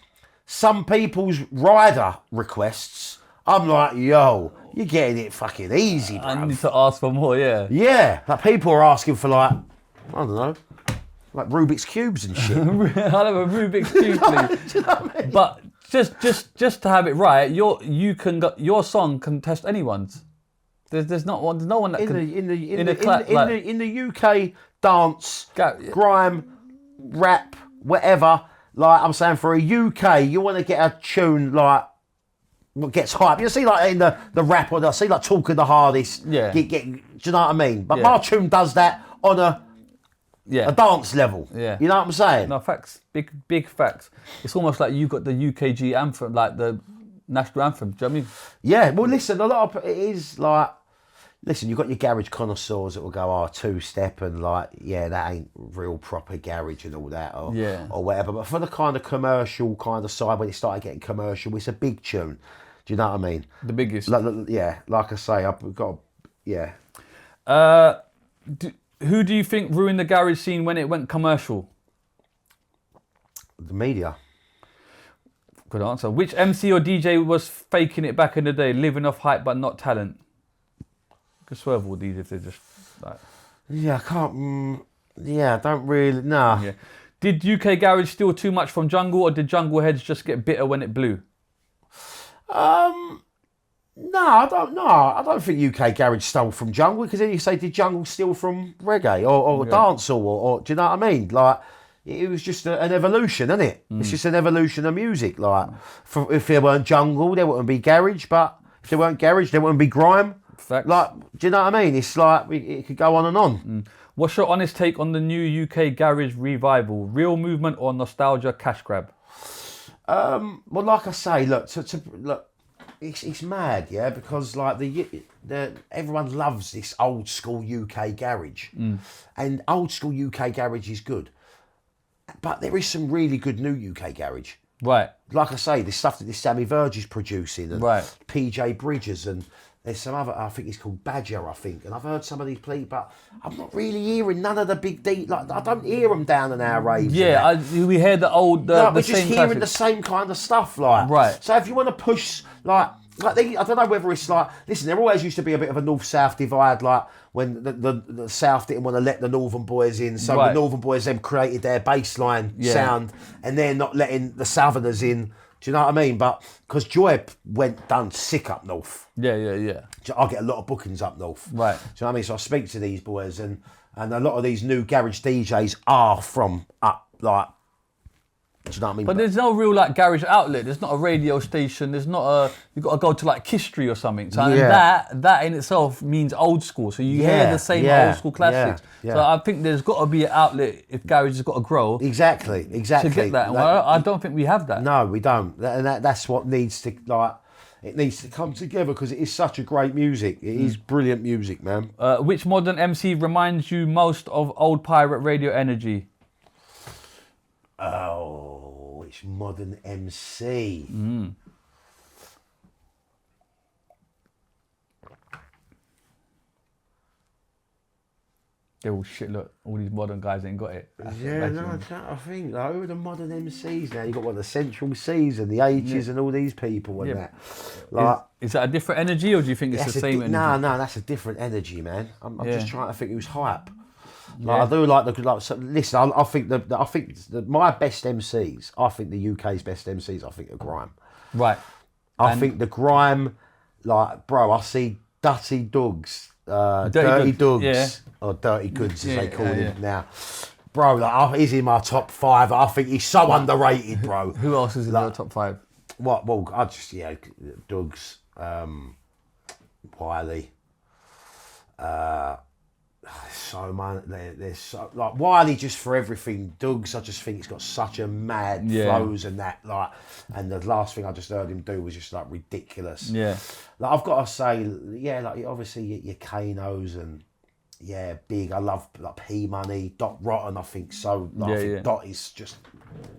some people's rider requests, I'm like, yo, you're getting it fucking easy, bro. I need to ask for more, yeah. Yeah, like people are asking for like, I don't know, like Rubik's Cubes and shit. I'll have a Rubik's Cube, please. Do you know what I mean? But just to have it right, your song can test anyone's. There's no one that can in the UK dance, grime, rap, whatever. Like I'm saying, for a UK, you want to get a tune like what gets hype. You see, like in the rap, or I see like Talking the Hardest. Yeah. Do you know what I mean? But my tune does that on a dance level. Yeah. You know what I'm saying? No, facts. Big facts. It's almost like you got the UKG anthem, like the national anthem. Do you know what I mean? Yeah. Well, listen, a lot of it is like, listen, you've got your garage connoisseurs that will go, two-step, and like, yeah, that ain't real proper garage and all that, or whatever. But for the kind of commercial kind of side, when it started getting commercial, it's a big tune. Do you know what I mean? The biggest. Like I say, I've got, who do you think ruined the garage scene when it went commercial? The media. Good answer. Which MC or DJ was faking it back in the day, living off hype but not talent? You could swerve all these if they're just like... Yeah, I can't... I don't really... Nah. Yeah. Did UK Garage steal too much from Jungle, or did Jungle heads just get bitter when it blew? No, I don't know. I don't think UK Garage stole from Jungle, because then you say, did Jungle steal from reggae or dancehall or do you know what I mean? Like, it was just an evolution, isn't it? It's just an evolution of music. Like, if there weren't Jungle, there wouldn't be Garage, but if there weren't Garage, there wouldn't be Grime. Facts. Like, do you know what I mean? It's like, it could go on and on. What's your honest take on the new UK Garage revival? Real movement or nostalgia cash grab? Well, like I say, look, look, it's mad, yeah, because like everyone loves this old school UK garage, and old school UK garage is good, but there is some really good new UK garage. Right. Like I say, this stuff that this Sammy Verge is producing, and PJ Bridges, and there's some other, I think it's called Badger, I think, and I've heard some of these play, but I'm not really hearing none of the big like, I don't hear them down in our raves. Yeah, we hear the old, we're just hearing the same kind of stuff, like. Right. So if you want to push, like I don't know whether it's like, listen, there always used to be a bit of a north-south divide, like when the south didn't want to let the northern boys in, so the northern boys then created their bassline sound, and they're not letting the southerners in. Do you know what I mean? But because Joy went done sick up north. Yeah. I get a lot of bookings up north. Right. Do you know what I mean? So I speak to these boys, and a lot of these new garage DJs are from up, like, do you know what I mean? But there's no real like garage outlet. There's not a radio station. There's not a. You've got to go to like History or something. So and that in itself means old school. So you hear the same old school classics. Yeah. So I think there's got to be an outlet if garage has got to grow. Exactly. To get that. Well, I don't think we have that. No, we don't. And that's what needs to like. It needs to come together, because it is such a great music. It is brilliant music, man. Which modern MC reminds you most of old pirate radio energy? Oh. Which modern MC? They're all shit. Look, all these modern guys ain't got it. Yeah, no, I think though, who are the modern MCs now? You got the Central C's and the H's and all these people and that. Like, is that a different energy, or do you think it's the same energy? No, that's a different energy, man. I'm just trying to think who's hype. Like, I do like the so, listen. I think my best MCs. I think the UK's best MCs. I think are Grime. Right. I think the Grime, like, bro. I see Dirty Dogs, Dirty Dogs, or Dirty Goods as they call him now. Bro, like, he's in my top 5. I think he's so underrated, bro. Who else is in your top 5? What? Well, I just Dogs, Wiley. So man, there's so, like Wiley just for everything. Doug's, I just think he's got such a mad flows and that, like, and the last thing I just heard him do was just like ridiculous. Yeah, like I've got to say, like obviously your Kanos and big. I love like P Money, Dot Rotten. I think so. Like, I think Dot is just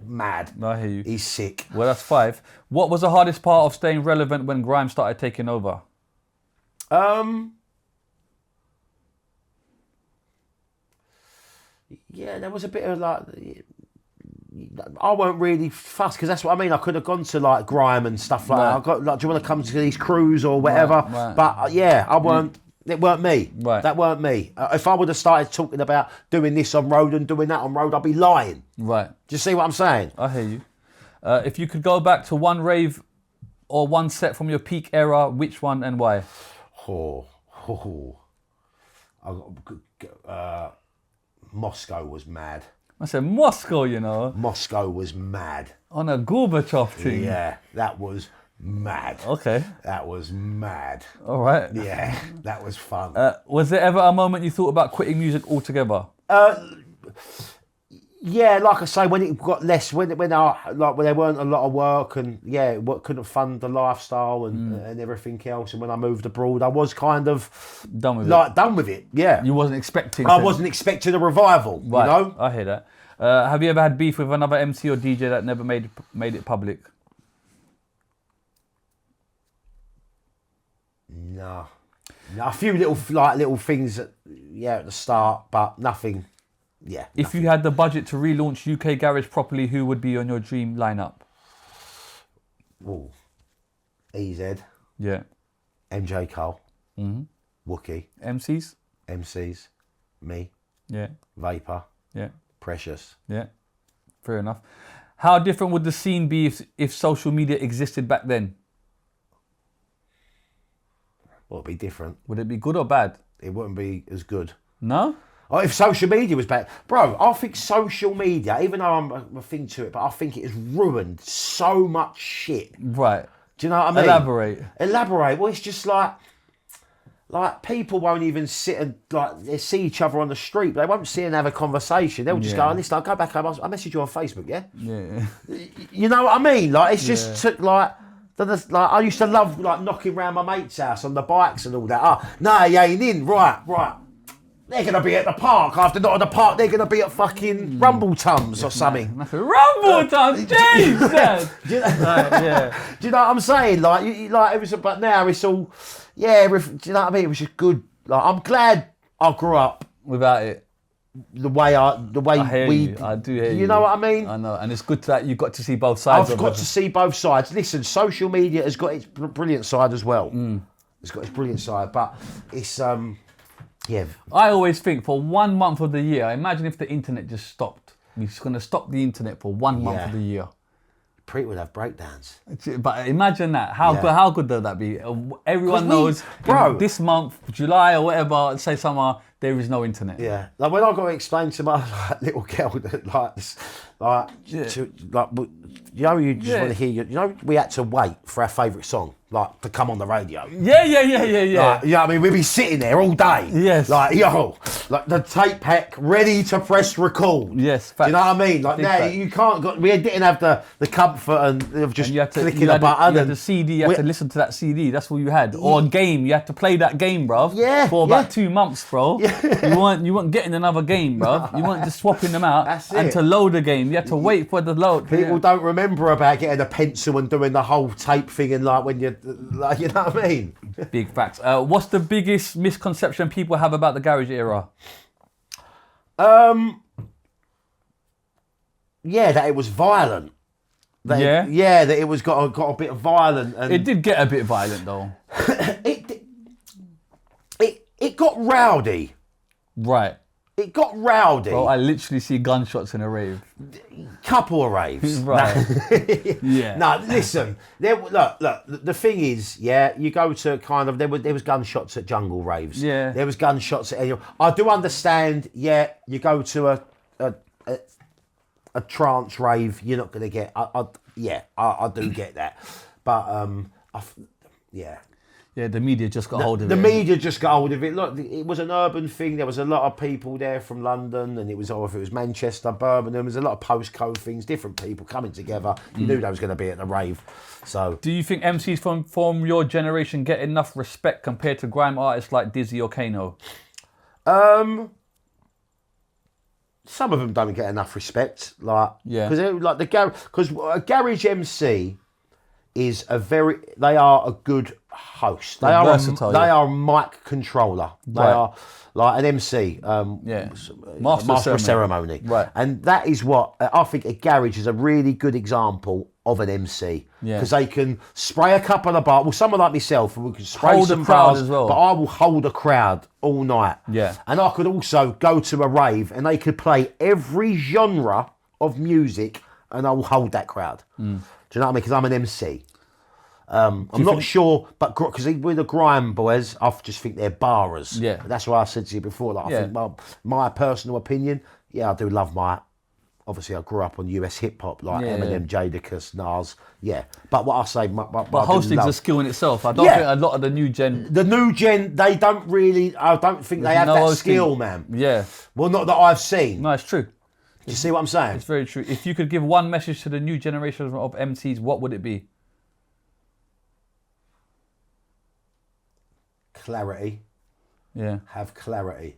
mad. I hear you. He's sick. Well, that's 5. What was the hardest part of staying relevant when Grime started taking over? Yeah, there was a bit of like, I weren't really fussed because that's what I mean. I could have gone to like Grime and stuff like that. I got like, do you want to come to these crews or whatever? Right. But I weren't. It weren't me. Right. That weren't me. If I would have started talking about doing this on road and doing that on road, I'd be lying. Right. Do you see what I'm saying? I hear you. If you could go back to one rave or one set from your peak era, which one and why? Moscow was mad. I said Moscow, you know. Moscow was mad. On a Gorbachev thing. Yeah, that was mad. Okay. That was mad. All right. Yeah, that was fun. Was there ever a moment you thought about quitting music altogether? Yeah, like I say, when it got less, when there weren't a lot of work and couldn't fund the lifestyle and everything else, and when I moved abroad, I was kind of done with it. Yeah, you wasn't expecting. I wasn't expecting a revival. Right. You know, I hear that. Have you ever had beef with another MC or DJ that never made it public? No, a few little things at the start, but nothing. Yeah. If you had the budget to relaunch UK Garage properly, who would be on your dream lineup? Ooh. EZ. Yeah. MJ Cole. Mm-hmm. Wookie. MCs. Me. Yeah. Vapour. Yeah. Preshus. Yeah. Fair enough. How different would the scene be if social media existed back then? Well, it'd be different. Would it be good or bad? It wouldn't be as good. No? Oh, if social media was bad. Bro, I think social media, even though I'm a thing to it, but I think it has ruined so much shit. Right. Do you know what I mean? Elaborate. Well, it's just like people won't even sit and they see each other on the street, but they won't sit and have a conversation. They'll just go, listen, I'll go back home. I'll message you on Facebook, yeah? Yeah. You know what I mean? Like, it's just I used to love knocking around my mate's house on the bikes and all that. No, you ain't in. Right. They're going to be at the park. After not at the park, they're going to be at fucking Rumble Tums or something. Rumble Tums? Jesus! Do you know what I'm saying? It was, but now it's all, do you know what I mean? It was just good. I'm glad I grew up without it. The way I do hear you. You know what I mean? I know, and it's good that you got to see both sides. I've got to see both sides. Listen, social media has got its brilliant side as well. It's got its brilliant side, but it's yeah. I always think for 1 month of the year, imagine if the internet just stopped. We're just going to stop the internet for 1 month of the year. Preet would have breakdowns. But imagine that. How good would that be? Everyone knows, bro, this month, July or whatever, say summer, there is no internet. Yeah. Like when I got to explain to my little girl that you just want to hear, we had to wait for our favourite song, to come on the radio. Yeah. I mean, we'd be sitting there all day. Yes. The tape pack ready to press record. Yes. Do you know what I mean? Now you can't we didn't have the comfort of just clicking a button. You had the CD, you had to listen to that CD, that's all you had. Or a game, you had to play that game, bruv. Yeah. For about 2 months, bro. Yeah. You weren't getting another game, bruv. You weren't just swapping them out. That's and it. to load a game, You had to wait for the load. People don't remember about getting a pencil and doing the whole tape thing and like when you know what I mean? Big facts. What's the biggest misconception people have about the garage era? Yeah, that it was violent. That it was got a bit violent. And It did get a bit violent though. it got rowdy. Right. It got rowdy. Well, I literally see gunshots in a rave. Couple of raves. Right. Yeah. No, listen. Look. The thing is, you go to kind of there was gunshots at jungle raves. Yeah. There was gunshots at. I do understand. Yeah, you go to a trance rave, you're not going to get. I do get that, but Yeah, the media just got hold of it. The media just got hold of it. Look, it was an urban thing. There was a lot of people there from London, and it was, or if it was Manchester, Birmingham, there was a lot of postcode things, different people coming together. You knew they was going to be at the rave. So, do you think MCs from your generation get enough respect compared to grime artists like Dizzy or Kano? Some of them don't get enough respect, Yeah. because a garage MC is they are a good host. They are versatile, they are a mic controller. They Right. are like an MC, master of ceremony. Right. And that is what I think a garage is a really good example of an MC. Yeah. Because they can spray a couple of bars. Well, someone like myself, we can spray Hold some a crowd bars, as well. but I will hold a crowd all night. Yeah. And I could also go to a rave and they could play every genre of music and I will hold that crowd. Do you know what I mean? Because I'm an MC. I'm not sure, but because with the Grime boys, I just think they're barrers. Yeah. That's why I said to you before. I think my personal opinion, I do love obviously I grew up on US hip hop, like Eminem, Jadakiss, Nas. Yeah. But what I say, but hosting's a skill in itself. I don't think a lot of the new gen. The new gen, they don't really. I don't think they have that hosting. skill, man. Yeah. Well, not that I've seen. No, it's true. Do you see what I'm saying? It's very true. If you could give one message to the new generation of MCs, what would it be? Clarity. Yeah. Have clarity.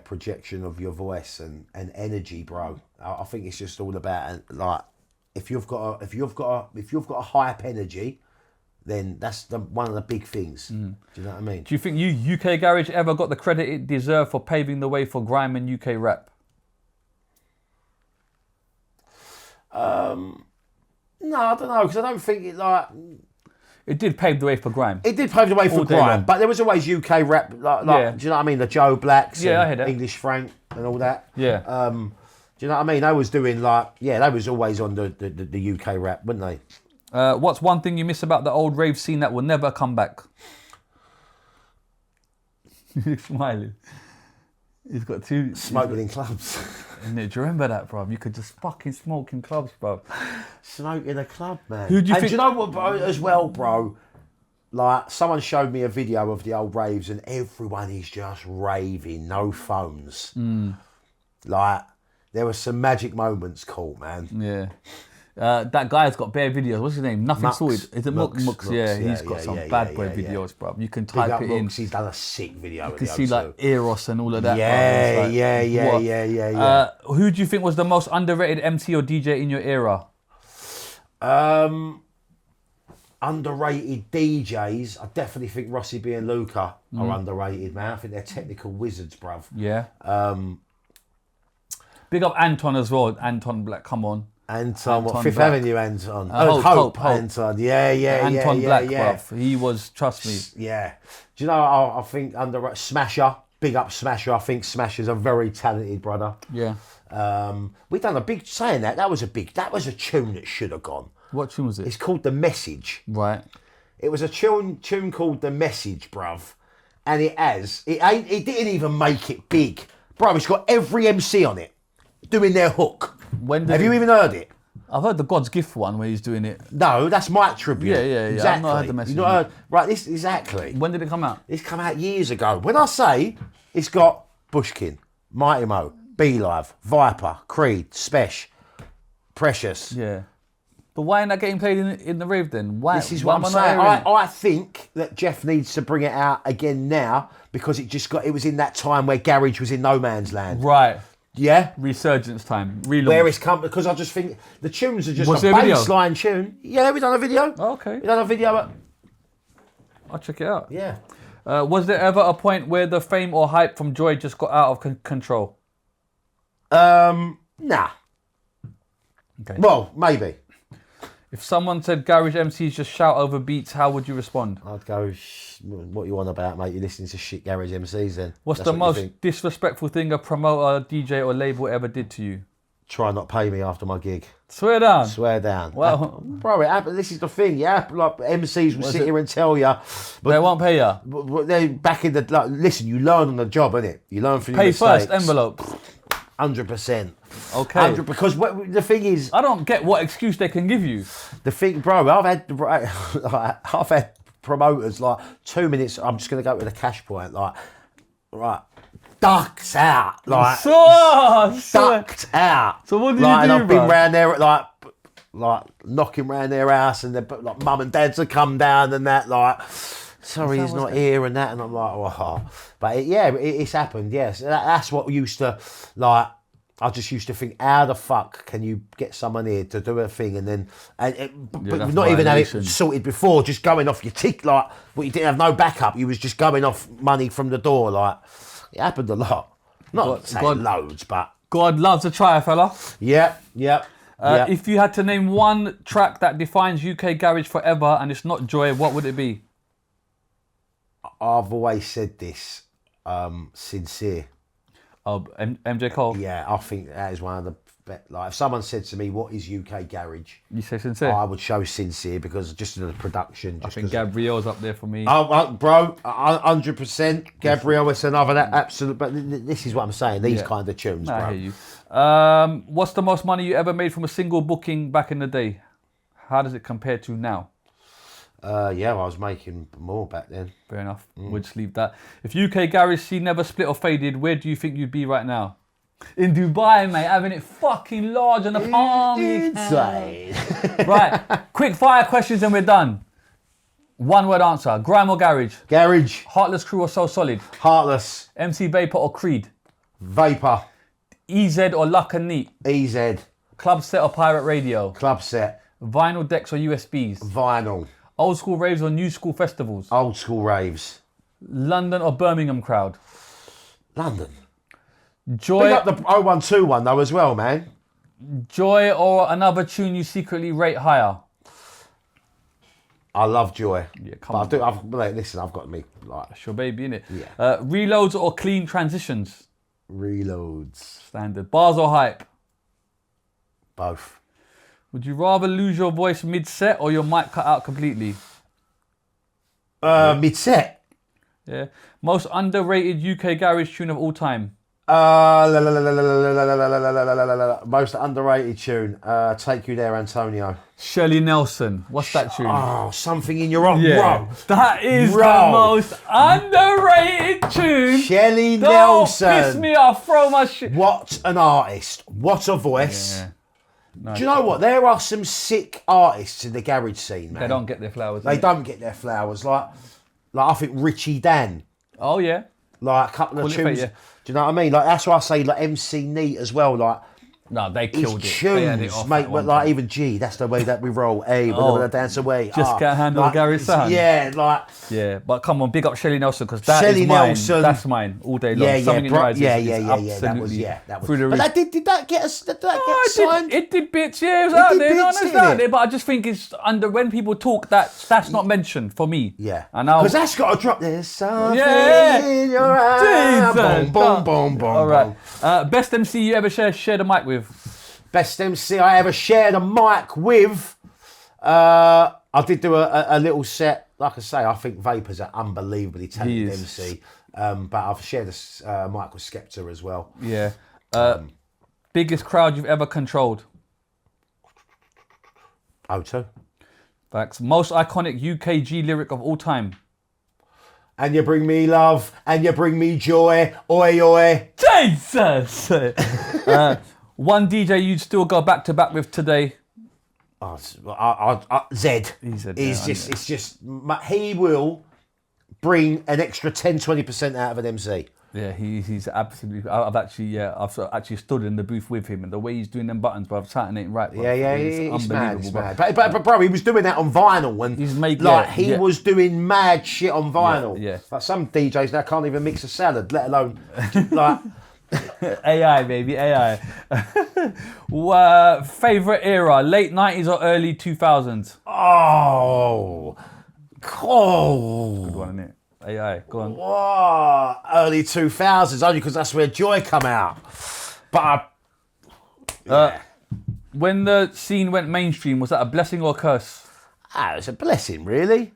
Projection of your voice and energy, bro. I think it's just all about like if you've got a hype energy, then that's one of the big things. Do you know what I mean? Do you think UK Garage ever got the credit it deserved for paving the way for grime and UK rap? No, I don't know, because I don't think it did pave the way for grime. It did pave the way for grime, but there was always UK rap, do you know what I mean? The Joe Blacks, I hear that. English Frank, and all that. Yeah. Do you know what I mean? They was doing they was always on the UK rap, weren't they? What's one thing you miss about the old rave scene that will never come back? You're smiling. He's got two... Smoking in clubs. Do you remember that, bro? You could just fucking smoke in clubs, bro. Smoke in a club, man. Who do you think... do you know what, bro, as well, bro? Like, someone showed me a video of the old raves and everyone is just raving, no phones. Like, there were some magic moments caught, man. Yeah. That guy's got bare videos. What's his name? Nothing Sorted. Is it Mux? Yeah, he's got some bad boy videos, bro. You can type it in. He's done a sick video. You can see like Eros and all of that. Yeah. Who do you think was the most underrated MC or DJ in your era? Underrated DJs. I definitely think Rossi B and Luca are underrated, man. I think they're technical wizards, bruv. Yeah. Big up Anton as well. Anton Black, come on. Anton Fifth Black. Avenue Anton. Hope. Anton. Yeah. Anton Black, bruv. He was, trust me. Yeah. Do you know, I think Smasher, big up Smasher. I think Smasher's a very talented brother. Yeah. We done a big, saying that was a tune that should have gone. What tune was it? It's called The Message. Right. It was a tune called The Message, bruv. And it didn't even make it big. Bruv, it's got every MC on it doing their hook. Have you even heard it? I've heard the God's Gift one where he's doing it. No, that's my tribute. Yeah. Exactly. I've not heard the message. You've not heard, right, this exactly. When did it come out? It's come out years ago. When I say it's got Bushkin, Mighty Mo, B-Live, Viper, Creed, Spesh, Preshus. Yeah. But why ain't that getting played in the rave then? Why? This is what I'm saying. I think that Jeff needs to bring it out again now because it was in that time where garage was in no man's land. Right. Yeah. Resurgence time. Relaunch. Where it's come, because I just think the tunes are just Was a there a video? baseline tune. Yeah, we done a video. Oh, okay. We done a video. I'll check it out. Yeah. Was there ever a point where the fame or hype from Joy just got out of control? Nah. Okay. Well, maybe. If someone said garage MCs just shout over beats, how would you respond? I'd go, what you on about, mate? You're listening to shit garage MCs then. What's That's the what you most think. disrespectful thing a promoter, DJ or label ever did to you? Try not pay me after my gig. Swear down. Swear down. Well, Bro, it happened. This is the thing, yeah? Like, MCs will sit here and tell you. they won't pay you. But they're back in the... Like, listen, you learn on the job, innit? You learn from your Pay mistakes. first, envelope. 100%. Okay. 100, because the thing is... I don't get what excuse they can give you. The thing, bro, I've had promoters, like, 2 minutes, I'm just going to go to the cash point, like, right, ducked out, like, ducked out. So what did like, you do, and I've been bro? round there, like knocking round their house, and like mum and dads have come down and that, like, sorry, he's not here and that, and I'm like, oh. But it's happened, yes. That's what used to, like, I just used to think, how the fuck can you get someone here to do a thing and then, but not even have it sorted before, just going off your tick, like, well, you didn't have no backup, you was just going off money from the door, like, it happened a lot. Not saying loads, but. God loves a try, fella. Yeah. If you had to name one track that defines UK garage forever and it's not Joy, what would it be? I've always said this, Sincere. Oh, MJ Cole? Yeah, I think that is one of the like, if someone said to me, what is UK garage? You say Sincere? I would show Sincere because just of the production. I think Gabrielle's up there for me. Bro, 100%. Gabrielle is another, that absolute, but this is what I'm saying, these kind of tunes, bro. I hear you. What's the most money you ever made from a single booking back in the day? How does it compare to now? I was making more back then. Fair enough. We'll just leave that. If UK garage scene never split or faded, where do you think you'd be right now? In Dubai, mate, having it fucking large on the palm. Inside. Right, quick fire questions and we're done. One word answer. Grime or garage? Garage. Heartless Crew or So Solid? Heartless. MC Vapour or Creed? Vapour. EZ or Luck and Neat? EZ. Club Set or Pirate Radio? Club Set. Vinyl decks or USBs? Vinyl. Old school raves or new school festivals? Old school raves. London or Birmingham crowd? London. Joy. Pick up the 0121 though as well, man. Joy or another tune you secretly rate higher? I love Joy. Yeah, come on. Listen, I've got me like. That's your baby, innit? Yeah. Reloads or clean transitions? Reloads. Standard. Bars or hype? Both. Would you rather lose your voice mid-set or your mic cut out completely? Mid-set. Yeah. Most underrated UK garage tune of all time? Most underrated tune. Take You There, Antonio. Shelley Nelson. What's that tune? Oh, Something in Your Eye. Yeah. That is the Bro. most underrated tune. Shelley Don't Nelson. piss me off. Throw my shit. What an artist. What a voice. Yeah. Nice. Do you know what? There are some sick artists in the garage scene, man. They don't get their flowers. They innit? don't get their flowers. Like I think Richie Dan. Oh, yeah. Like a couple of Quality, tunes. yeah. Do you know what I mean? Like that's why I say like MC Neat as well. Like No, they his killed it. They had it tunes, off mate. at But one like time. even G, that's the way that we roll. Hey, we're gonna dance away. Just can't handle like, Gary's sound. Yeah, like Yeah, but come on, big up Shelley Nelson because that Shelley is mine. Nelson. That's mine all day long. yeah, Something in your eyes is That absolutely was. through the But roof. did that get us? Did that Oh, get signed? it did bits, yeah, it was out did there, no, bits, it's didn't out it? there, but I just think it's under, when people talk, that's not mentioned for me. Yeah, And now, because that's got to drop. There's something Yeah. in your eye. Jesus. Boom, boom, boom, boom. All right. Best MC you ever shared a mic with? Best MC I ever shared a mic with. I did do a little set. Like I say, I think Vapour's an unbelievably talented He is. MC. But I've shared a mic with Skepta as well. Yeah. Biggest crowd you've ever controlled? O2. Facts. Most iconic UKG lyric of all time? And you bring me love, and you bring me joy. Oi, oi. Jesus! One DJ you'd still go back to back with today? Oh, Zed. He's a- He's yeah, just, it's just, he will bring an extra 10-20% out of an MC. Yeah, he's absolutely. I've actually stood in the booth with him, and the way he's doing them buttons, but I've sat ain't right. Bro. Yeah, it's he's mad. unbelievable. But bro, he was doing that on vinyl, and he was doing mad shit on vinyl. Yeah. Like some DJs now can't even mix a salad, let alone like AI, baby, AI. Favorite era, late 90s or early 2000s? oh, Good one, innit? AI, go on. Whoa, early 2000s, only because that's where Joy come out. But When the scene went mainstream, was that a blessing or a curse? it's a blessing, really.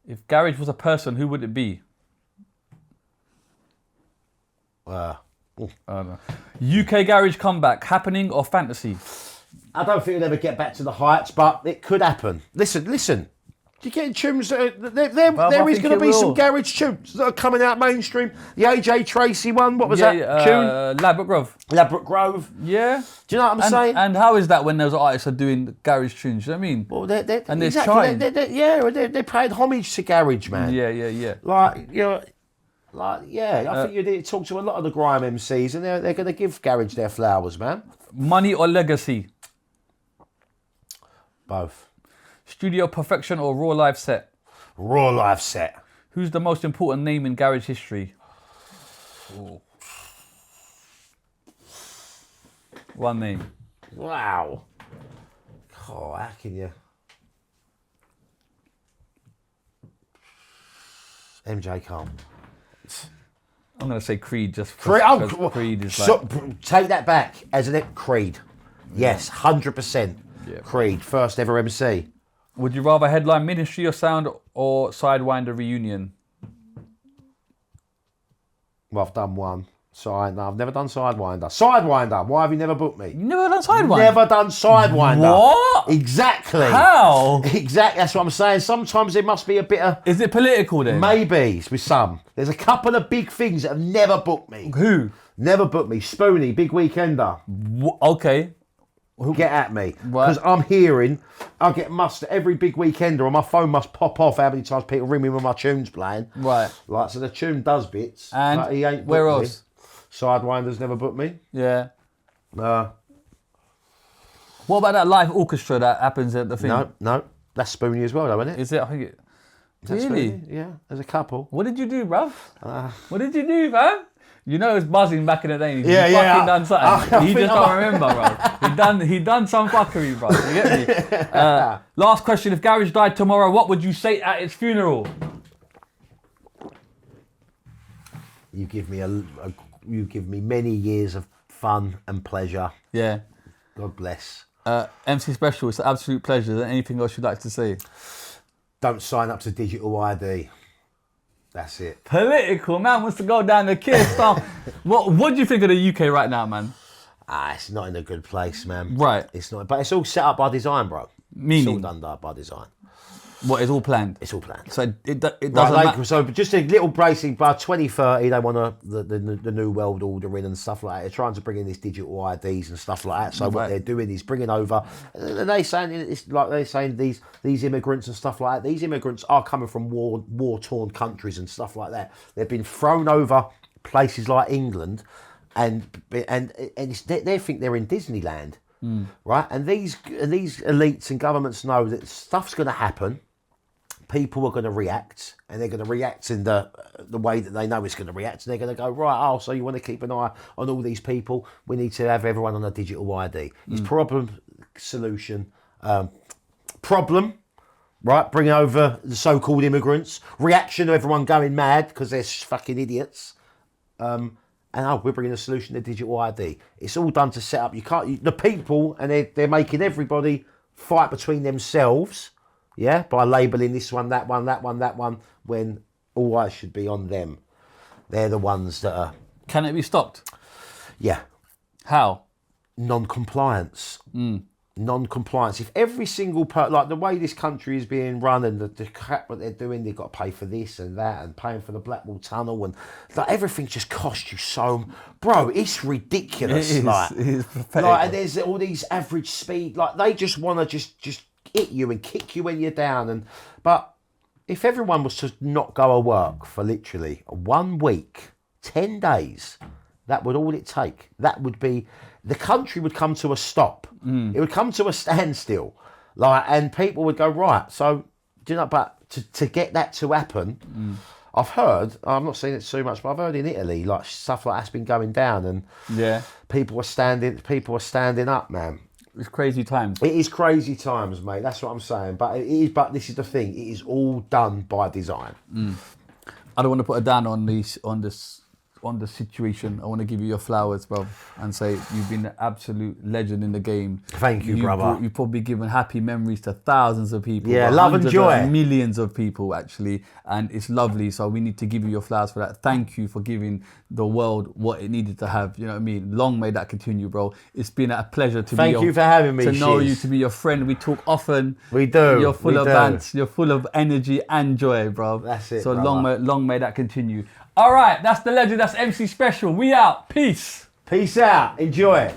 If garage was a person, who would it be? Uh, I don't know. UK garage comeback, happening or fantasy? I don't think it'll ever get back to the heights, but it could happen. Listen. You getting tunes there is going to be some garage tunes that are coming out mainstream. The AJ Tracy one, what was that tune? Ladbroke Grove. Ladbroke Grove. Yeah. Do you know what I'm saying? And how is that when those artists are doing garage tunes? You know what I mean? Well, they're charting. They're paying homage to garage, man. Yeah. Like, you know, I think you talk to a lot of the grime MCs, and they're going to give garage their flowers, man. Money or legacy? Both. Studio perfection or raw live set? Raw live set. Who's the most important name in garage history? Ooh. One name. Wow. Oh, how can you? MJ Cole. I'm going to say Creed just Creed. because Creed is take that back, isn't it? Creed. Yes, 100%. Yeah. Creed, first ever MC. Would you rather headline Ministry of Sound or Sidewinder reunion? Well, I've done one. I've never done Sidewinder. Sidewinder, why have you never booked me? You never done Sidewinder? Never done Sidewinder. What? Exactly. How? Exactly, that's what I'm saying. Sometimes there must be a bit of... Is it political then? Maybe, with some. There's a couple of big things that have never booked me. Who? Never booked me. Spoony, Big Weekender. Okay. Get at me. Because I'm hearing, I get muster every Big Weekender, and my phone must pop off how many times people ring me when my tune's playing. Right. Like, so the tune does bits. And but he ain't where booked else? Me. Sidewinder's never booked me. Yeah. What about that live orchestra that happens at the thing? No. That's Spoony as well, though, isn't it? Is it? I think it... Really? Spoony? Yeah, there's a couple. What did you do, bruv? What did you do, fam? You know it was buzzing back in the day. He fucking done something. He just don't remember, bro. He done some fuckery, bro. You get me? Last question. If Garage died tomorrow, what would you say at its funeral? You give me many years of fun and pleasure. Yeah. God bless. MC Special, it's an absolute pleasure. Is there anything else you'd like to say? Don't sign up to digital ID. That's it. Political, man wants to go down the kiss stuff. What do you think of the UK right now, man? It's not in a good place, man. Right. It's not, but it's all set up by design, bro. Meaning? It's all done by design. What, it's all planned? It's all planned. So it doesn't matter. So just a little bracing, by 2030 they want the new world order in and stuff like that. They're trying to bring in these digital IDs and stuff like that. So what they're doing is bringing over, and they're saying these immigrants and stuff like that. These immigrants are coming from war-torn countries and stuff like that. They've been thrown over places like England, and they think they're in Disneyland, right? And these elites and governments know that stuff's going to happen. People are going to react, and they're going to react in the way that they know it's going to react, and they're going to go, right, so you want to keep an eye on all these people, we need to have everyone on a digital ID. It's problem, solution, problem, right, bring over the so-called immigrants, reaction to everyone going mad because they're fucking idiots, and we're bringing a solution to digital ID. It's all done to set up, the people, and they're making everybody fight between themselves, yeah, by labelling this one, that one, when all eyes should be on them. They're the ones that are... Can it be stopped? Yeah. How? Non-compliance. Non-compliance. If every single like the way this country is being run and the crap that they're doing, they've got to pay for this and that and paying for the Blackwall Tunnel and like everything just costs you so... Bro, it's ridiculous. It is pathetic. Like, and there's all these average speed... Like, they just want to just hit you and kick you when you're down. But if everyone was to not go to work for literally 1 week 10 days, that would all it take. That would be, the country would come to a stop. It would come to a standstill. Like, and people would go, right, so, do you know, but to get that to happen, I've heard, I'm not seeing it too much, but I've heard in Italy, like, stuff like that's been going down, and people are standing up, man. It's crazy times. It is crazy times, mate. That's what I'm saying. But it is. But this is the thing. It is all done by design. I don't want to put a down on the situation. I want to give you your flowers, bro, and say you've been an absolute legend in the game. Thank you, brother. You've probably given happy memories to thousands of people. Yeah, love and joy. Millions of people, actually, and it's lovely. So we need to give you your flowers for that. Thank you for giving the world what it needed to have. You know what I mean? Long may that continue, bro. It's been a pleasure to Thank you for having me, to know Shiz. you, to be your friend. We talk often. We do. You're full of bants. You're full of energy and joy, bro. That's it, So brother. long may that continue. All right, that's the legend. That's MC Special. We out. Peace. Peace out. Enjoy it.